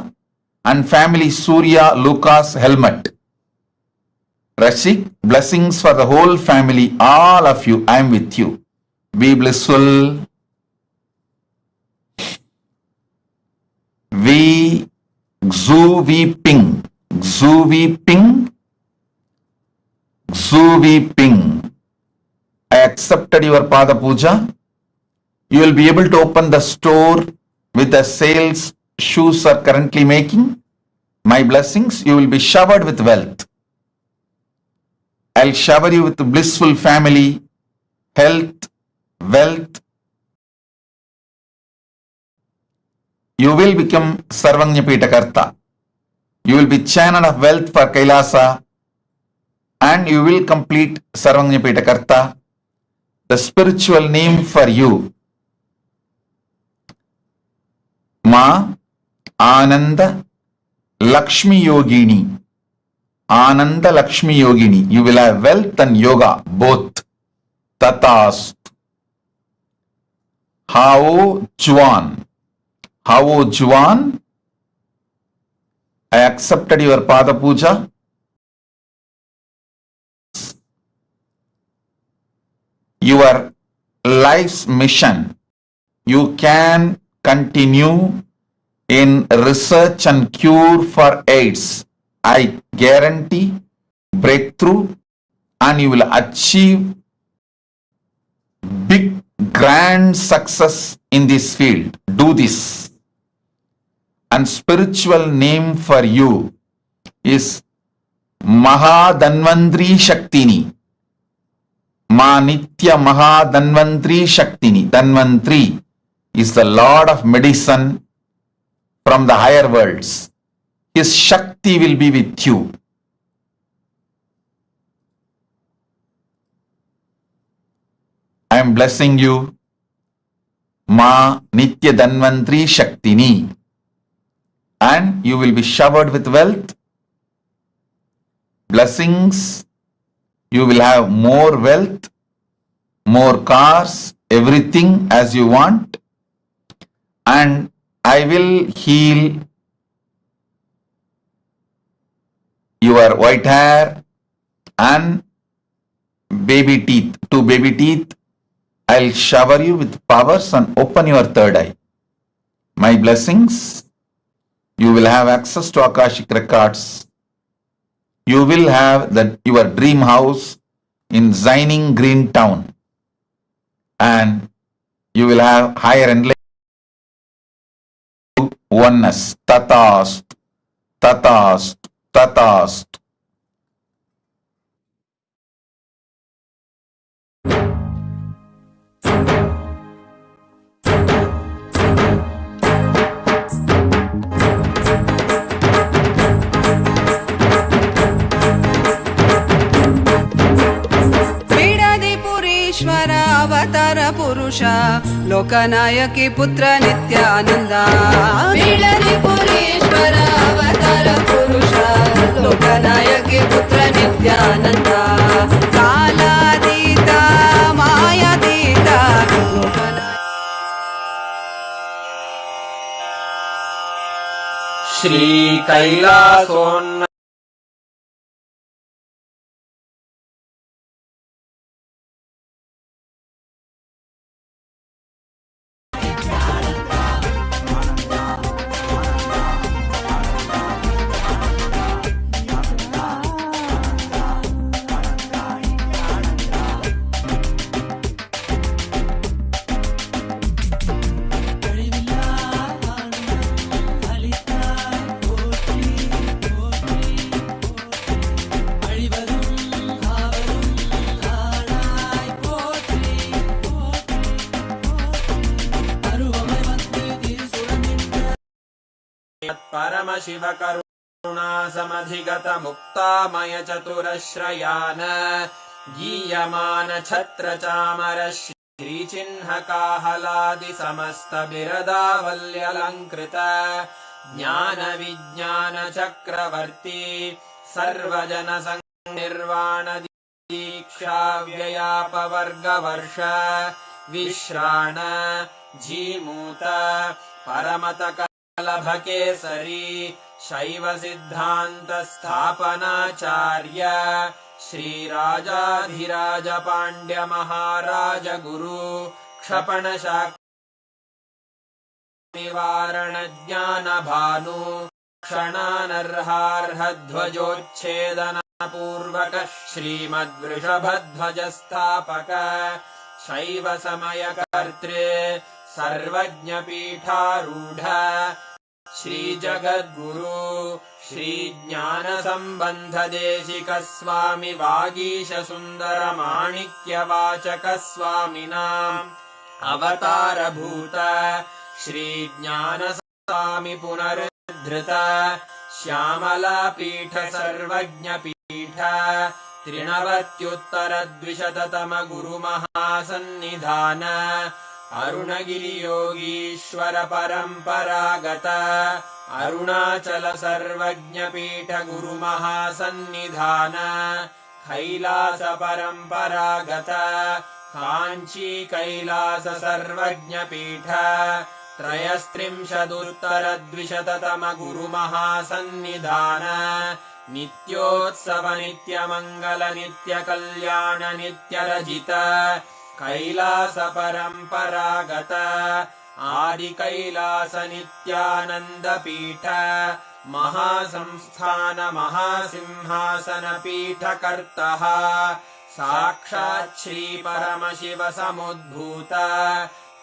and family Surya Lucas Helmet. Rashik, blessings for the whole family, all of you. I am with you. Be blissful. Xu Vi Ping. I accepted your Pada Puja. You will be able to open the store with the sales shoes are currently making. My blessings, you will be showered with wealth. I'll shower you with blissful family, health, wealth. You will become Sarvanyapita Karta. You will be channel of wealth for Kailasa and you will complete Sarvanyapita Karta. The spiritual name for you, Ma Ananda Lakshmi Yogini. Ananda Lakshmi Yogini. You will have wealth and yoga both. Tatast. Hao Juan. I accepted your Pada Puja. Your life's mission. You can continue in research and cure for AIDS. I guarantee breakthrough and you will achieve big grand success in this field. Do this. And spiritual name for you is Mahadanvantri Shaktini. Ma Nitya Mahadanvantri Shaktini. Danvantri is the Lord of medicine from the higher worlds. His Shakti will be with you. I am blessing you. Ma Nitya Danvantri Shaktini. And you will be showered with wealth. Blessings. You will have more wealth, more cars, everything as you want. And I will heal your white hair and baby teeth. 2 baby teeth. I'll shower you with powers and open your third eye. My blessings. You will have access to Akashic records. You will have your dream house in Zining Green Town. And you will have higher enlightenment. Oneness. Tatast. Tatast. Tatast. अवतार पुरुष लोकनायकी पुत्र नित्यानंद पुरीश्वर अवतार पुरुष लोकनायकी पुत्र नित्यानंद कालातीता मायातीता श्री कैलासोन्न परम शिव करुणा समधिगत मुक्तामय चतुरश्रयान गीयमान छत्र चामर श्रीचिह्नकाहलादिसमस्तबिरदावल्यलङ्कृत ज्ञानविज्ञानचक्रवर्ती सर्वजनसंनिर्वाणदीक्षाव्ययापवर्गवर्ष विश्राण जीमूत परमतकलभकेसरी शैवसिद्धान्तस्थापनाचार्य श्रीराजाधिराज पाण्ड्य महाराज गुरु क्षपणशाक्निवारण ज्ञानभानु क्षणानर्हार्हध्वजोच्छेदनपूर्वक श्रीमद्वृषभध्वजस्थापक शैव समयकर्तृ सर्वज्ञपीठारूढ श्रीजगद्गुरु श्रीज्ञानसम्बन्धदेशिक स्वामि वागीश सुन्दर माणिक्यवाचक स्वामिनाम् अवतारभूत श्रीज्ञानस्वामि पुनरुद्धृत श्यामलापीठ सर्वज्ञपीठ त्रिनवत्युत्तरद्विशततम गुरुमहासन्निधान अरुणगिरियोगीश्वर परम्परागत अरुणाचल सर्वज्ञपीठ गुरुमहासन्निधान कैलास परम्परागत काञ्ची कैलास सर्वज्ञपीठ त्रयस्त्रिंशदुत्तरद्विशततम गुरुमहासन्निधान नित्योत्सव नित्यमङ्गल नित्यकल्याण नित्यरजित कैलास परम्परागत आदि कैलास नित्यानन्दपीठ महासंस्थान महासिंहासन पीठकर्तः साक्षात् श्री परमशिव समुद्भूत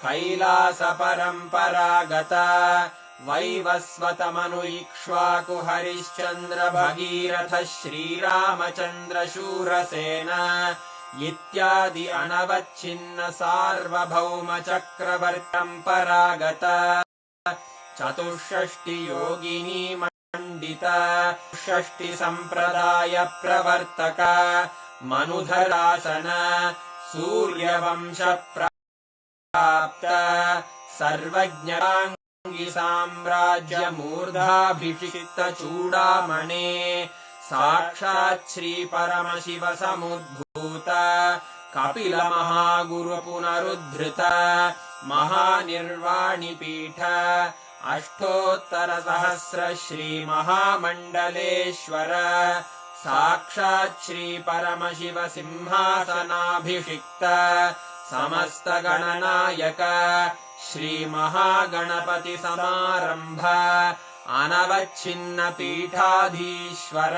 कैलास परम्परागत वैवस्वतमनु इक्ष्वाकु हरिश्चन्द्र भगीरथ श्रीरामचन्द्र शूरसेन इत्यादि अनवच्छिन्न सार्वभौम चक्रवर्तम्परागत चतुष्षष्टि योगिनी मण्डित षष्टि सम्प्रदाय प्रवर्तक मनुधरासन सूर्यवंश प्राप्त सर्वज्ञाङ्गि साम्राज्य मूर्धाभिषिक्त चूडामणे साक्षात् श्री परमशिव समुद्भूत कपिल महागुरु पुनरुद्धृत महानिर्वाणि पीठ अष्टोत्तर सहस्र श्री महामण्डलेश्वर साक्षात् श्री परमशिव सिंहासनाभिषिक्त समस्त गणनायक श्री महागणपति समारंभ अनवच्छिन्न पीठाधीश्वर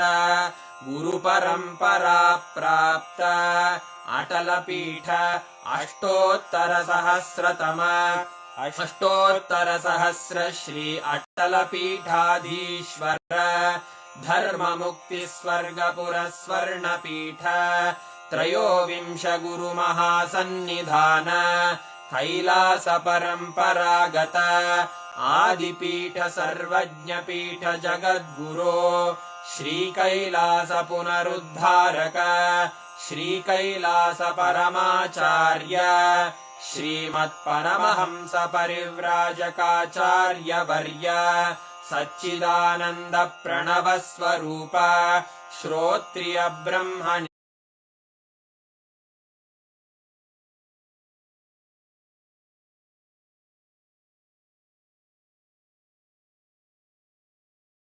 गुरु परंपरा प्राप्त अटल पीठ अष्टोत्तर सहस्र श्री अटल पीठाधीश्वर धर्म मुक्ति स्वर्गपुर स्वर्ण पीठ त्रयोविंश गुरु महासन्निधान कैलास परम्परागत आदिपीठ सर्वज्ञपीठ जगद्गुरो श्री कैलास पुनरुद्धारक श्री कैलास परमाचार्य श्रीमत्परमहंस परिव्राजकाचार्य वर्य सच्चिदानंद प्रणव स्वरूप श्रोत्रिय ब्रह्म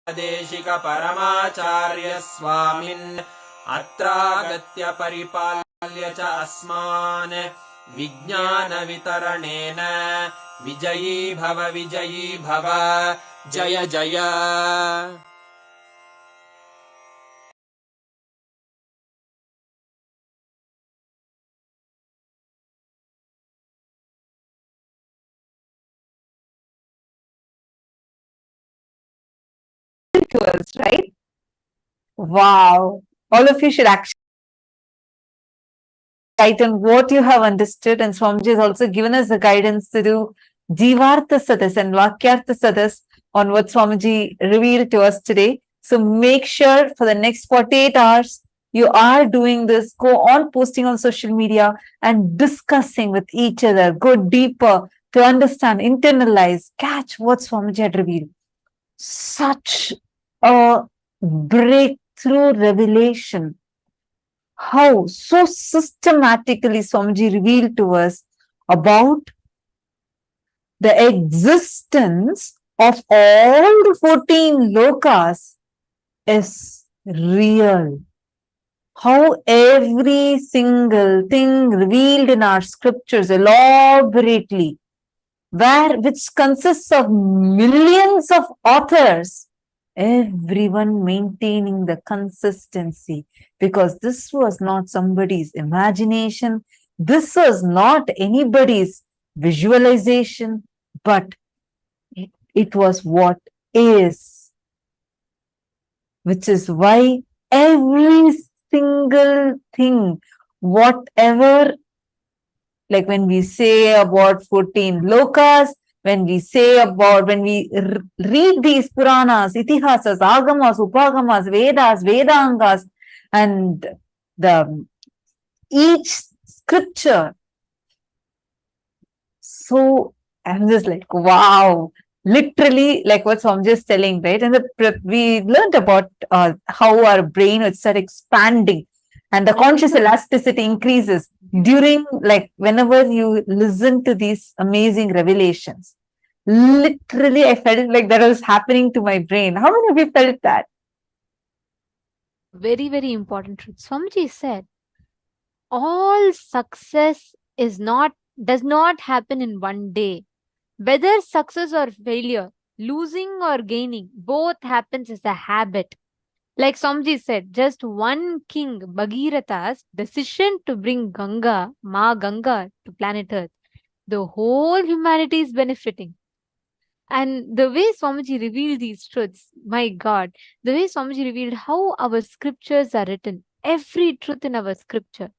देशिक परमाचार्य स्वामिन् अत्रागत्य परिपाल्य च अस्मान् विज्ञान वितरणेन विजयी भव जय जय। To us, right? Wow. All of you should actually write on what you have understood, and Swamiji has also given us the guidance to do Jivartha Sadas and Vakyartha Sadas on what Swamiji revealed to us today. So make sure for the next 48 hours you are doing this, go on posting on social media and discussing with each other, go deeper to understand, internalize, catch what Swamiji had revealed. Such a breakthrough revelation. How so systematically Swamiji revealed to us about the existence of all the 14 lokas is real. How every single thing revealed in our scriptures elaborately, which consists of millions of authors, everyone maintaining the consistency, because this was not somebody's imagination, this was not anybody's visualization, but it was what is, which is why every single thing, whatever, like when we say about 14 lokas, when we say about, when we read these Puranas, Itihasas, Agamas, Upagamas, Vedas, Vedangas, and each scripture. So I'm just like, wow, literally like what Swamiji is telling, right? And we learned about how our brain would start expanding and the conscious elasticity increases during, like, whenever you listen to these amazing revelations. Literally, I felt like that was happening to my brain. How many of you felt that? Very, very important truth. Swamiji said, all success does not happen in one day. Whether success or failure, losing or gaining, both happens as a habit. Like Swamiji said, just one king, Bhagiratha's decision to bring Ganga, Ma Ganga, to planet Earth, the whole humanity is benefiting. And the way Swamiji revealed these truths, my God, the way Swamiji revealed how our scriptures are written, every truth in our scripture,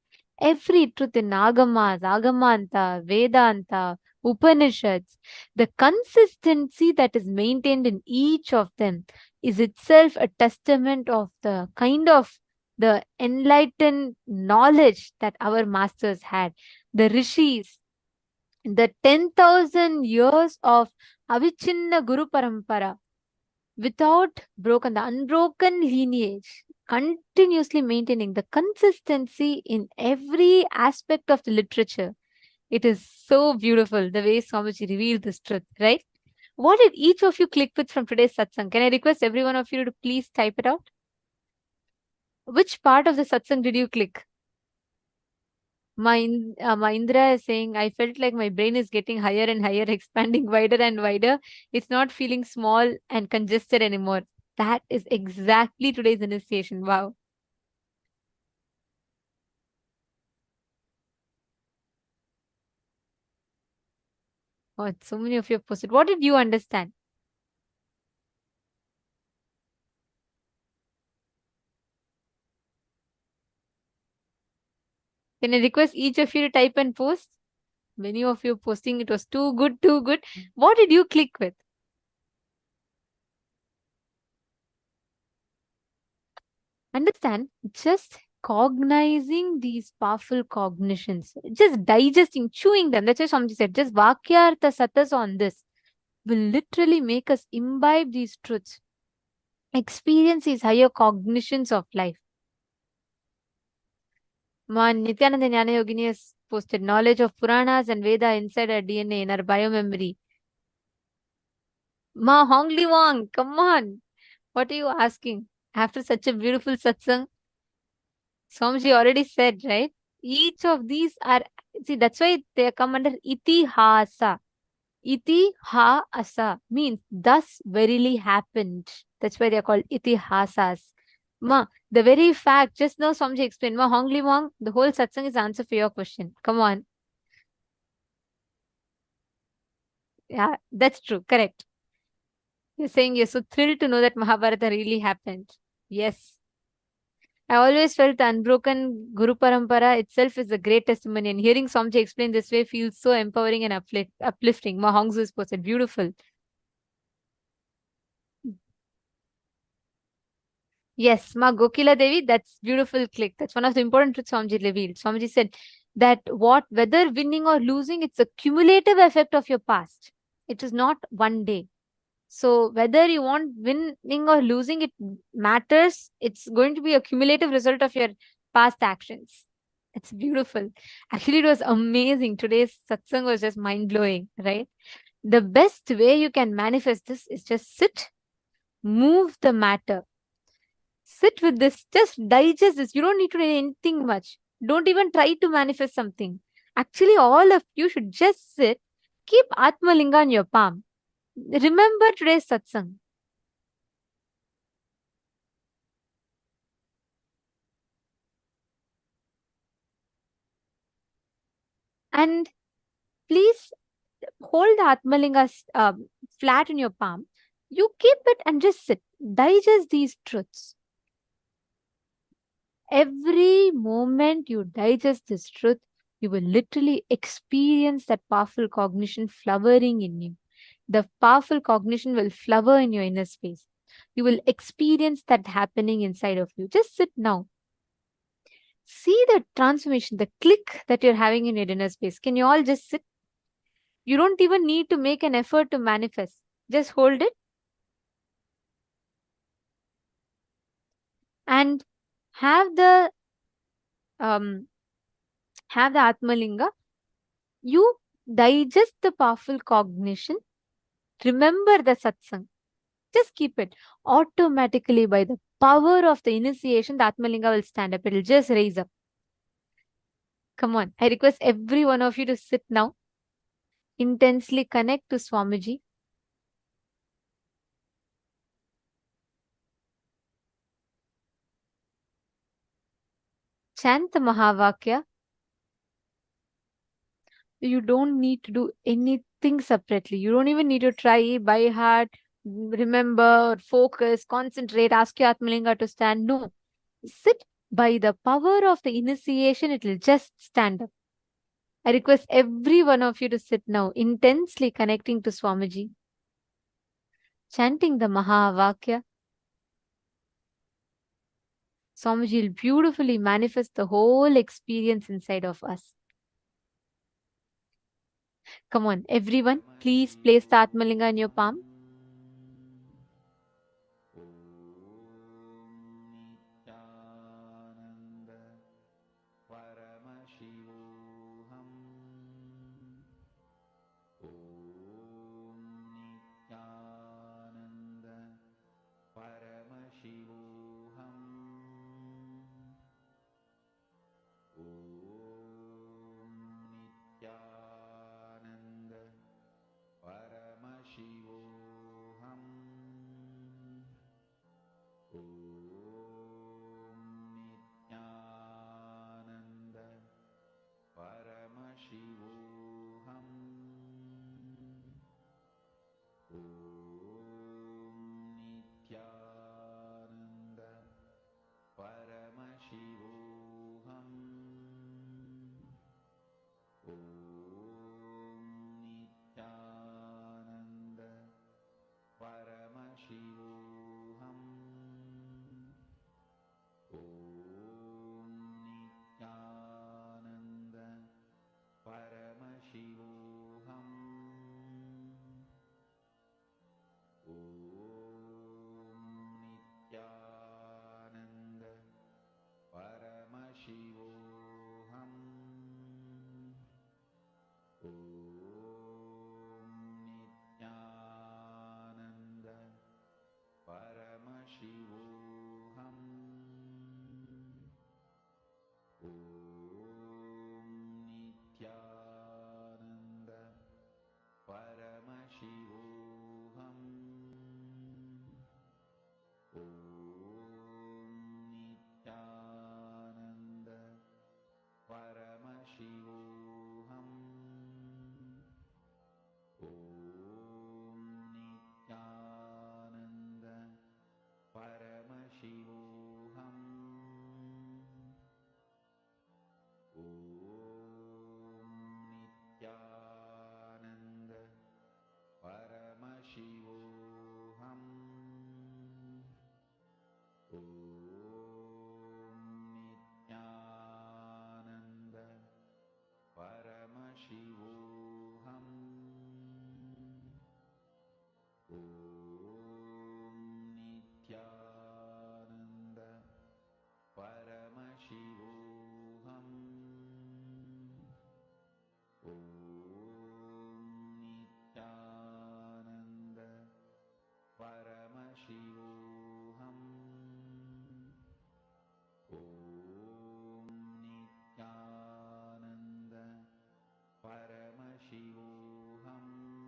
every truth in Agamas, Agamanta, Vedanta, Upanishads, the consistency that is maintained in each of them is itself a testament of the kind of the enlightened knowledge that our masters had. The rishis, the 10,000 years of Avichinna Guru Parampara, without broken, the unbroken lineage, continuously maintaining the consistency in every aspect of the literature. It is so beautiful the way Swamiji revealed this truth, right? What did each of you click with from today's satsang? Can I request every one of you to please type it out? Which part of the satsang did you click? Indra is saying, I felt like my brain is getting higher and higher, expanding wider and wider. It's not feeling small and congested anymore. That is exactly today's initiation. Wow. Oh, so many of you have posted. What did you understand? Can I request each of you to type and post? Many of you posting, it was too good, too good. What did you click with? Understand, just cognizing these powerful cognitions, just digesting, chewing them. That's why Swamiji said, just Vakyartha Satas on this will literally make us imbibe these truths, experience these higher cognitions of life. Ma Nityananda Jnana Yogini has posted knowledge of Puranas and Veda inside our DNA, in our biomemory. Ma Hongli Wang, come on. What are you asking? After such a beautiful satsang, Swamiji already said, right? Each of these are, see, that's why they come under itihasa. Itihasa means thus verily happened. That's why they're called itihasas. Ma, the very fact, just now Swamiji explained, Ma Hongli Wang, the whole satsang is the answer for your question. Come on. Yeah, that's true. Correct. You're saying you're so thrilled to know that Mahabharata really happened. Yes. I always felt the unbroken Guru Parampara itself is a great testimony, and hearing Swamiji explain this way feels so empowering and uplifting. Ma Hongzu is posted. Beautiful. Yes, Ma Gokila Devi, that's beautiful click. That's one of the important truths Swamiji revealed. Swamiji said that whether winning or losing, it's a cumulative effect of your past. It is not one day. So whether you want winning or losing, it matters. It's going to be a cumulative result of your past actions. It's beautiful. Actually, it was amazing. Today's satsang was just mind blowing, right? The best way you can manifest this is just sit, move the matter. Sit with this, just digest this. You don't need to do anything much. Don't even try to manifest something. Actually, all of you should just sit, keep Atma Linga in your palm. Remember today's satsang. And please hold the Atmalinga flat in your palm. You keep it and just sit. Digest these truths. Every moment you digest this truth, you will literally experience that powerful cognition flowering in you. The powerful cognition will flower in your inner space. You will experience that happening inside of you. Just sit now. See the transformation, the click that you're having in your inner space. Can you all just sit? You don't even need to make an effort to manifest. Just hold it and have the Atmalinga. You digest the powerful cognition. Remember the satsang. Just keep it. Automatically, by the power of the initiation, the Atmalinga will stand up. It will just raise up. Come on. I request every one of you to sit now. Intensely connect to Swamiji. Chant the Mahavakya. You don't need to do anything separately. You don't even need to try by heart, remember, focus, concentrate, ask your Atmalinga to stand. No. Sit by the power of the initiation, it will just stand up. I request every one of you to sit now, intensely connecting to Swamiji, chanting the Mahavakya. Swamiji will beautifully manifest the whole experience inside of us. Come on, everyone, please place the Atmalinga in your palm.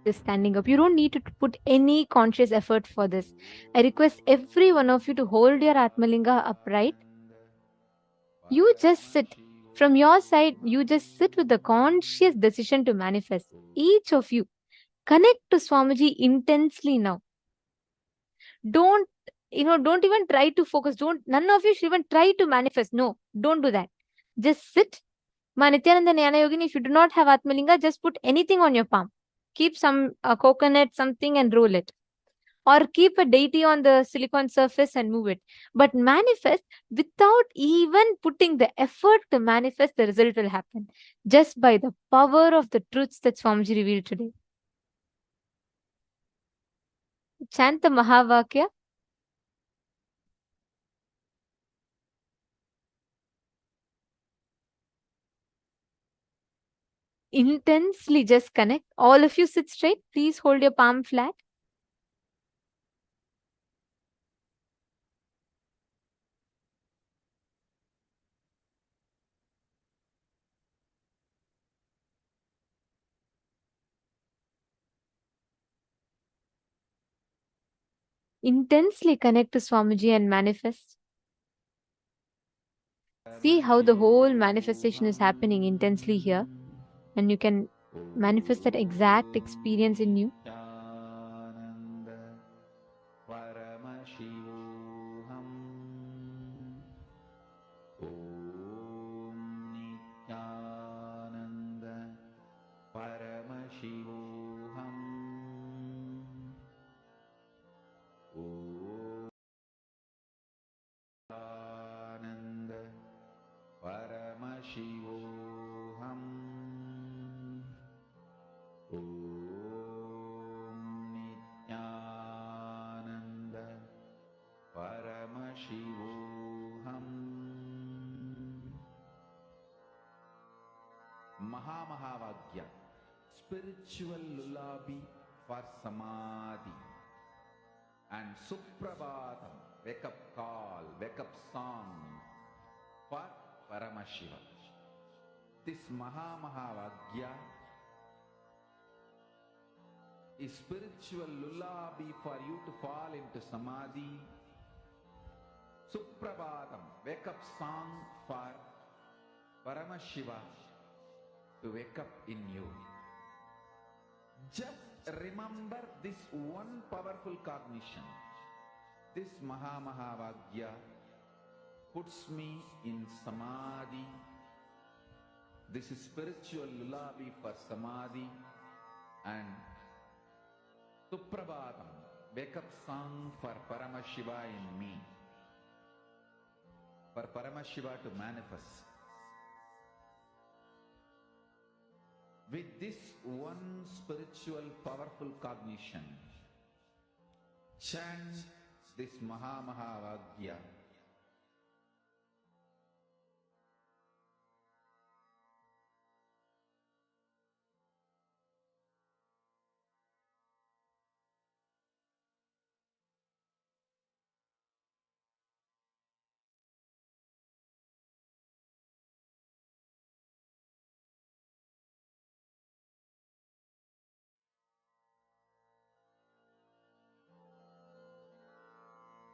Just standing up. You don't need to put any conscious effort for this. I request every one of you to hold your Atmalinga upright. You just sit. From your side, you just sit with the conscious decision to manifest. Each of you, connect to Swamiji intensely now. Don't, don't even try to focus. None of you should even try to manifest. No, don't do that. Just sit. Ma Nityananda Jnana Yogini, if you do not have Atmalinga, just put anything on your palm. Keep some coconut, something, and roll it. Or keep a deity on the silicon surface and move it. But manifest without even putting the effort to manifest, the result will happen. Just by the power of the truths that Swamiji revealed today. Chant the Mahavakya. Intensely just connect. All of you sit straight. Please hold your palm flat. Intensely connect to Swamiji and manifest. See how the whole manifestation is happening intensely here. And you can manifest that exact experience in you. Mahavagya, spiritual lullaby for samadhi, and Suprabhatam, wake up call, wake up song for Paramashiva. This Mahavagya is spiritual lullaby for you to fall into samadhi. Suprabhatam, wake up song for Paramashiva to wake up in you. Just remember this one powerful cognition. This Mahavagya puts me in samadhi. This is spiritual lullaby for samadhi, and Suprabhatam, wake up song for Paramashiva in me. For Paramashiva to manifest. With this one spiritual powerful cognition, chant this Mahavagya.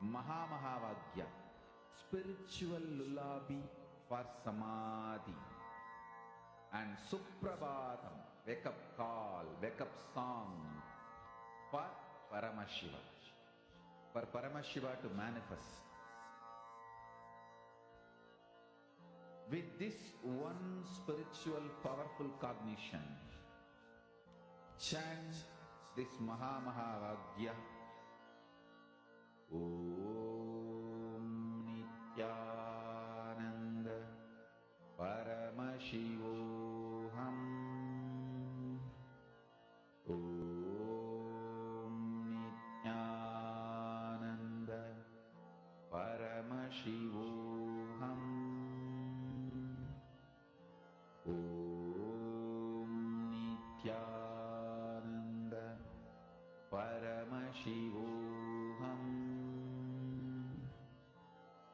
Mahavagya, spiritual lullaby for samadhi, and Suprabhatam, wake up call, wake up song for Paramashiva. For Paramashiva to manifest. With this one spiritual powerful cognition, chant this Mahavagya. Om Nityananda Paramashivoham. Om Nityananda Paramashivoham. Om Nityananda Paramashivoham.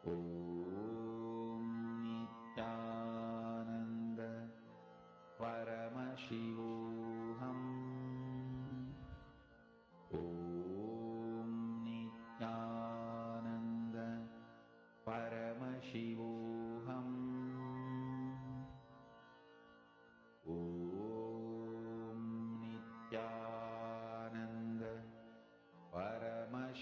Om Nityananda Paramashivoham.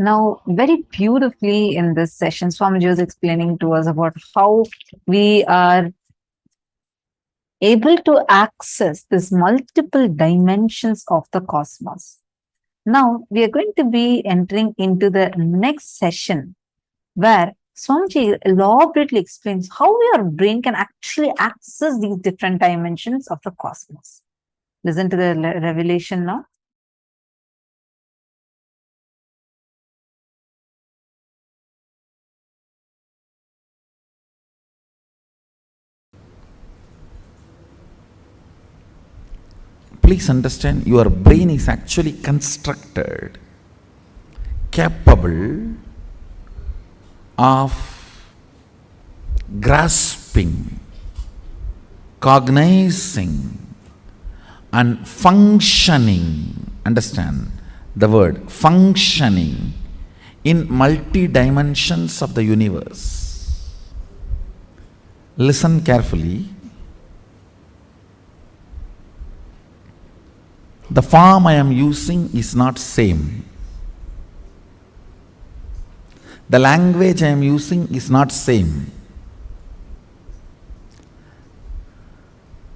Now, very beautifully in this session, Swamiji was explaining to us about how we are able to access these multiple dimensions of the cosmos. Now, we are going to be entering into the next session where Swamiji elaborately explains how your brain can actually access these different dimensions of the cosmos. Listen to the revelation now. Please understand, your brain is actually constructed, capable of grasping, cognizing, and functioning. Understand the word functioning in multi dimensions of the universe. Listen carefully. The form I am using is not same. The language I am using is not same.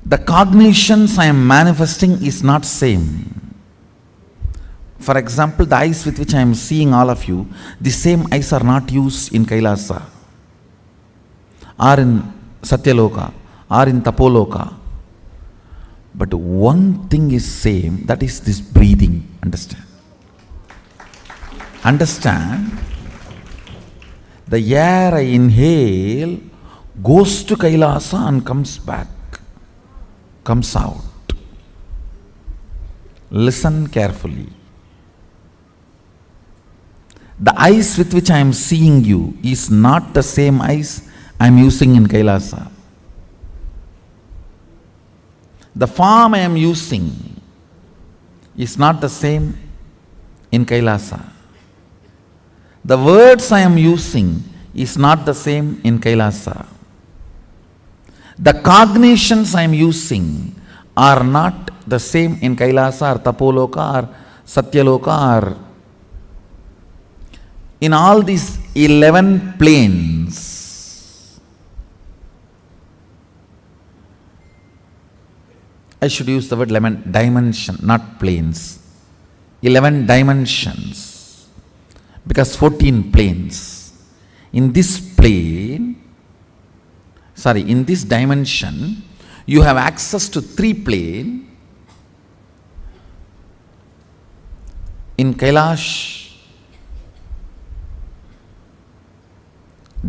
The cognitions I am manifesting is not same. For example, the eyes with which I am seeing all of you, the same eyes are not used in Kailasa, or in Satyaloka, or in Tapoloka. But one thing is same, that is this breathing. Understand? Understand? The air I inhale goes to Kailasa and comes back, comes out. Listen carefully. The eyes with which I am seeing you is not the same eyes I am using in Kailasa. The form I am using is not the same in Kailasa. The words I am using is not the same in Kailasa. The cognitions I am using are not the same in Kailasa or Tapoloka or Satyaloka or in all these 11 planes. I should use the word 11 dimension, not planes. 11 dimensions. Because 14 planes. In this plane, in this dimension, you have access to 3 planes. In Kailash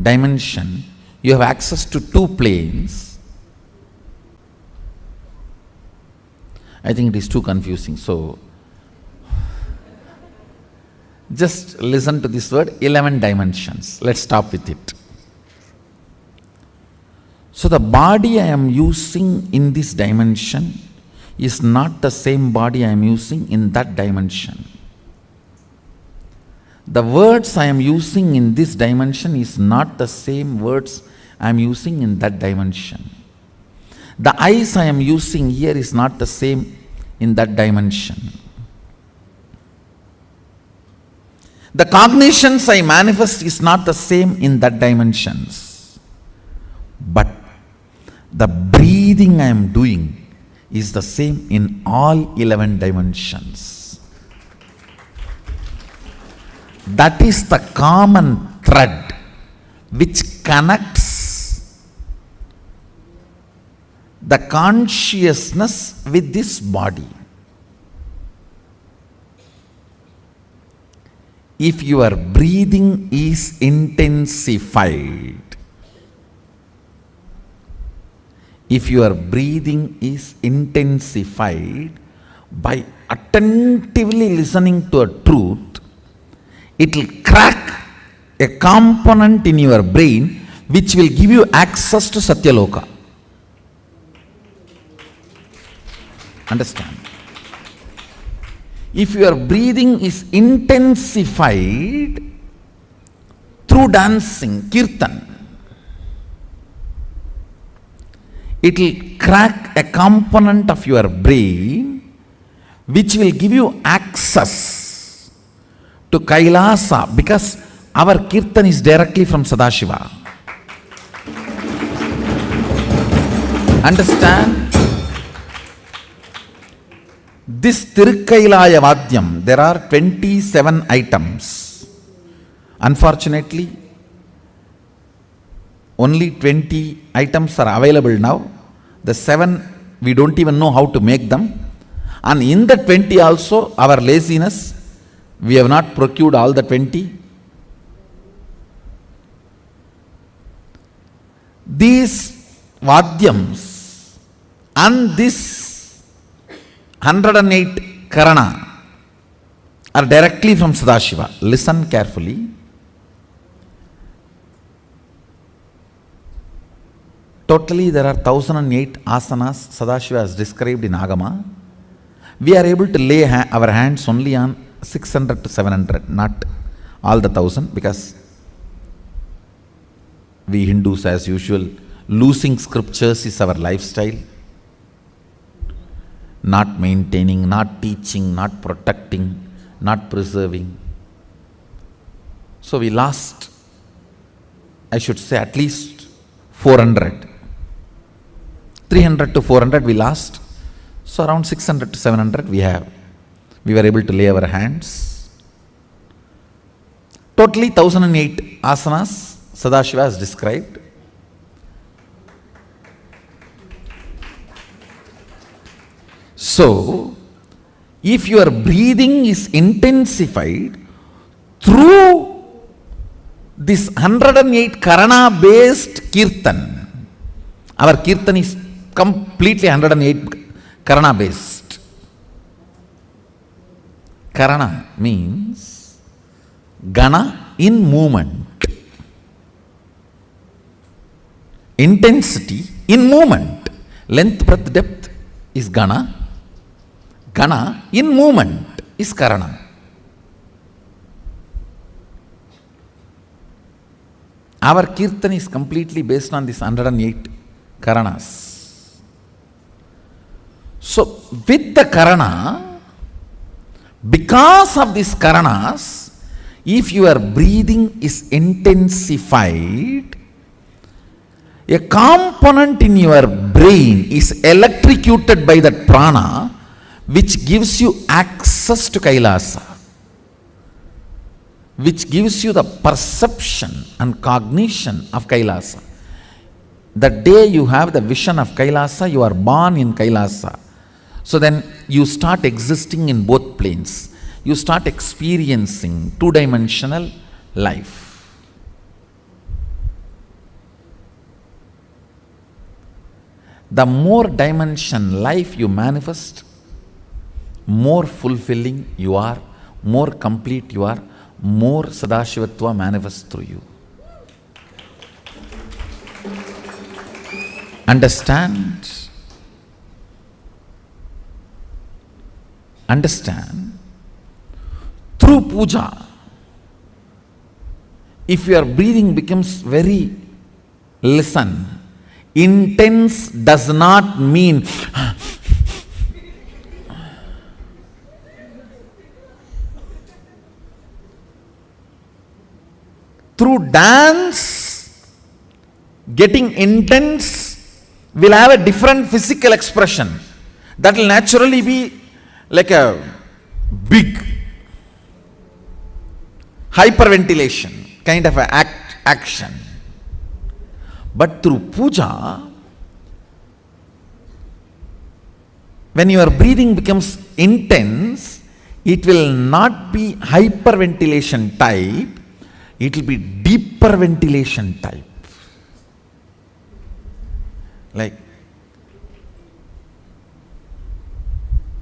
dimension, you have access to 2 planes. I think it is too confusing. So, just listen to this word, 11 dimensions. Let's stop with it. So, the body I am using in this dimension is not the same body I am using in that dimension. The words I am using in this dimension is not the same words I am using in that dimension. The eyes I am using here is not the same in that dimension. The cognitions I manifest is not the same in that dimensions. But the breathing I am doing is the same in all 11 dimensions. That is the common thread which connects the consciousness with this body. If your breathing is intensified, by attentively listening to a truth, it will crack a component in your brain which will give you access to Satyaloka. Understand? If your breathing is intensified through dancing, kirtan, it will crack a component of your brain which will give you access to Kailasa, because our Kirtan is directly from Sadashiva. Understand? This Tirukkailaya Vadyam, there are 27 items. Unfortunately, only 20 items are available now. The 7, we don't even know how to make them. And in the 20 also, our laziness, we have not procured all the 20. These Vadyams and this 108 Karana are directly from Sadashiva. Listen carefully. Totally there are 1008 asanas Sadashiva has described in Agama. We are able to lay our hands only on 600 to 700, not all the 1000, because we Hindus, as usual, losing scriptures is our lifestyle. Not maintaining, not teaching, not protecting, not preserving. So we lost, I should say, at least 400. 300 to 400 we lost. So around 600 to 700 we were able to lay our hands. Totally 1008 asanas Sadashiva has described. So, if your breathing is intensified through this 108 Karana based Kirtan, our Kirtan is completely 108 Karana based. Karana means Gana in movement. Intensity in movement. Length, breadth, depth is Gana. Gana in movement is Karana. Our Kirtan is completely based on this 108 Karanas. So, with the Karana, because of these Karanas, if your breathing is intensified, a component in your brain is electrocuted by that prana, which gives you access to Kailasa, which gives you the perception and cognition of Kailasa. The day you have the vision of Kailasa, you are born in Kailasa. So then you start existing in both planes. You start experiencing two-dimensional life. The more dimension life you manifest, more fulfilling you are, more complete you are, more Sadashivatva manifests through you. Understand? Understand? Through puja, if your breathing becomes very, listen, intense does not mean through dance, getting intense will have a different physical expression. That will naturally be like a big hyperventilation kind of an action. But through puja, when your breathing becomes intense, it will not be hyperventilation type, it will be deeper ventilation type. Like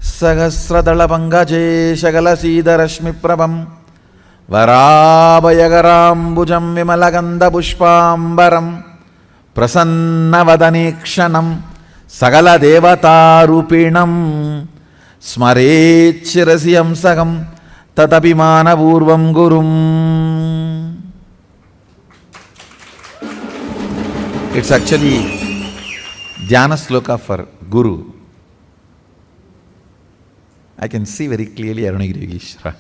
Sahasradala Pangaje Shagala Siddharashmi Prabham Varabhayagarambujam Vimalaganda Pushpambaram Prasannavadanekshanam Sagala Devata Rupinam Smarechirasiyam Sagam Tatapimana Purvam Gurum. It's actually Dhyana Sloka for Guru. I can see very clearly Arunagiri Yogeshwara.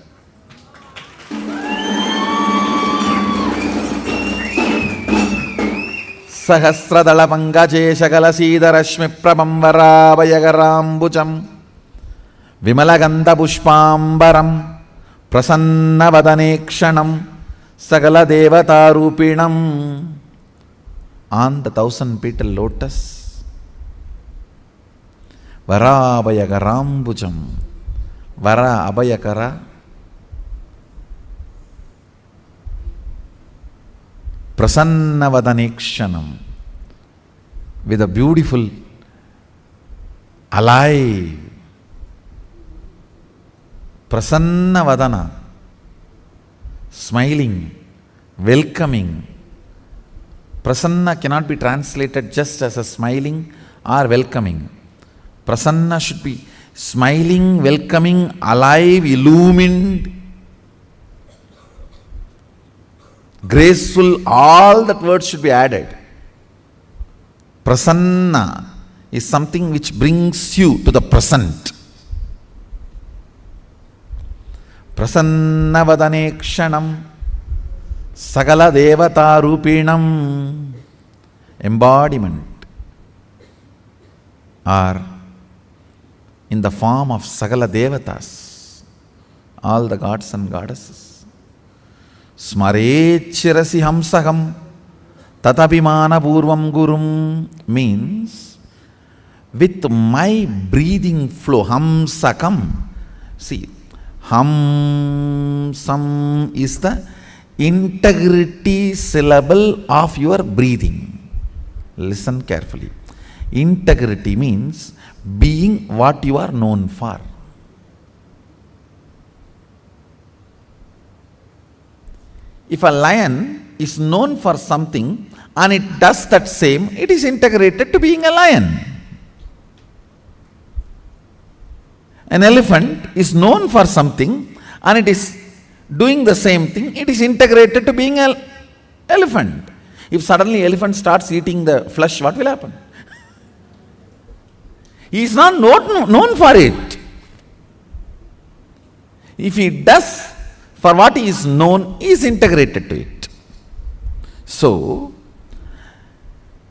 సహస్రదళ పంకజేశకలశీదరశ్మి ప్రభంవరాభయగరాంబుజం విమలగంధపుష్పాంబరం ప్రసన్నవదనేక్షణం సకల దేవతారూపిణం. On the 1000 petal lotus, వరాభయకరాంబుజం, వర అభయకర, ప్రసన్నవదనేక్షణం, with a beautiful, alive, prasannavadana, smiling, welcoming. Prasanna cannot be translated just as a smiling or welcoming. Prasanna should be smiling, welcoming, alive, illumined, graceful. All that words should be added. Prasanna is something which brings you to the present. Prasannavadanekshanam Sagala Devata Rupinam. Embodiment, or in the form of Sagala Devatas, all the gods and goddesses. Smarechirasi hamsaham tatapimana purvam gurum means with my breathing flow, hamsakam. See, hamsam is the integrity syllable of your breathing. Listen carefully. Integrity means being what you are known for. If a lion is known for something and it does that same, it is integrated to being a lion. An elephant is known for something and it is doing the same thing, it is integrated to being an elephant. If suddenly elephant starts eating the flesh, what will happen? He is not known for it. If he does for what he is known, he is integrated to it. So,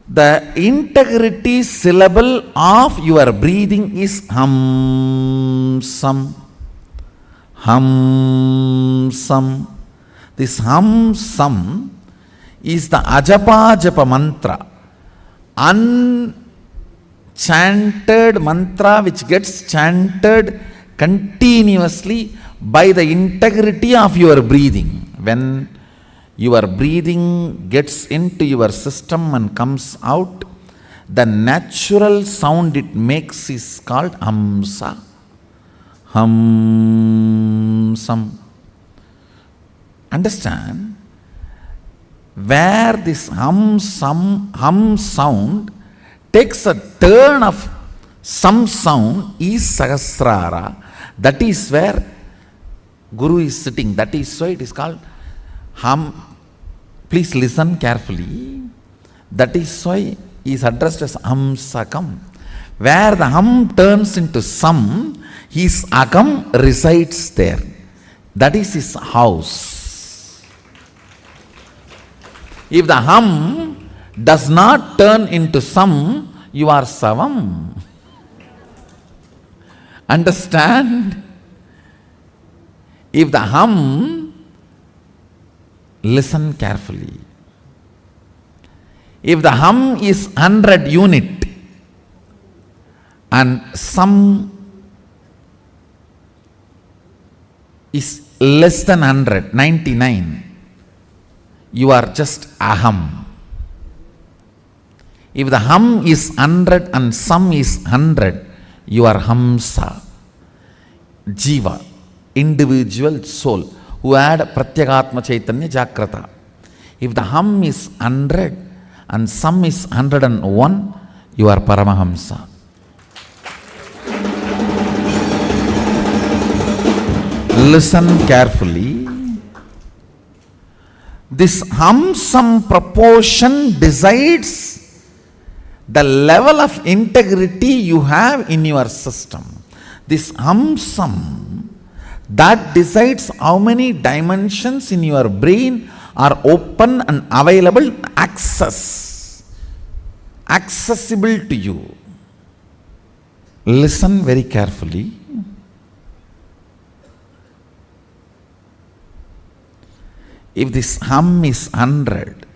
the integrity syllable of your breathing is hamsam. Hamsam. This hamsam is the ajapa japa mantra, unchanted mantra which gets chanted continuously by the integrity of your breathing. When your breathing gets into your system and comes out, the natural sound it makes is called hamsa. Hamsam. Understand? Where this hum sound takes a turn of some sound is Sahasrara. That is where Guru is sitting. That is why it is called hum. Please listen carefully. That is why he is addressed as Hamsakam. Where the hum turns into sam, his akam resides there. That is his house. If the hum does not turn into sam, you are savam. Understand? If the hum, listen carefully. If the hum is 100 unit and some is less than 100, 99, you are just aham. If the hum is 100 and some is 100, you are hamsa, jiva, individual soul who had pratyagatma chaitanya jagrata. If the hum is 100 and some is 101, you are paramahamsa. Listen carefully. This hum-sum proportion decides the level of integrity you have in your system. This hum-sum, that decides how many dimensions in your brain are open and available to access accessible to you. Listen very carefully. If this hum is 100,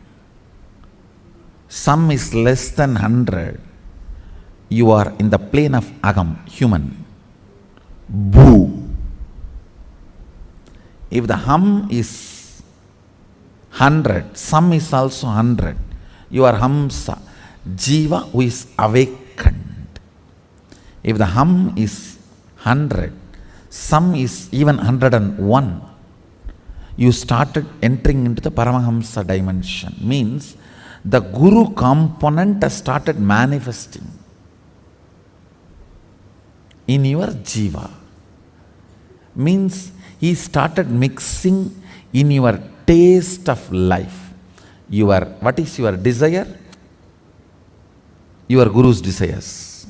sum is less than 100, you are in the plane of agam, human. Boo. If the hum is 100, sum is also 100, you are hamsa, jiva who is awakened. If the hum is 100, sum is even 101, you started entering into the Paramahamsa dimension. Means the Guru component has started manifesting in your jiva. Means he started mixing in your taste of life. What is your desire? Your Guru's desires.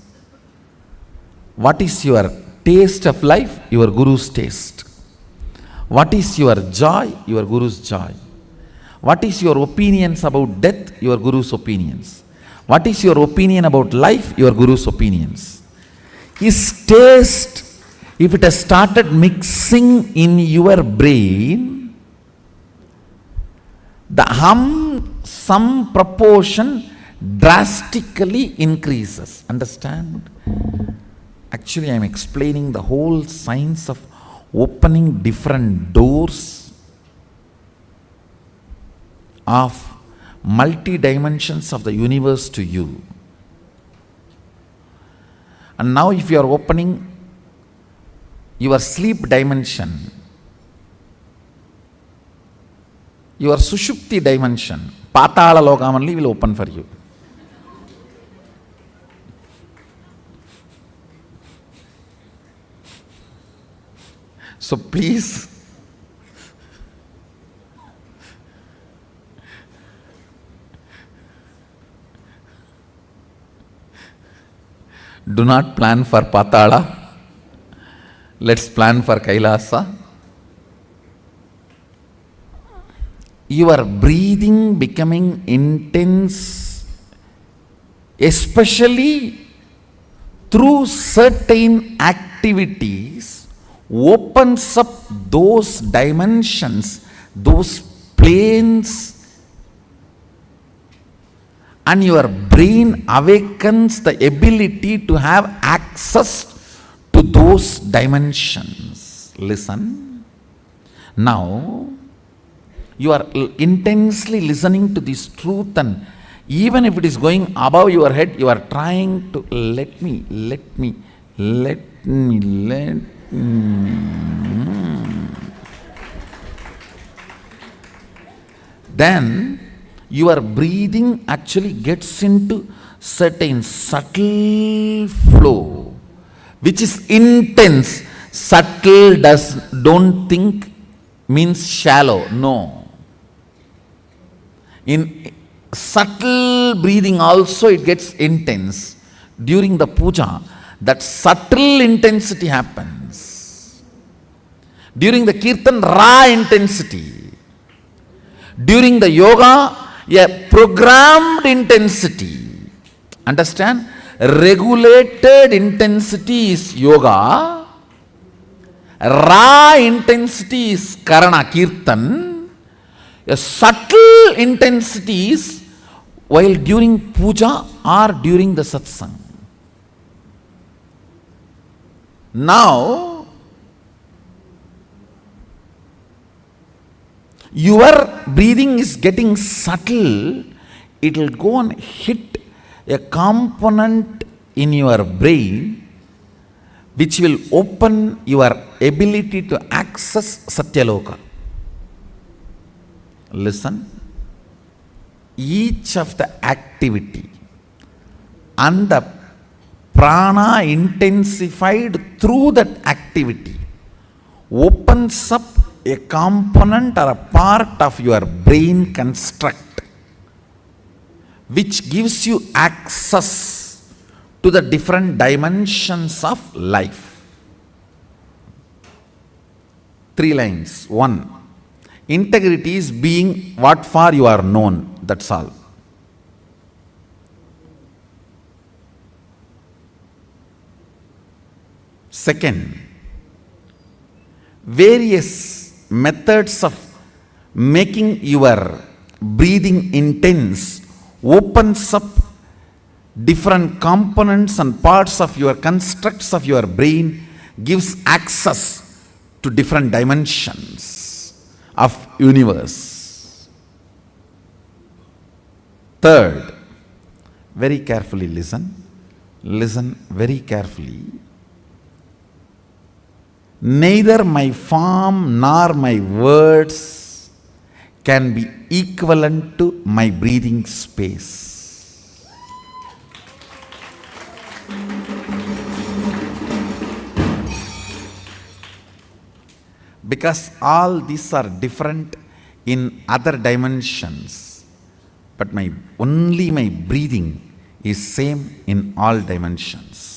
What is your taste of life? Your Guru's taste. What is your joy? Your Guru's joy. What is your opinions about death? Your Guru's opinions. What is your opinion about life? Your Guru's opinions. His taste, if it has started mixing in your brain, the hum, some proportion drastically increases. Understand? Actually, I am explaining the whole science of opening different doors of multi-dimensions of the universe to you. And now if you are opening your sleep dimension, your sushupti dimension, patala lokam only will open for you. So please, do not plan for Patala. Let's plan for Kailasa. Your breathing becoming intense, especially through certain activities, opens up those dimensions, those planes, and your brain awakens the ability to have access to those dimensions. Listen. Now, you are intensely listening to this truth, and even if it is going above your head, you are trying to let me. Then your breathing actually gets into certain subtle flow, which is intense. Subtle don't think means shallow. No. In subtle breathing also it gets intense. During the puja, that subtle intensity happens. During the kirtan, raw intensity. During the yoga, a programmed intensity. Understand? Regulated intensity is yoga. Raw intensity is karana, kirtan. A subtle intensity is while during puja or during the satsang. Now, your breathing is getting subtle, it will go and hit a component in your brain which will open your ability to access Satyaloka. Listen. Each of the activity and the prana intensified through that activity opens up a component or a part of your brain construct which gives you access to the different dimensions of life. 3 lines. 1. Integrity is being what for you are known. That's all. Second, various methods of making your breathing intense opens up different components and parts of your constructs of your brain, gives access to different dimensions of universe. Third, very carefully listen very carefully. Neither my form nor my words can be equivalent to my breathing space. Because all these are different in other dimensions, but only my breathing is same in all dimensions.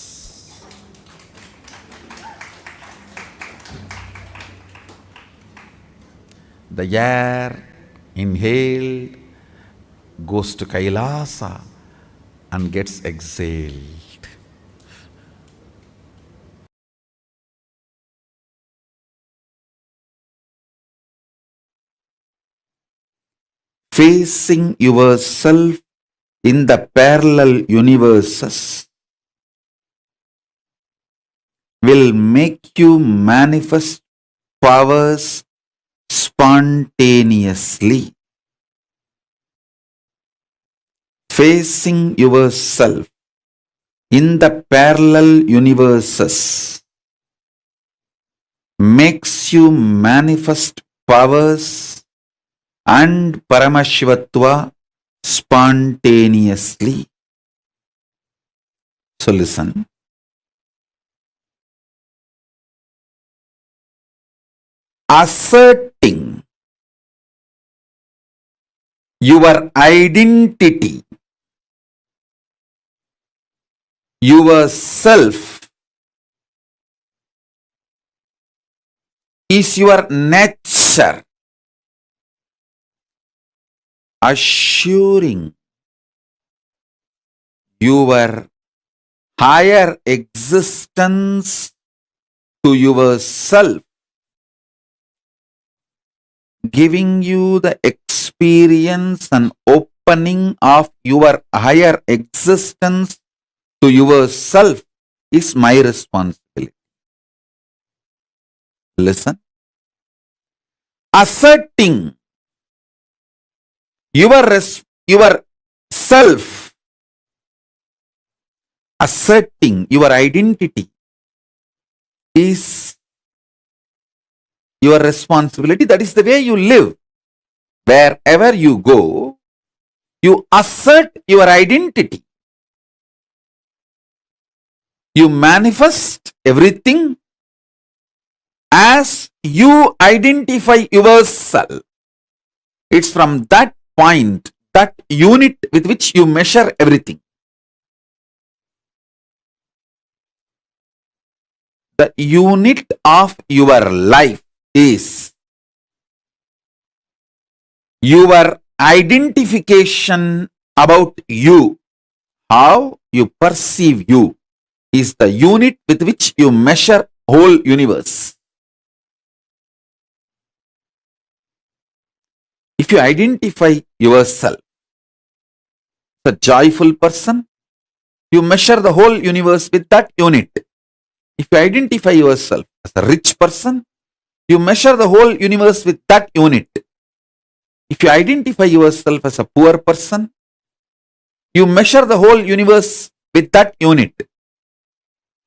The air inhaled goes to Kailasa and gets exhaled. Facing yourself in the parallel universes will make you manifest powers spontaneously. Facing yourself in the parallel universes makes you manifest powers and Paramashivatva spontaneously. So listen. Asserting your identity, yourself, is your nature. Assuring your higher existence to yourself, giving you the experience and opening of your higher existence to yourself is my responsibility. Listen. Asserting your self, asserting your identity is your responsibility. That is the way you live. Wherever you go, you assert your identity. You manifest everything as you identify yourself. It's from that point, that unit with which you measure everything. The unit of your life is your identification about you. How you perceive you is the unit with which you measure whole universe. If you identify yourself as a joyful person, you measure the whole universe with that unit. If you identify yourself as a rich person, you measure the whole universe with that unit. If you identify yourself as a poor person, you measure the whole universe with that unit.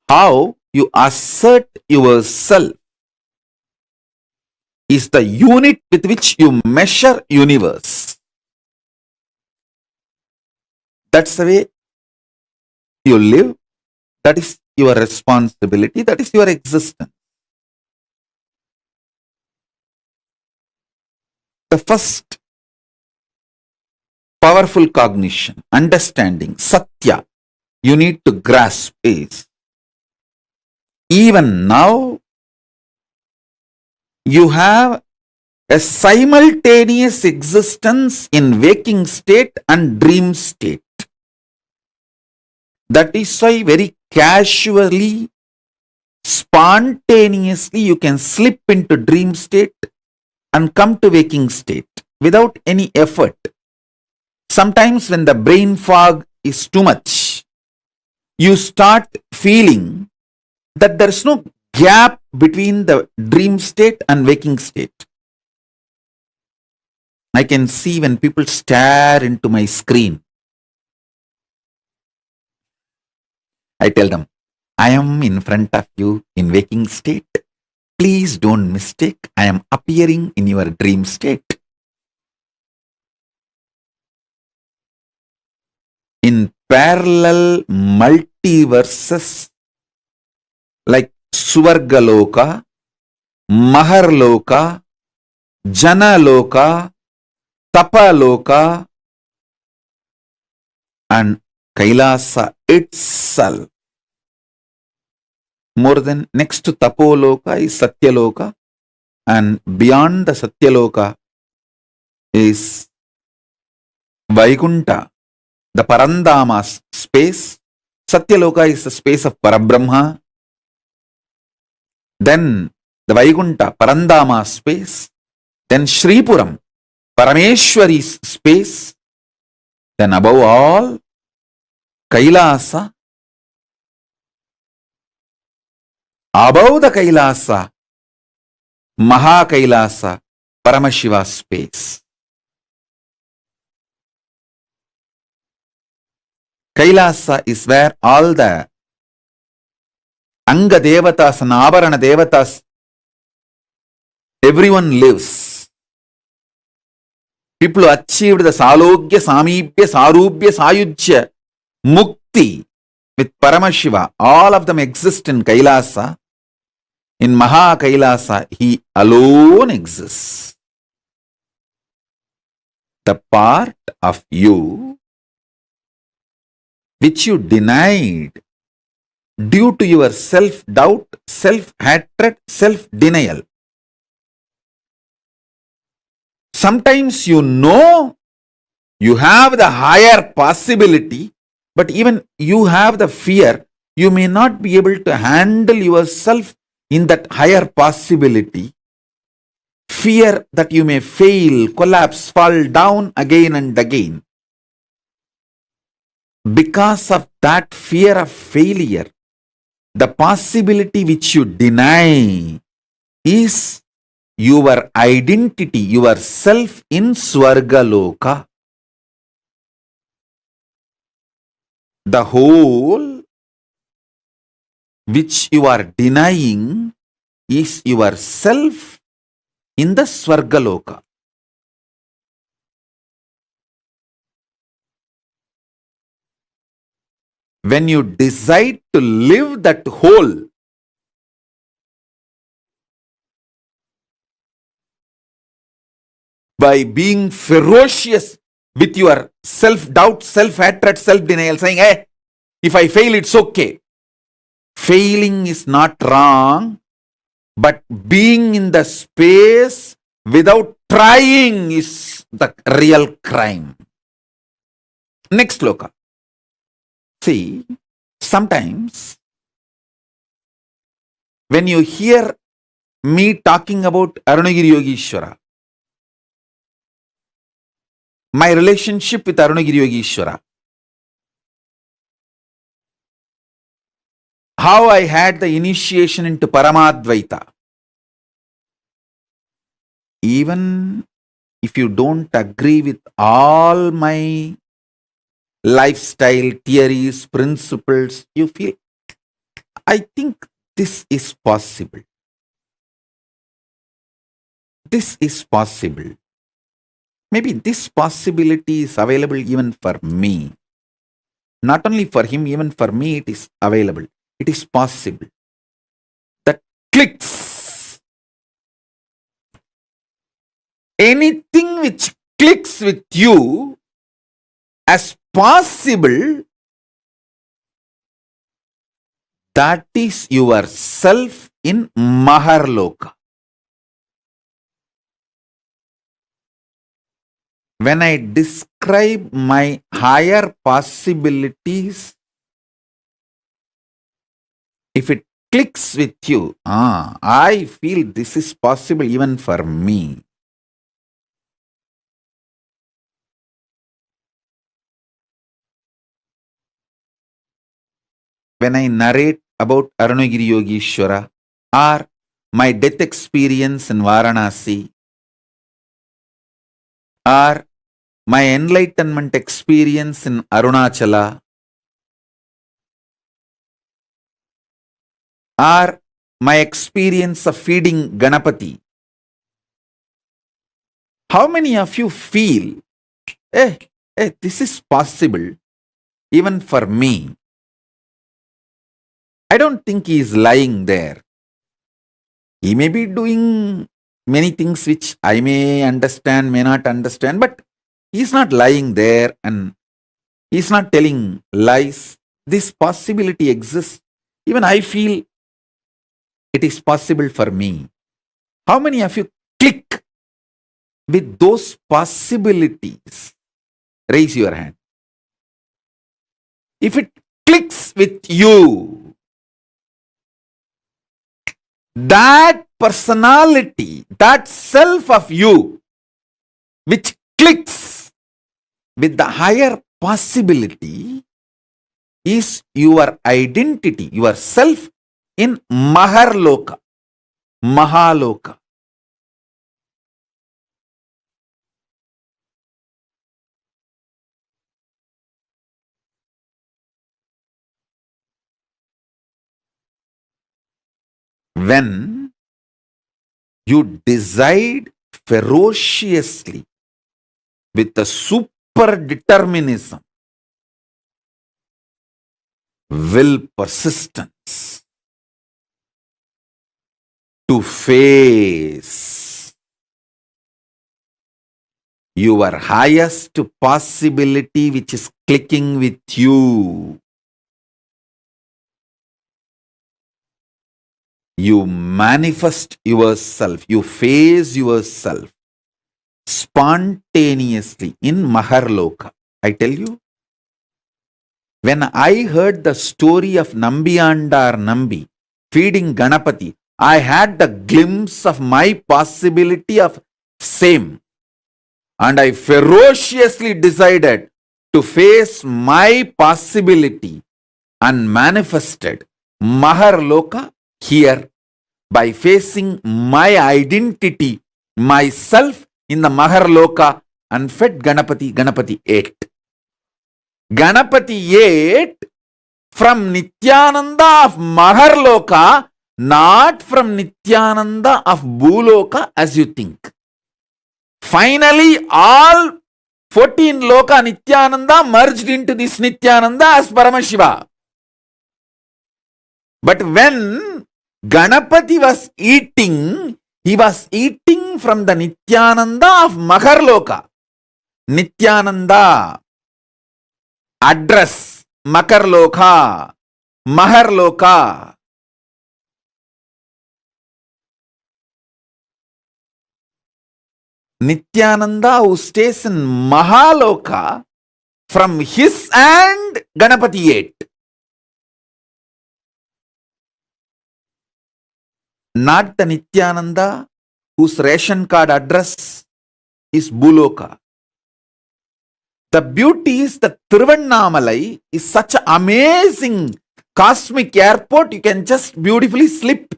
How you assert yourself is the unit with which you measure universe. That's the way you live. That is your responsibility. That is your existence. The first powerful cognition, understanding, satya, you need to grasp is, even now, you have a simultaneous existence in waking state and dream state. That is why very casually spontaneously you can slip into dream state and come to waking state without any effort. Sometimes when the brain fog is too much, you start feeling that there is no gap between the dream state and waking state. I can see when people stare into my screen, I tell them, I am in front of you in waking state. Please don't mistake, I am appearing in your dream state. In parallel multiverses like Swargaloka, Maharloka, Janaloka, Tapaloka, and Kailasa itself. More than next to Tapoloka is Satyaloka, and beyond the Satyaloka is Vaikunta, the Parandama space. Satyaloka is the space of Parabrahma. Then the Vaikunta, Parandama space. Then Shripuram, Parameshwari's space. Then above all, Kailasa. Above the Kailasa, Mahakailasa, Paramashiva space. Kailasa is where all the Anga Devatas and Avarana Devatas, everyone lives. People who achieved the Salogya, Samipya, Sarubhya, Sayujya, Mukti with Paramashiva, all of them exist in Kailasa. In Mahakailasa, he alone exists. The part of you which you denied due to your self-doubt, self-hatred, self-denial. Sometimes you know you have the higher possibility, but even you have the fear, you may not be able to handle yourself in that higher possibility. Fear that you may fail, collapse, fall down again and again. Because of that fear of failure, the possibility which you deny is your identity, yourself in Swargaloka. The whole which you are denying is yourself in the Swargaloka. When you decide to live that whole, by being ferocious with your self-doubt, self-hatred, self-denial, saying, hey, if I fail, it's okay. Failing is not wrong, but being in the space without trying is the real crime. Next sloka. See, sometimes when you hear me talking about Arunagiri Yogeshwara, my relationship with Arunagiri Yogeshwara, how I had the initiation into Paramadvaita. Even if you don't agree with all my lifestyle, theories, principles, you feel, I think this is possible. This is possible. Maybe this possibility is available even for me. Not only for him, even for me it is available. It is possible. That clicks. Anything which clicks with you as possible, that is yourself in Maharloka. When I describe my higher possibilities, if it clicks with you, I feel this is possible even for me. When I narrate about Arunagiri Yogeshwara or my death experience in Varanasi or my enlightenment experience in Arunachala or my experience of feeding Ganapati, how many of you feel, this is possible even for me? I don't think he is lying there. He may be doing many things which I may understand, may not understand, but he's not lying there and he's not telling lies. This possibility exists. Even I feel it is possible for me. How many of you click with those possibilities? Raise your hand. If it clicks with you, that personality, that self of you, which clicks with the higher possibility, is your identity, your self in Mahaloka. When you decide ferociously with a super determinism, will persistence to face your highest possibility which is clicking with you, you manifest yourself, you face yourself spontaneously in Maharloka. I tell you, when I heard the story of Nambiyandar Nambi feeding Ganapati, I had the glimpse of my possibility of same. And I ferociously decided to face my possibility and manifested Maharloka here by facing my identity, myself in the Maharloka, and fed Ganapati. Ganapati ate. Ganapati ate from Nityananda of Maharloka, not from Nityananda of Bhuloka as you think. Finally, all 14 Loka Nityananda merged into this Nityananda as Paramashiva. But when Ganapati was eating, he was eating from the Nityananda of Maharloka. Nityananda, address, Makarloka, Maharloka. Nityananda who stays in Mahaloka, from his hand Ganapati ate. Not the Nityananda whose ration card address is Bhuloka. The beauty is that Tiruvannamalai is such an amazing cosmic airport. You can just beautifully slip,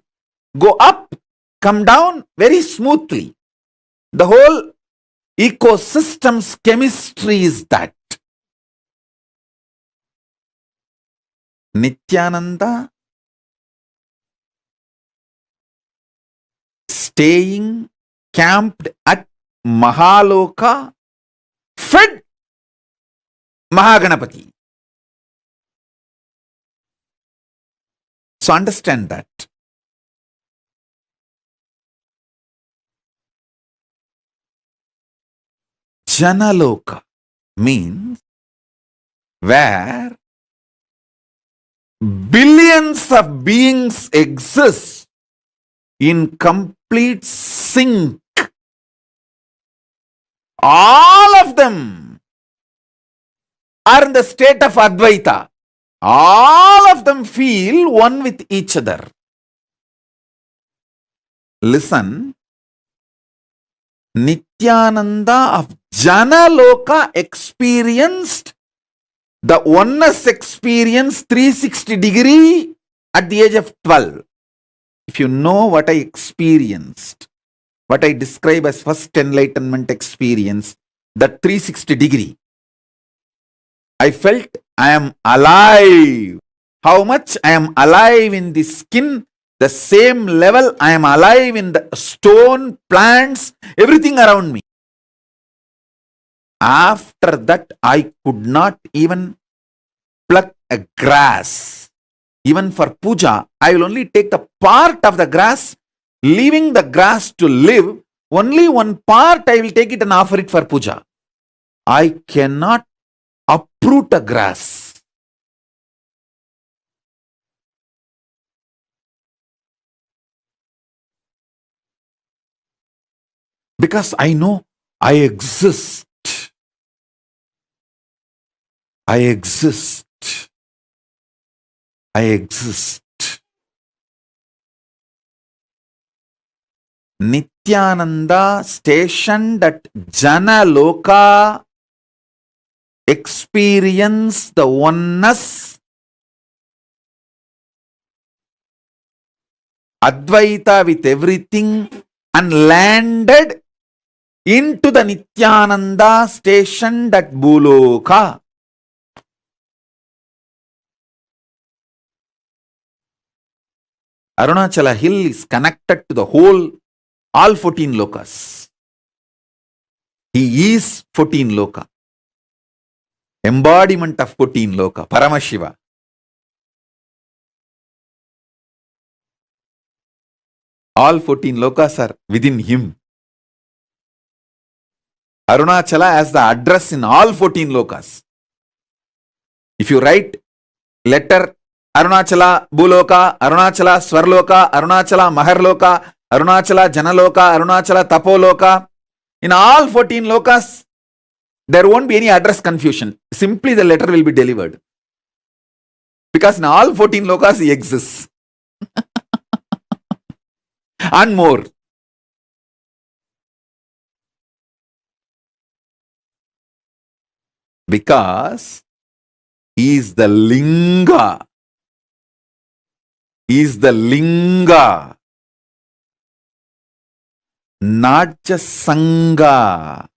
go up, come down very smoothly. The whole ecosystem's chemistry is that. Nityananda staying camped at Mahaloka, fed Mahaganapati. So understand that. Janaloka means where billions of beings exist in complete sync. All of them are in the state of Advaita. All of them feel one with each other. Listen. Nityananda of Janaloka experienced the oneness experience 360 degree at the age of 12. If you know what I experienced, what I describe as first enlightenment experience, that 360 degree, I felt I am alive. How much I am alive in the skin, the same level I am alive in the stone, plants, everything around me. After that, I could not even pluck a grass. Even for puja, I will only take the part of the grass, leaving the grass to live. Only one part I will take it and offer it for puja. I cannot uproot a grass. Because I know I exist. I exist. I exist. Nityananda stationed at Janaloka experienced the oneness, Advaita with everything, and landed into the Nityananda stationed at Bhuloka. Arunachala hill is connected to the whole, all 14 lokas. He is 14 loka. Embodiment of 14 loka, Paramashiva. All 14 lokas are within him. Arunachala has the address in all 14 lokas. If you write letter Arunachala Bhuloka, Arunachala Swarloka, Arunachala Maharloka, Arunachala Janaloka, Arunachala Tapoloka, in all 14 lokas, there won't be any address confusion. Simply the letter will be delivered. Because in all 14 lokas he exists. And more. Because he is the linga. He is the linga. Not just sangha.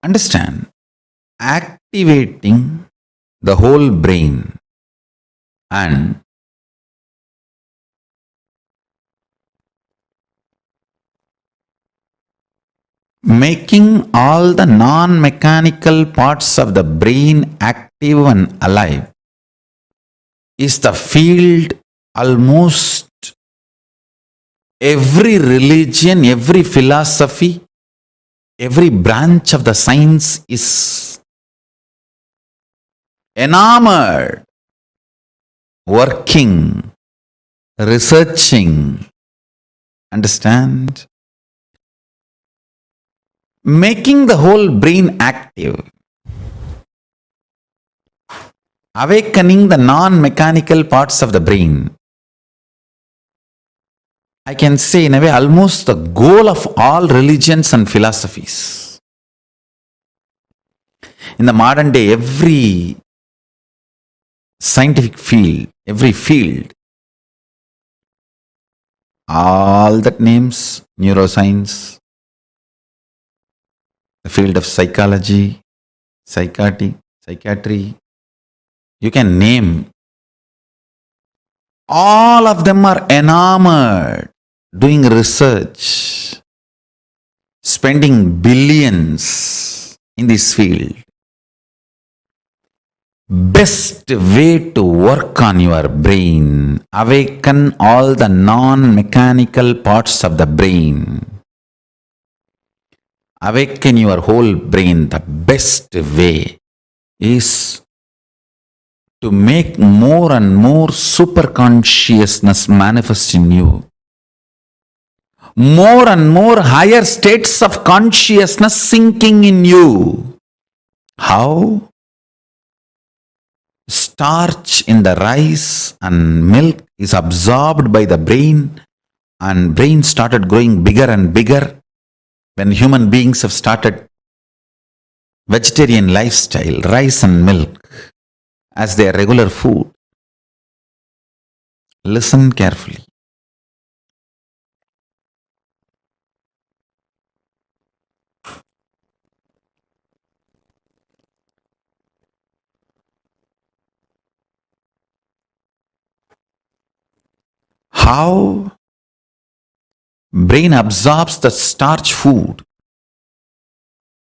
Understand? Activating the whole brain and making all the non-mechanical parts of the brain active and alive is the field almost every religion, every philosophy, every branch of the science is enamored, working, researching. Understand? Making the whole brain active. Awakening the non-mechanical parts of the brain. I can say in a way almost the goal of all religions and philosophies. In the modern day, every scientific field, every field, all that names, neuroscience, the field of psychology, psychiatry, you can name. All of them are enamored, doing research, spending billions in this field. Best way to work on your brain, awaken all the non-mechanical parts of the brain. Awaken your whole brain. The best way is to make more and more super consciousness manifest in you. More and more higher states of consciousness sinking in you. How? Starch in the rice and milk is absorbed by the brain, and brain started growing bigger and bigger when human beings have started vegetarian lifestyle, rice and milk as their regular food. Listen carefully. How brain absorbs the starch food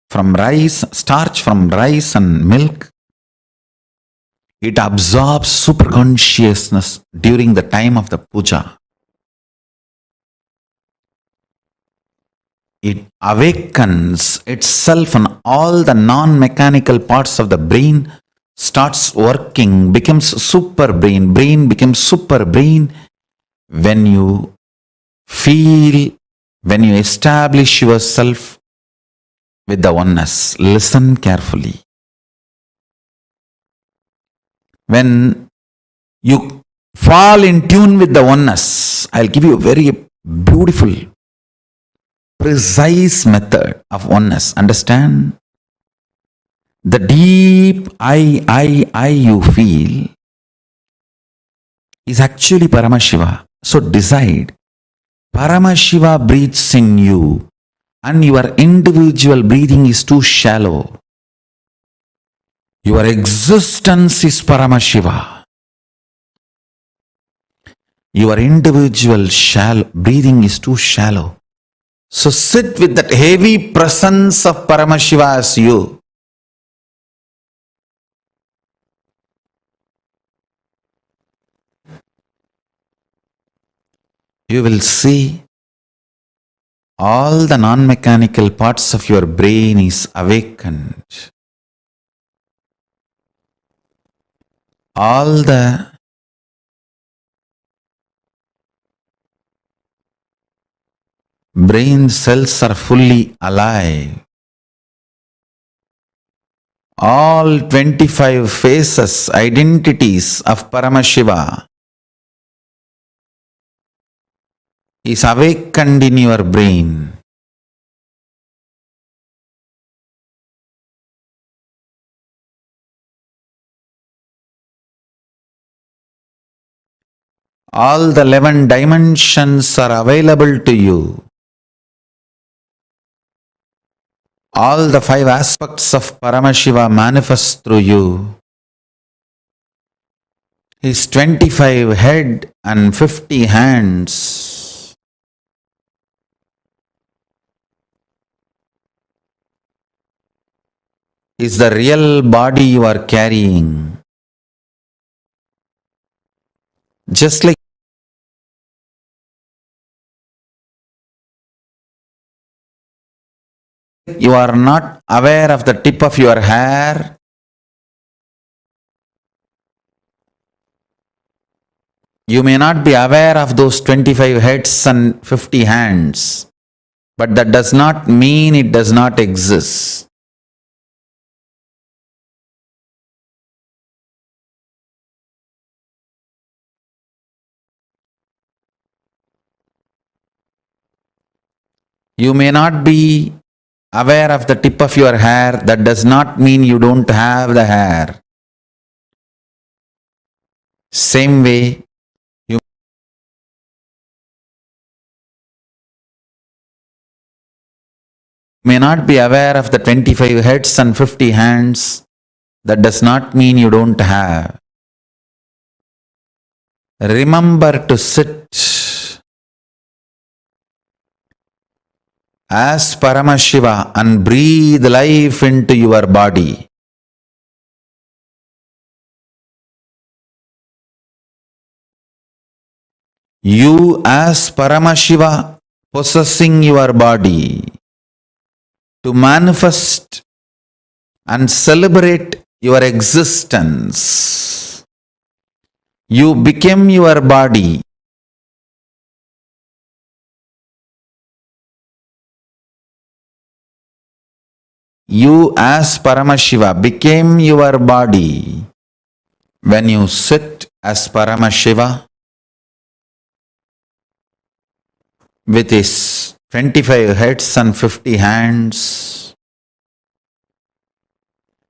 from rice, starch from rice and milk. It absorbs super consciousness during the time of the puja. It awakens itself and all the non-mechanical parts of the brain starts working, becomes super brain. Brain becomes super brain when you feel, when you establish yourself with the oneness. Listen carefully. When you fall in tune with the oneness, I'll give you a very beautiful, precise method of oneness. Understand? The deep I you feel is actually Paramashiva. So decide, Paramashiva breathes in you and your individual breathing is too shallow. Your existence is Paramashiva. Your individual breathing is too shallow. So sit with that heavy presence of Paramashiva as you. You will see all the non-mechanical parts of your brain is awakened. All the brain cells are fully alive. All 25 faces, identities of Paramashiva is awakened in your brain. All the 11 dimensions are available to you. All the 5 aspects of Paramashiva manifest through you. His 25 head and 50 hands. is the real body you are carrying. Just like you are not aware of the tip of your hair, you may not be aware of those 25 heads and 50 hands, but that does not mean it does not exist. You may not be aware of the tip of your hair, that does not mean you don't have the hair. Same way, you may not be aware of the 25 heads and 50 hands, that does not mean you don't have. Remember to sit as Paramashiva and breathe life into your body. You as Paramashiva possessing your body to manifest and celebrate your existence. You became your body. You as Paramashiva became your body when you sit as Paramashiva with his 25 heads and 50 hands.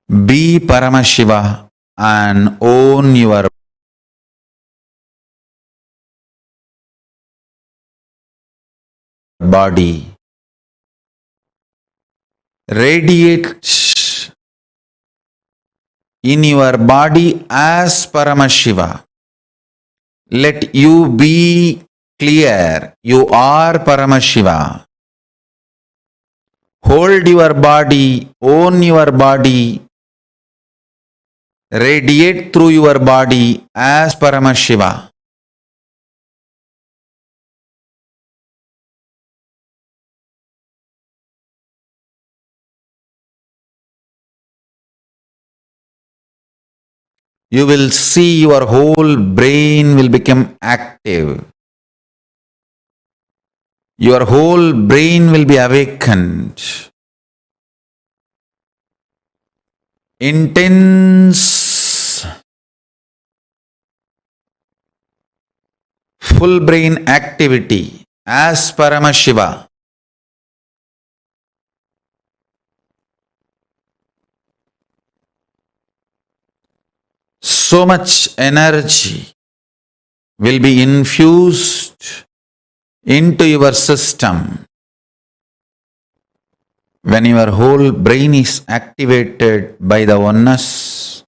Be Paramashiva and own your body. Radiate in your body as Paramashiva. Let you be clear, you are Paramashiva. Hold your body, own your body, radiate through your body as Paramashiva. You will see your whole brain will become active. Your whole brain will be awakened. Intense full brain activity as Paramashiva. So much energy will be infused into your system when your whole brain is activated by the oneness.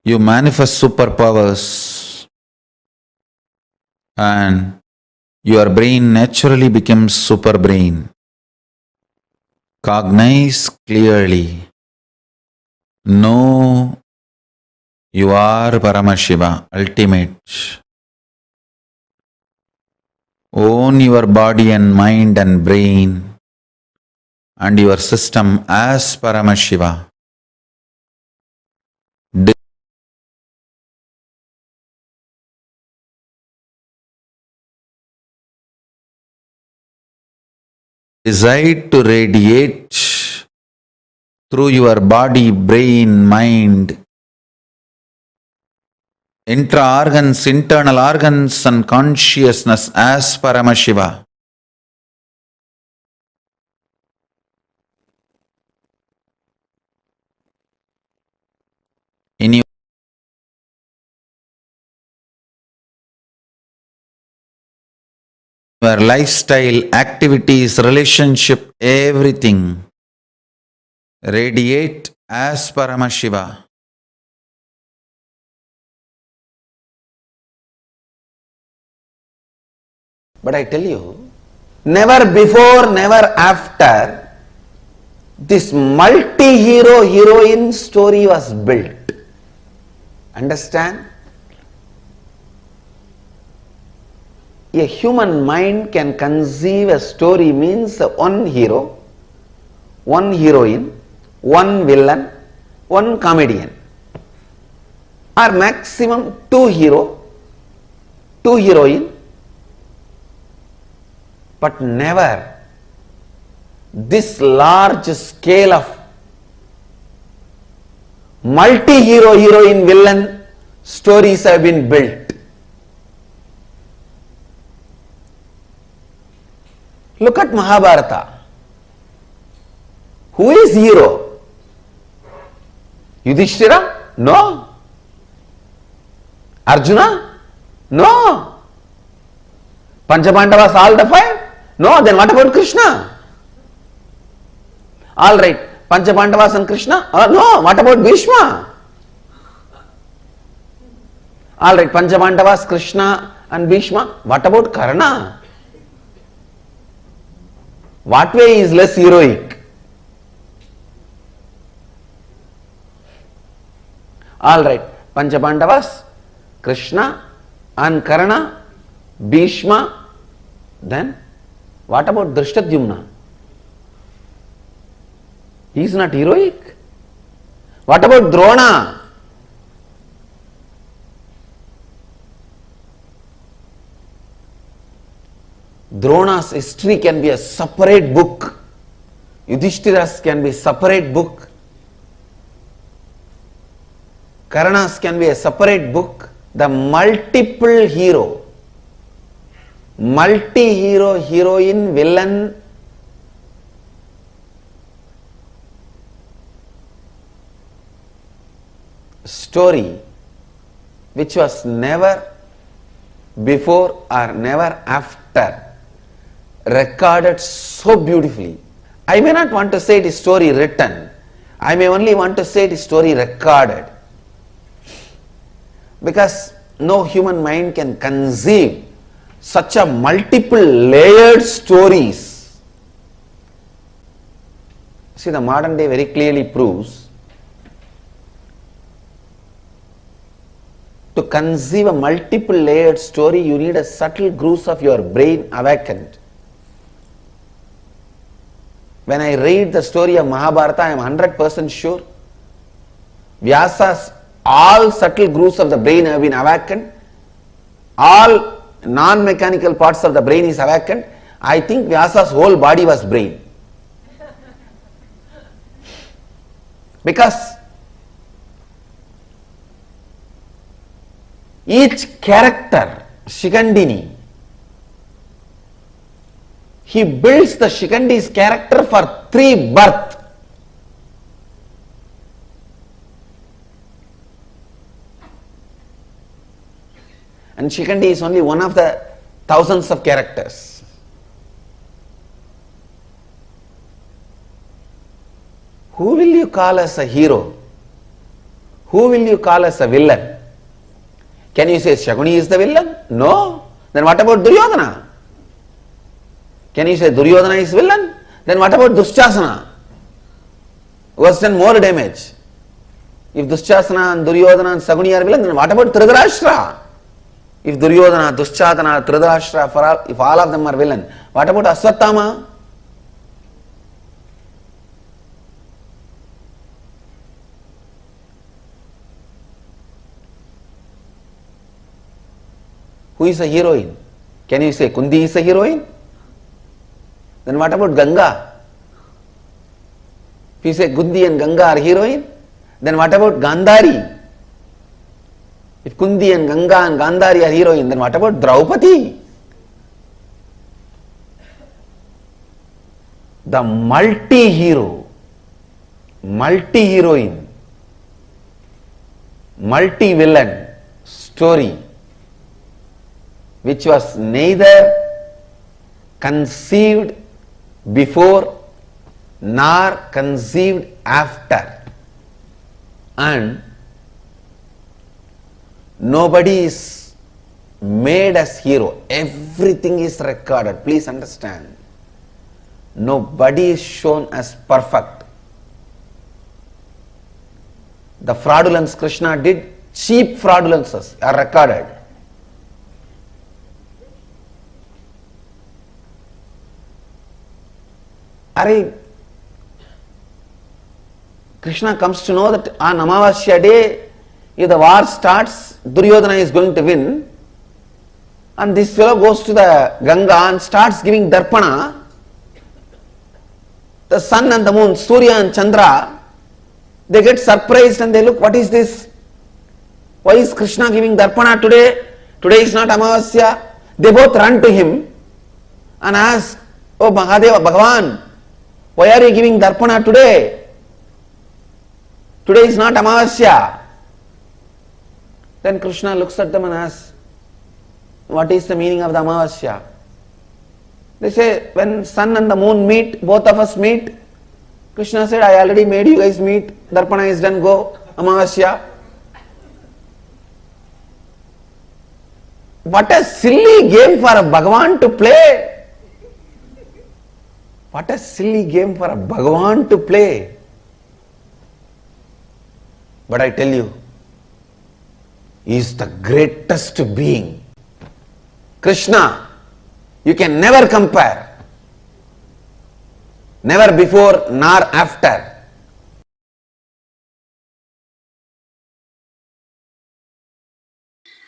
You manifest superpowers and your brain naturally becomes super brain. Cognize clearly. Know you are Paramashiva, ultimate. Own your body and mind and brain and your system as Paramashiva. Decide to radiate through your body, brain, mind, intra-organs, internal organs and consciousness as Paramashiva. In your lifestyle, activities, relationship, everything, radiate as Paramashiva. But I tell you, never before, never after, this multi-hero heroine story was built. Understand? A human mind can conceive a story means one hero, one heroine, one villain, one comedian, or maximum two hero, two heroine, but never this large scale of multi-hero heroine villain stories have been built. Look at Mahabharata. Who is hero? Yudhishthira? No. Arjuna? No. Panchabandavas all the five? No. Then what about Krishna? All right. Panchabandavas and Krishna? No. What about Bhishma? All right. Panchabandavas, Krishna and Bhishma. What about Karna? What way is less heroic? All right. Panchabandavas, Krishna and Karna, Bhishma. Then what about Drishtadyumna? He is not heroic. What about Drona? Drona's history can be a separate book. Yudhishthira's can be a separate book. Karna's can be a separate book. The multiple hero, multi-hero, heroine, villain, story which was never before or never after recorded so beautifully. I may not want to say it is story written. I may only want to say it is story recorded. Because no human mind can conceive such a multiple layered stories. See, the modern day very clearly proves to conceive a multiple layered story, you need a subtle grooves of your brain awakened. When I read the story of Mahabharata, I am 100% sure Vyasa's all subtle grooves of the brain have been awakened. All non-mechanical parts of the brain is awakened. I think Vyasa's whole body was brain. Because each character, Shikandini, he builds the Shikandi's character for 3 births. And Shikandi is only one of the thousands of characters. Who will you call as a hero? Who will you call as a villain? Can you say Shakuni is the villain? No. Then what about Duryodhana? Can you say Duryodhana is villain? Then what about Dushasana, who has done more damage? If Dushasana and Duryodhana and Shakuni are villain, then what about Dhritarashtra? If Duryodhana, Dushasana, Dhritarashtra, if all of them are villain, what about Aswathama? Who is a heroine? Can you say Kundi is a heroine? Then what about Ganga? If you say Kundi and Ganga are heroine, then what about Gandhari? If Kundi and Ganga and Gandhari are heroine, then what about Draupadi? The multi-hero, multi-heroine, multi-villain story, which was neither conceived before nor conceived after, and nobody is made as hero. Everything is recorded. Please understand. Nobody is shown as perfect. The fraudulence Krishna did, cheap fraudulences are recorded. Krishna comes to know that on Amavasya day, if the war starts, Duryodhana is going to win, and this fellow goes to the Ganga and starts giving darpana. The sun and the moon, Surya and Chandra, they get surprised and they look, what is this? Why is Krishna giving darpana today? Today is not Amavasya. They both run to him and ask, oh Mahadeva, Bhagavan, why are you giving darpana today? Today is not Amavasya. Then Krishna looks at them and asks, what is the meaning of the Amavasya? They say, when sun and the moon meet, both of us meet. Krishna said, I already made you guys meet. Darpana is done, go. Amavasya. What a silly game for a Bhagavan to play. What a silly game for a Bhagavan to play. But I tell you, he is the greatest being. Krishna, you can never compare. Never before nor after.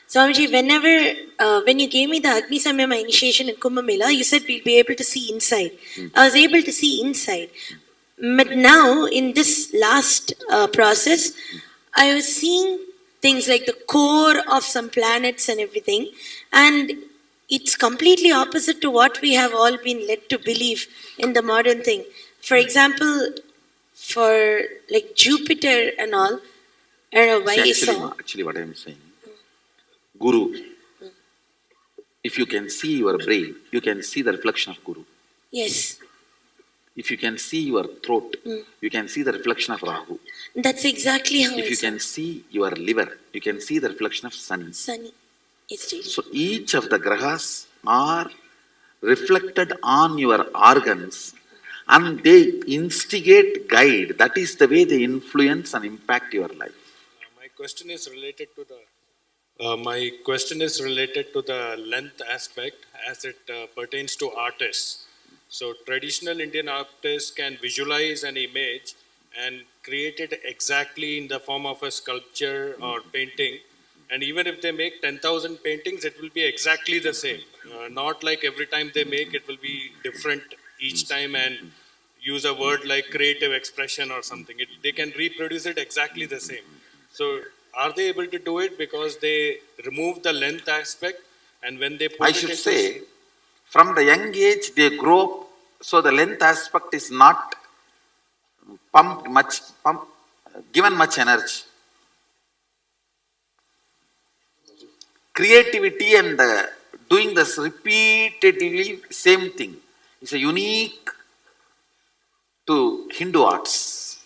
Swamiji, when you gave me the Agni Samyama initiation in Kumbh Mela, you said we'll be able to see inside. I was able to see inside. But now, in this last process, I was seeing things like the core of some planets and everything, and it's completely opposite to what we have all been led to believe in the modern thing. For example, for like Jupiter and all, I don't know why you saw. Actually, what I am saying, Guru, if you can see your brain, you can see the reflection of Guru. Yes. If you can see your throat, you can see the reflection of Rahu. That's exactly how If you can see your liver, you can see the reflection of Sun. Sunny. It's really. So each of the grahas are reflected on your organs and they instigate, guide. That is the way they influence and impact your life. My question is related to the length aspect as it pertains to artists. So traditional Indian artists can visualize an image and create it exactly in the form of a sculpture or painting. And even if they make 10,000 paintings, it will be exactly the same. Not like every time they make, it will be different each time and use a word like creative expression or something. They can reproduce it exactly the same. So are they able to do it because they remove the length aspect, and when they put I it should into say, from the young age they grow up, so the length aspect is not given much energy. Creativity and doing this repeatedly same thing is a unique to Hindu arts.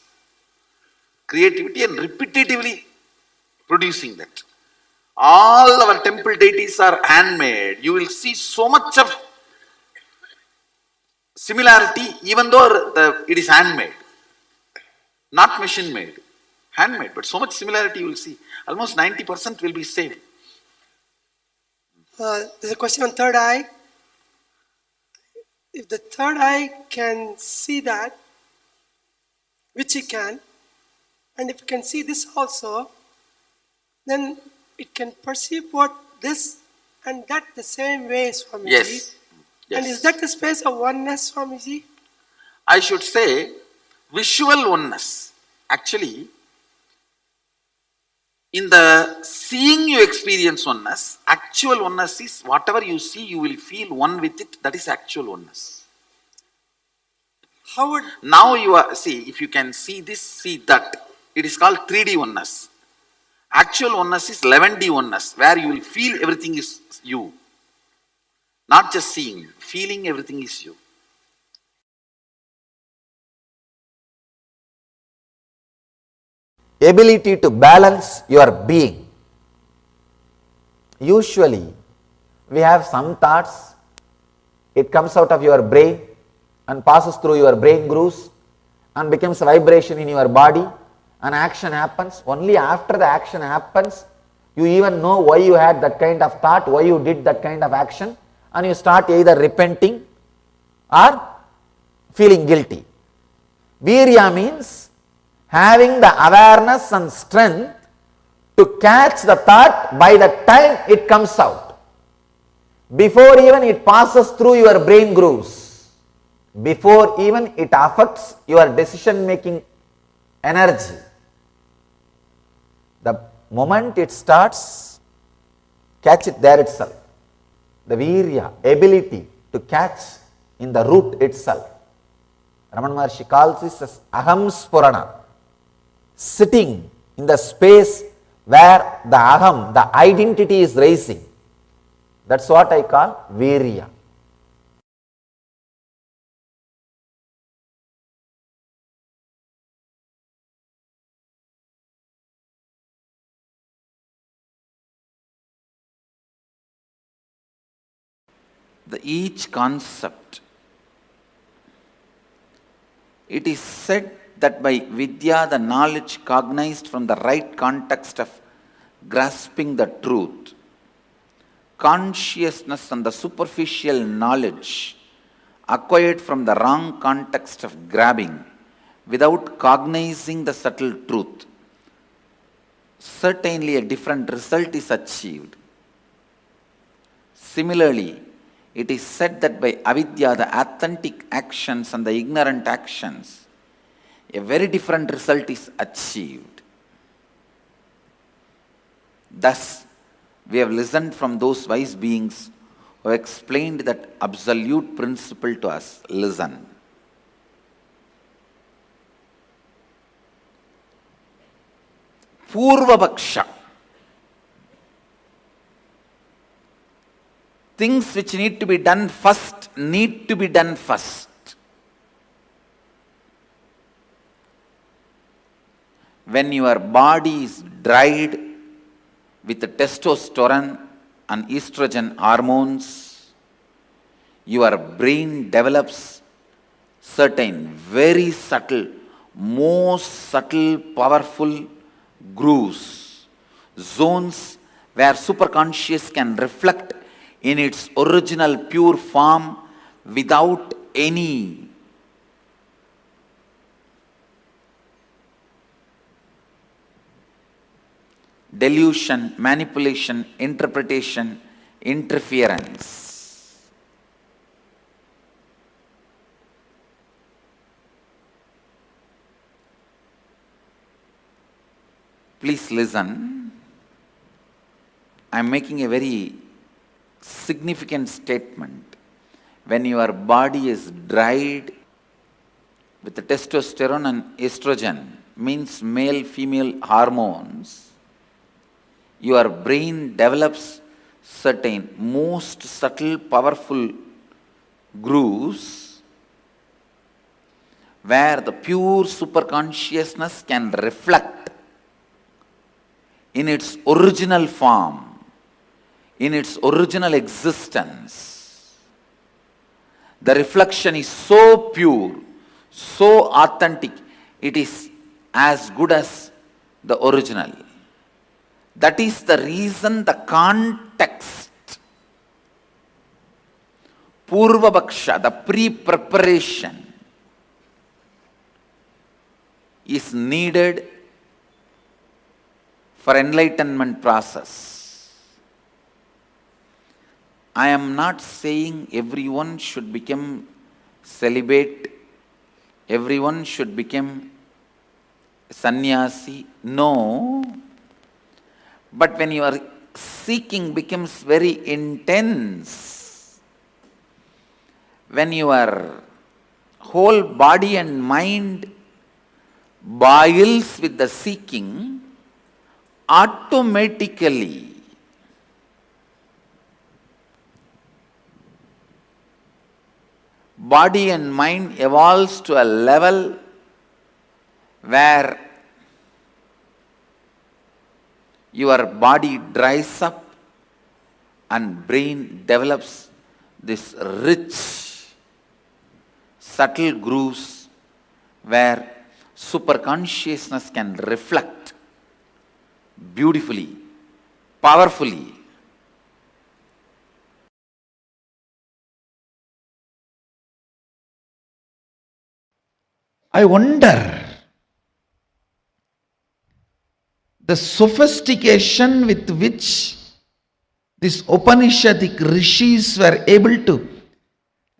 Creativity and repetitively producing that. All our temple deities are handmade. You will see so much of similarity even though it is handmade. Not machine made. Handmade. But so much similarity you will see. Almost 90% will be same. There's a question on third eye. If the third eye can see that, which it can, and if it can see this also, then it can perceive what this and that the same way, Swamiji. Yes. And is that the space of oneness, Swamiji? I should say visual oneness. Actually, in the seeing you experience oneness, actual oneness is whatever you see, you will feel one with it. That is actual oneness. How would... Now you are, see, if you can see this, see that. It is called 3D oneness. Actual oneness is 11D oneness, where you will feel everything is you. Not just seeing, feeling everything is you. Ability to balance your being. Usually, we have some thoughts, it comes out of your brain and passes through your brain grooves and becomes a vibration in your body an action happens, only after the action happens, you even know why you had that kind of thought, why you did that kind of action, and you start either repenting or feeling guilty. Virya means having the awareness and strength to catch the thought by the time it comes out, before even it passes through your brain grooves, before even it affects your decision making energy. The moment it starts, catch it there itself. The virya, ability to catch in the root itself. Ramana Maharshi calls this as aham spurana, sitting in the space where the aham, the identity is rising. That's what I call virya. Each concept, it is said that by vidya, the knowledge cognized from the right context of grasping the truth, consciousness and the superficial knowledge acquired from the wrong context of grabbing without cognizing the subtle truth, certainly a different result is achieved. Similarly, it is said that by avidya, the authentic actions and the ignorant actions, a very different result is achieved. Thus, we have listened from those wise beings who have explained that absolute principle to us. Listen. Purvavaksha. Things which need to be done first need to be done first. When your body is dried with the testosterone and estrogen hormones, your brain develops certain very subtle, most subtle, powerful grooves, zones where superconscious can reflect in its original pure form without any delusion, manipulation, interpretation, interference. Please listen. I am making a very significant statement. When your body is dried with the testosterone and estrogen, means male female hormones, your brain develops certain most subtle powerful grooves where the pure superconsciousness can reflect in its original form, in its original existence. The reflection is so pure, so authentic, it is as good as the original. That is the reason the context, Purvavaksha, the pre-preparation, is needed for enlightenment process. I am not saying everyone should become celibate, everyone should become sannyasi. No. But when your seeking becomes very intense, when your whole body and mind boils with the seeking, automatically body and mind evolves to a level where your body dries up and brain develops this rich, subtle grooves where superconsciousness can reflect beautifully, powerfully. I wonder the sophistication with which these Upanishadic rishis were able to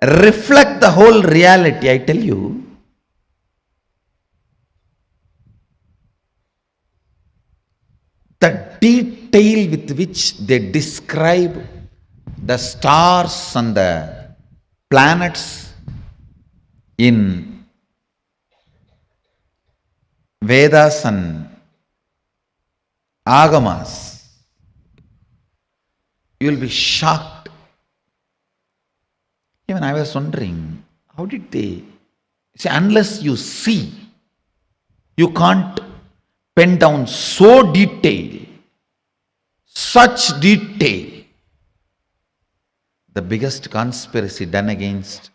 reflect the whole reality. I tell you, the detail with which they describe the stars and the planets in Vedas and Agamas, you will be shocked. Even I was wondering, how did they see? Unless you see, you can't pen down so detail, such detail. The biggest conspiracy done against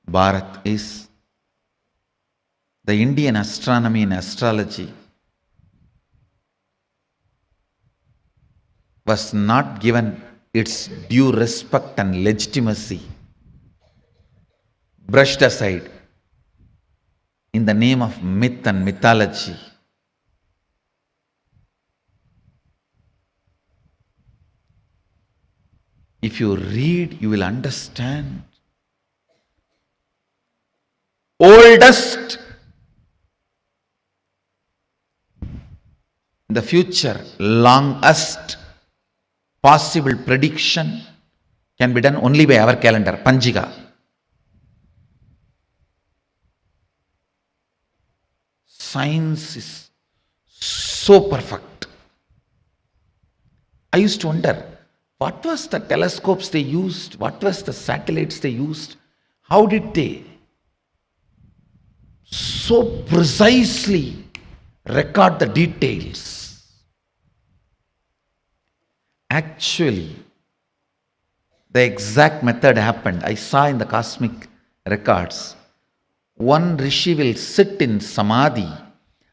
Bharat is the Indian astronomy and astrology was not given its due respect and legitimacy, brushed aside in the name of myth and mythology. If you read, you will understand. Oldest in the future, longest possible prediction can be done only by our calendar, Panjiga. Science is so perfect. I used to wonder, what was the telescopes they used? What was the satellites they used? How did they so precisely record the details? Actually, the exact method happened. I saw in the cosmic records. One rishi will sit in samadhi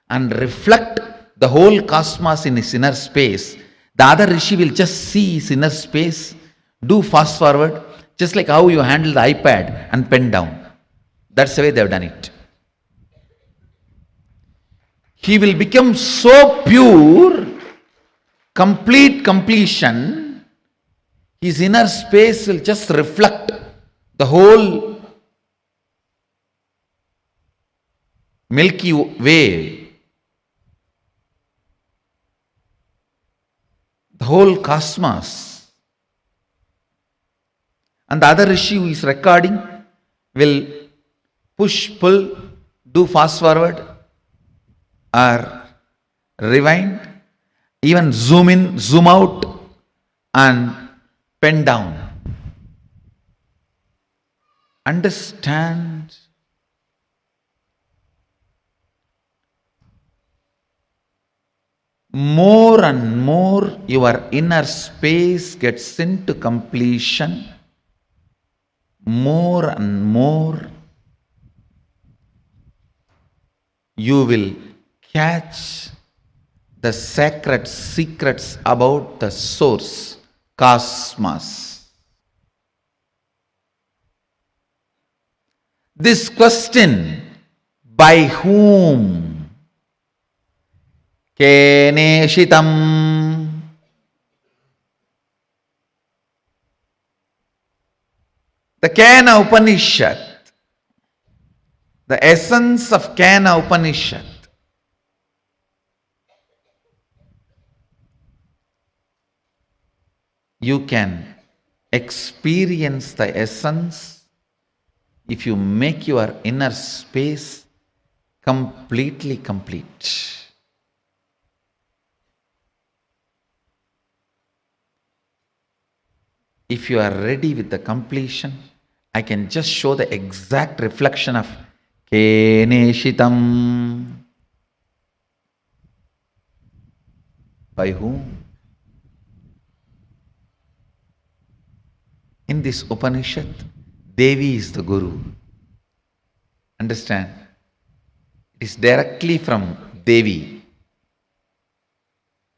and reflect the whole cosmos in his inner space. The other rishi will just see his inner space, do fast forward, just like how you handle the iPad and pen down. That's the way they have done it. He will become so pure, complete completion, his inner space will just reflect the whole Milky Way, the whole cosmos. And the other rishi who is recording will push, pull, do fast forward or rewind, even zoom in, zoom out and pen down. Understand? More and more your inner space gets into completion, more and more you will catch the sacred secrets about the source, cosmos. This question, by whom? Keneshitam. The Kena Upanishad, the essence of Kena Upanishad, you can experience the essence if you make your inner space completely complete. If you are ready with the completion, I can just show the exact reflection of Keneshitam. By whom? In this Upanishad, Devi is the Guru. Understand? It is directly from Devi,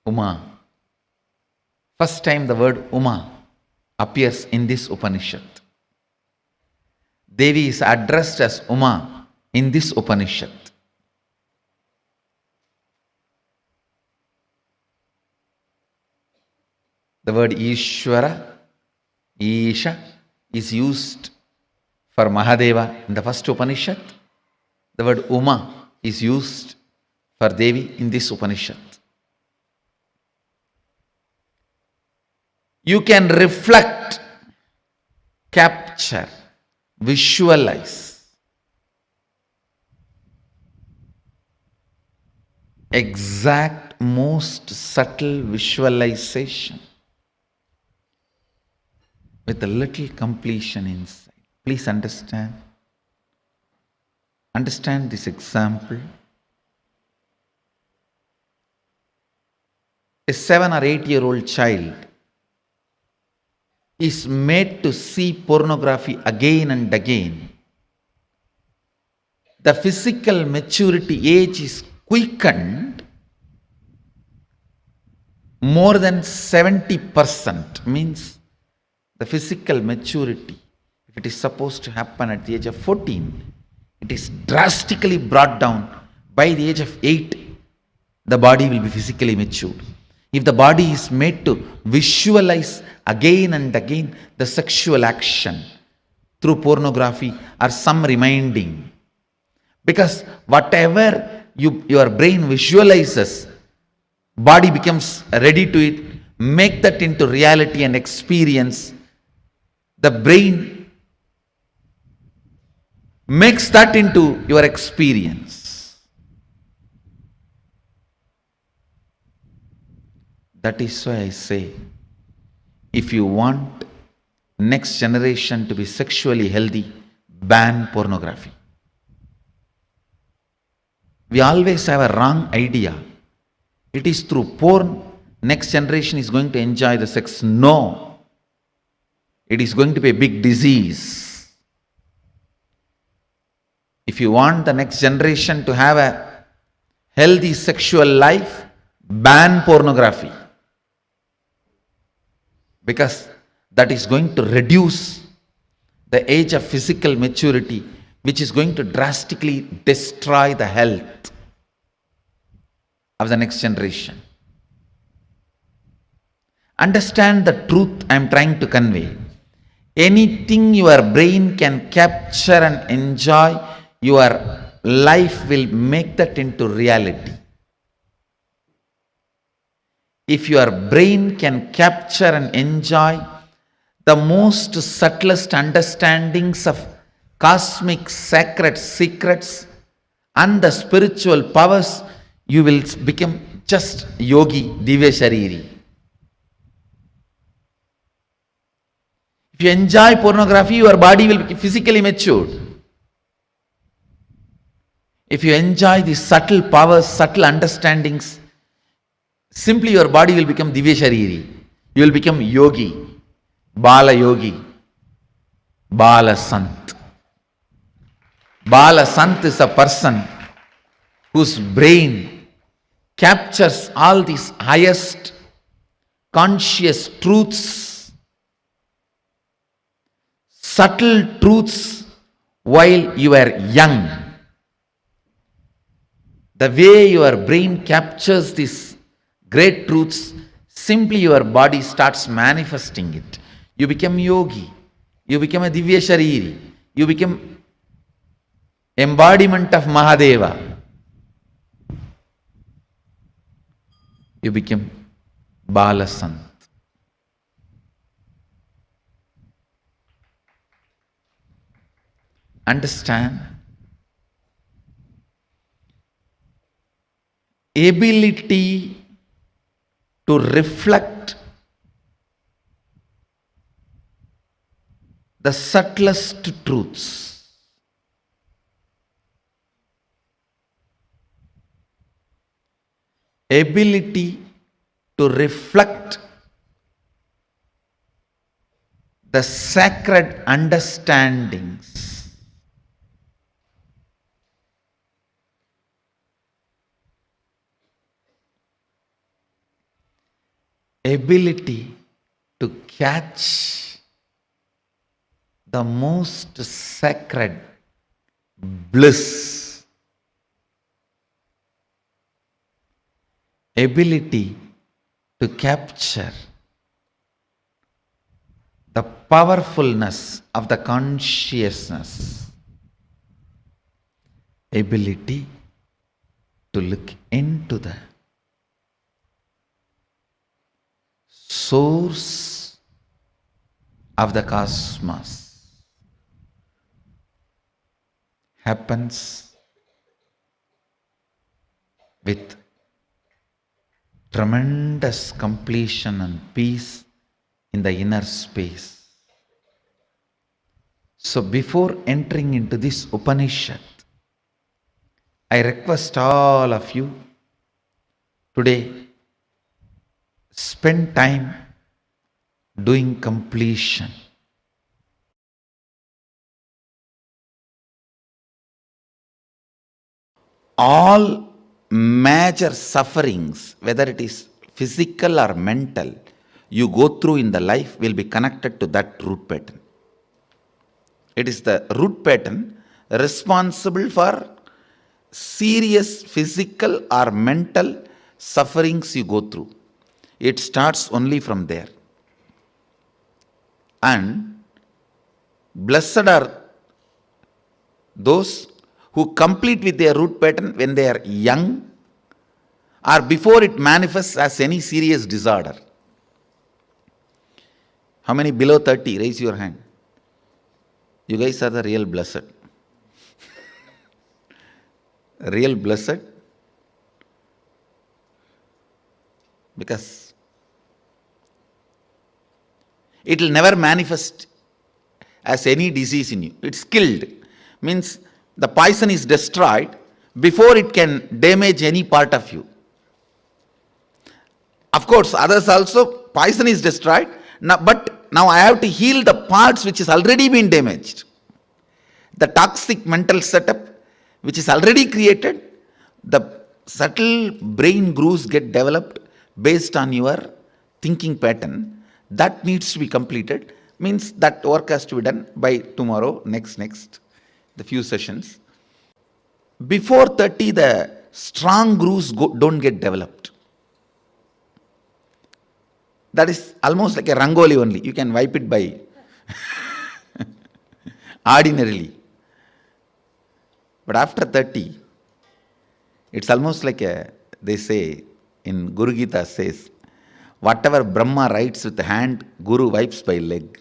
Uma. First time the word Uma appears in this Upanishad. Devi is addressed as Uma in this Upanishad. The word Ishvara, Isha, is used for Mahadeva in the first Upanishad. The word Uma is used for Devi in this Upanishad. You can reflect, capture, visualize exact, most subtle visualization with a little completion inside. Please understand. Understand this example. A 7 or 8-year-old child is made to see pornography again and again. The physical maturity age is quickened more than 70%, means the physical maturity, if it is supposed to happen at the age of 14, it is drastically brought down. By the age of 8, the body will be physically matured. If the body is made to visualize again and again the sexual action through pornography or some reminding, because whatever your brain visualizes, body becomes ready to it, make that into reality and experience. The brain makes that into your experience. That is why I say, if you want next generation to be sexually healthy, ban pornography. We always have a wrong idea. It is through porn next generation is going to enjoy the sex. No. It is going to be a big disease. If you want the next generation to have a healthy sexual life, ban pornography. Because that is going to reduce the age of physical maturity, which is going to drastically destroy the health of the next generation. Understand the truth I am trying to convey. Anything your brain can capture and enjoy, your life will make that into reality. If your brain can capture and enjoy the most subtlest understandings of cosmic sacred secrets and the spiritual powers, you will become just yogi, divya shariri. If you enjoy pornography, your body will be physically matured. If you enjoy the subtle powers, subtle understandings, simply your body will become divya shariri. You will become yogi, bala yogi, bala sant. Bala sant is a person whose brain captures all these highest conscious truths, subtle truths while you are young. The way your brain captures these great truths, simply your body starts manifesting it. You become yogi. You become a divya shariri. You become embodiment of Mahadeva. You become Balasant. Understand? Ability to reflect the subtlest truths. Ability to reflect the sacred understandings ability to catch the most sacred bliss, ability to capture the powerfulness of the consciousness, ability to look into the source of the cosmos happens with tremendous completion and peace in the inner space. So before entering into this Upanishad, I request all of you today, spend time doing completion. All major sufferings, whether it is physical or mental, you go through in the life will be connected to that root pattern. It is the root pattern responsible for serious physical or mental sufferings you go through. It starts only from there. And blessed are those who complete with their root pattern when they are young or before it manifests as any serious disorder. How many below 30? Raise your hand. You guys are the real blessed. Real blessed. Because it will never manifest as any disease in you. It's killed. Means the poison is destroyed before it can damage any part of you. Of course, others also, poison is destroyed. But now I have to heal the parts which has already been damaged. The toxic mental setup which is already created, the subtle brain grooves get developed based on your thinking pattern. That needs to be completed. Means that work has to be done by tomorrow, next, the few sessions. Before 30, the strong grooves don't get developed. That is almost like a rangoli only. You can wipe it by ordinarily. But after 30, it's almost like they say in Guru Gita says, whatever Brahma writes with the hand, Guru wipes by leg.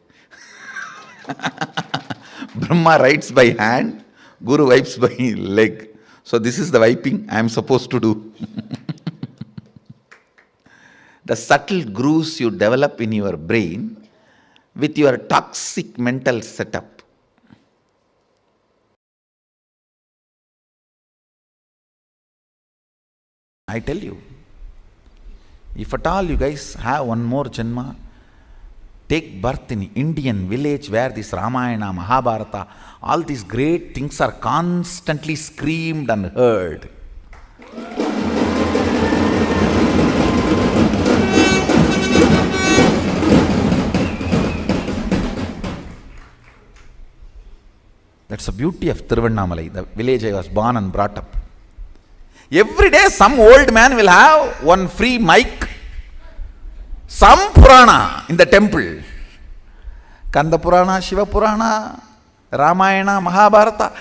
Brahma writes by hand, Guru wipes by leg. So this is the wiping I am supposed to do. The subtle grooves you develop in your brain with your toxic mental setup. I tell you, if at all you guys have one more janma, take birth in Indian village where this Ramayana, Mahabharata, all these great things are constantly screamed and heard. That's the beauty of Tiruvannamalai, the village I was born and brought up. Every day some old man will have one free mic, some Purana in the temple. Kanda Purana, Shiva Purana, Ramayana, Mahabharata.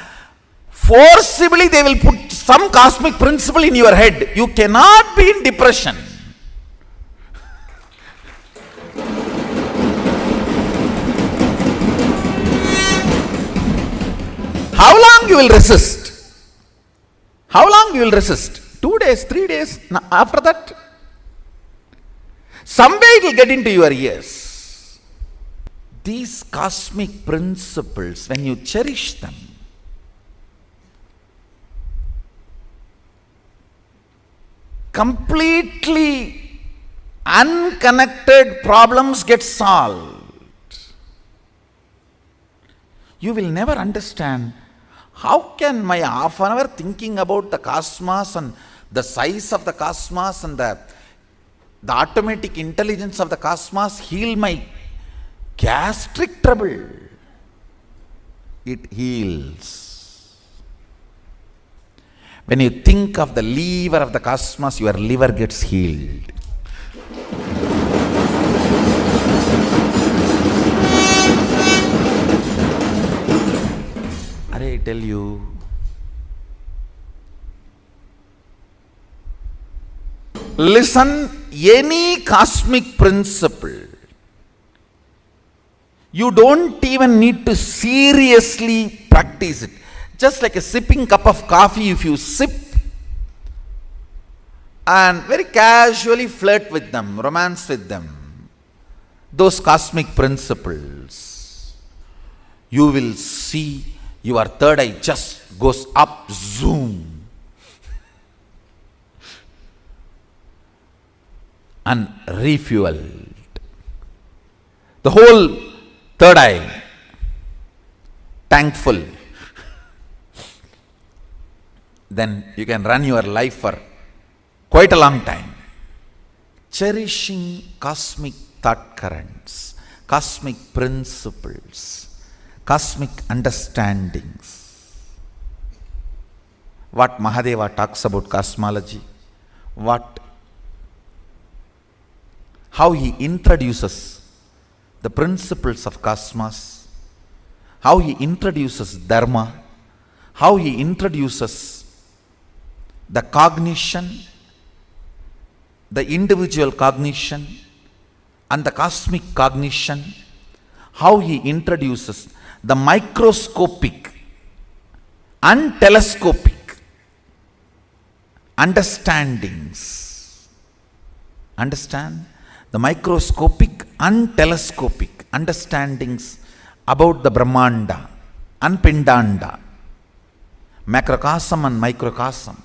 Forcibly they will put some cosmic principle in your head. You cannot be in depression. How long you will resist? How long you will resist? 2 days, 3 days. After that, some way it will get into your ears. These cosmic principles, when you cherish them, completely unconnected problems get solved. You will never understand how can my half an hour thinking about the cosmos and the size of the cosmos and the The automatic intelligence of the cosmos heal my gastric trouble. It heals. When you think of the lever of the cosmos, your liver gets healed. I tell you, listen, any cosmic principle, you don't even need to seriously practice it. Just like a sipping cup of coffee, if you sip and very casually flirt with them, romance with them, those cosmic principles, you will see your third eye just goes up, zoom, and refueled. The whole third eye, thankful. Then you can run your life for quite a long time. Cherishing cosmic thought currents, cosmic principles, cosmic understandings. What Mahadeva talks about cosmology, how he introduces the principles of cosmos, how he introduces dharma, how he introduces the cognition, the individual cognition and the cosmic cognition, how he introduces the microscopic and telescopic understandings. Understand? The microscopic and telescopic understandings about the Brahmanda and Pindanda, macrocosm and microcosm.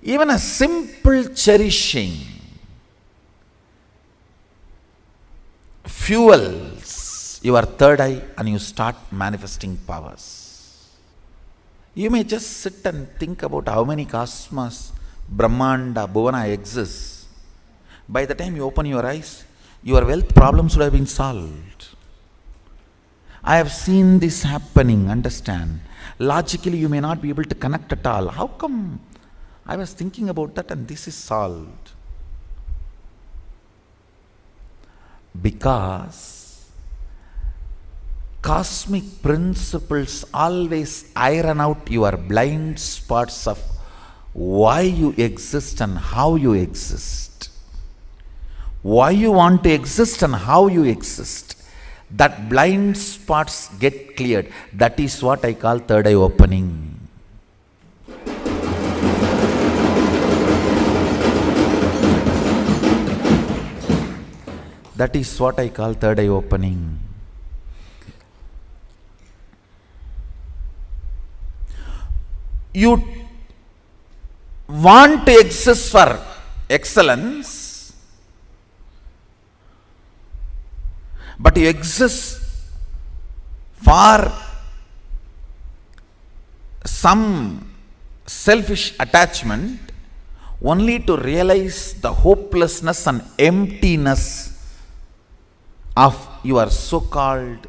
Even a simple cherishing fuels your third eye and you start manifesting powers. You may just sit and think about how many cosmos, Brahmanda, Bhuvana exists. By the time you open your eyes, your wealth problems would have been solved. I have seen this happening, understand. Logically, you may not be able to connect at all. How come? I was thinking about that and this is solved. Because cosmic principles always iron out your blind spots of why you exist and how you exist. Why you want to exist and how you exist. That blind spots get cleared. That is what I call third eye opening. That is what I call third eye opening. You want to exist for excellence, but you exist for some selfish attachment only to realize the hopelessness and emptiness of your so-called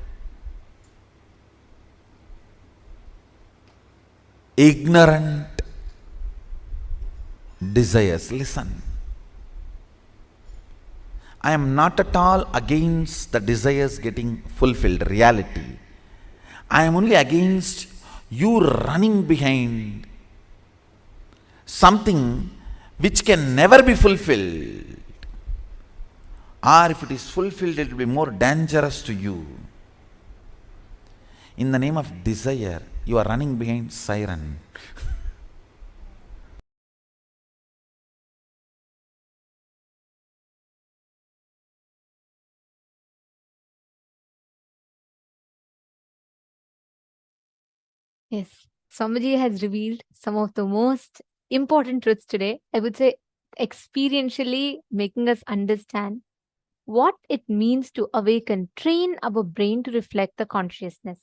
ignorant desires. Listen, I am not at all against the desires getting fulfilled, reality. I am only against you running behind something which can never be fulfilled. Or if it is fulfilled, it will be more dangerous to you. In the name of desire, you are running behind siren. Yes, Swamiji has revealed some of the most important truths today. I would say experientially making us understand what it means to awaken, train our brain to reflect the consciousness.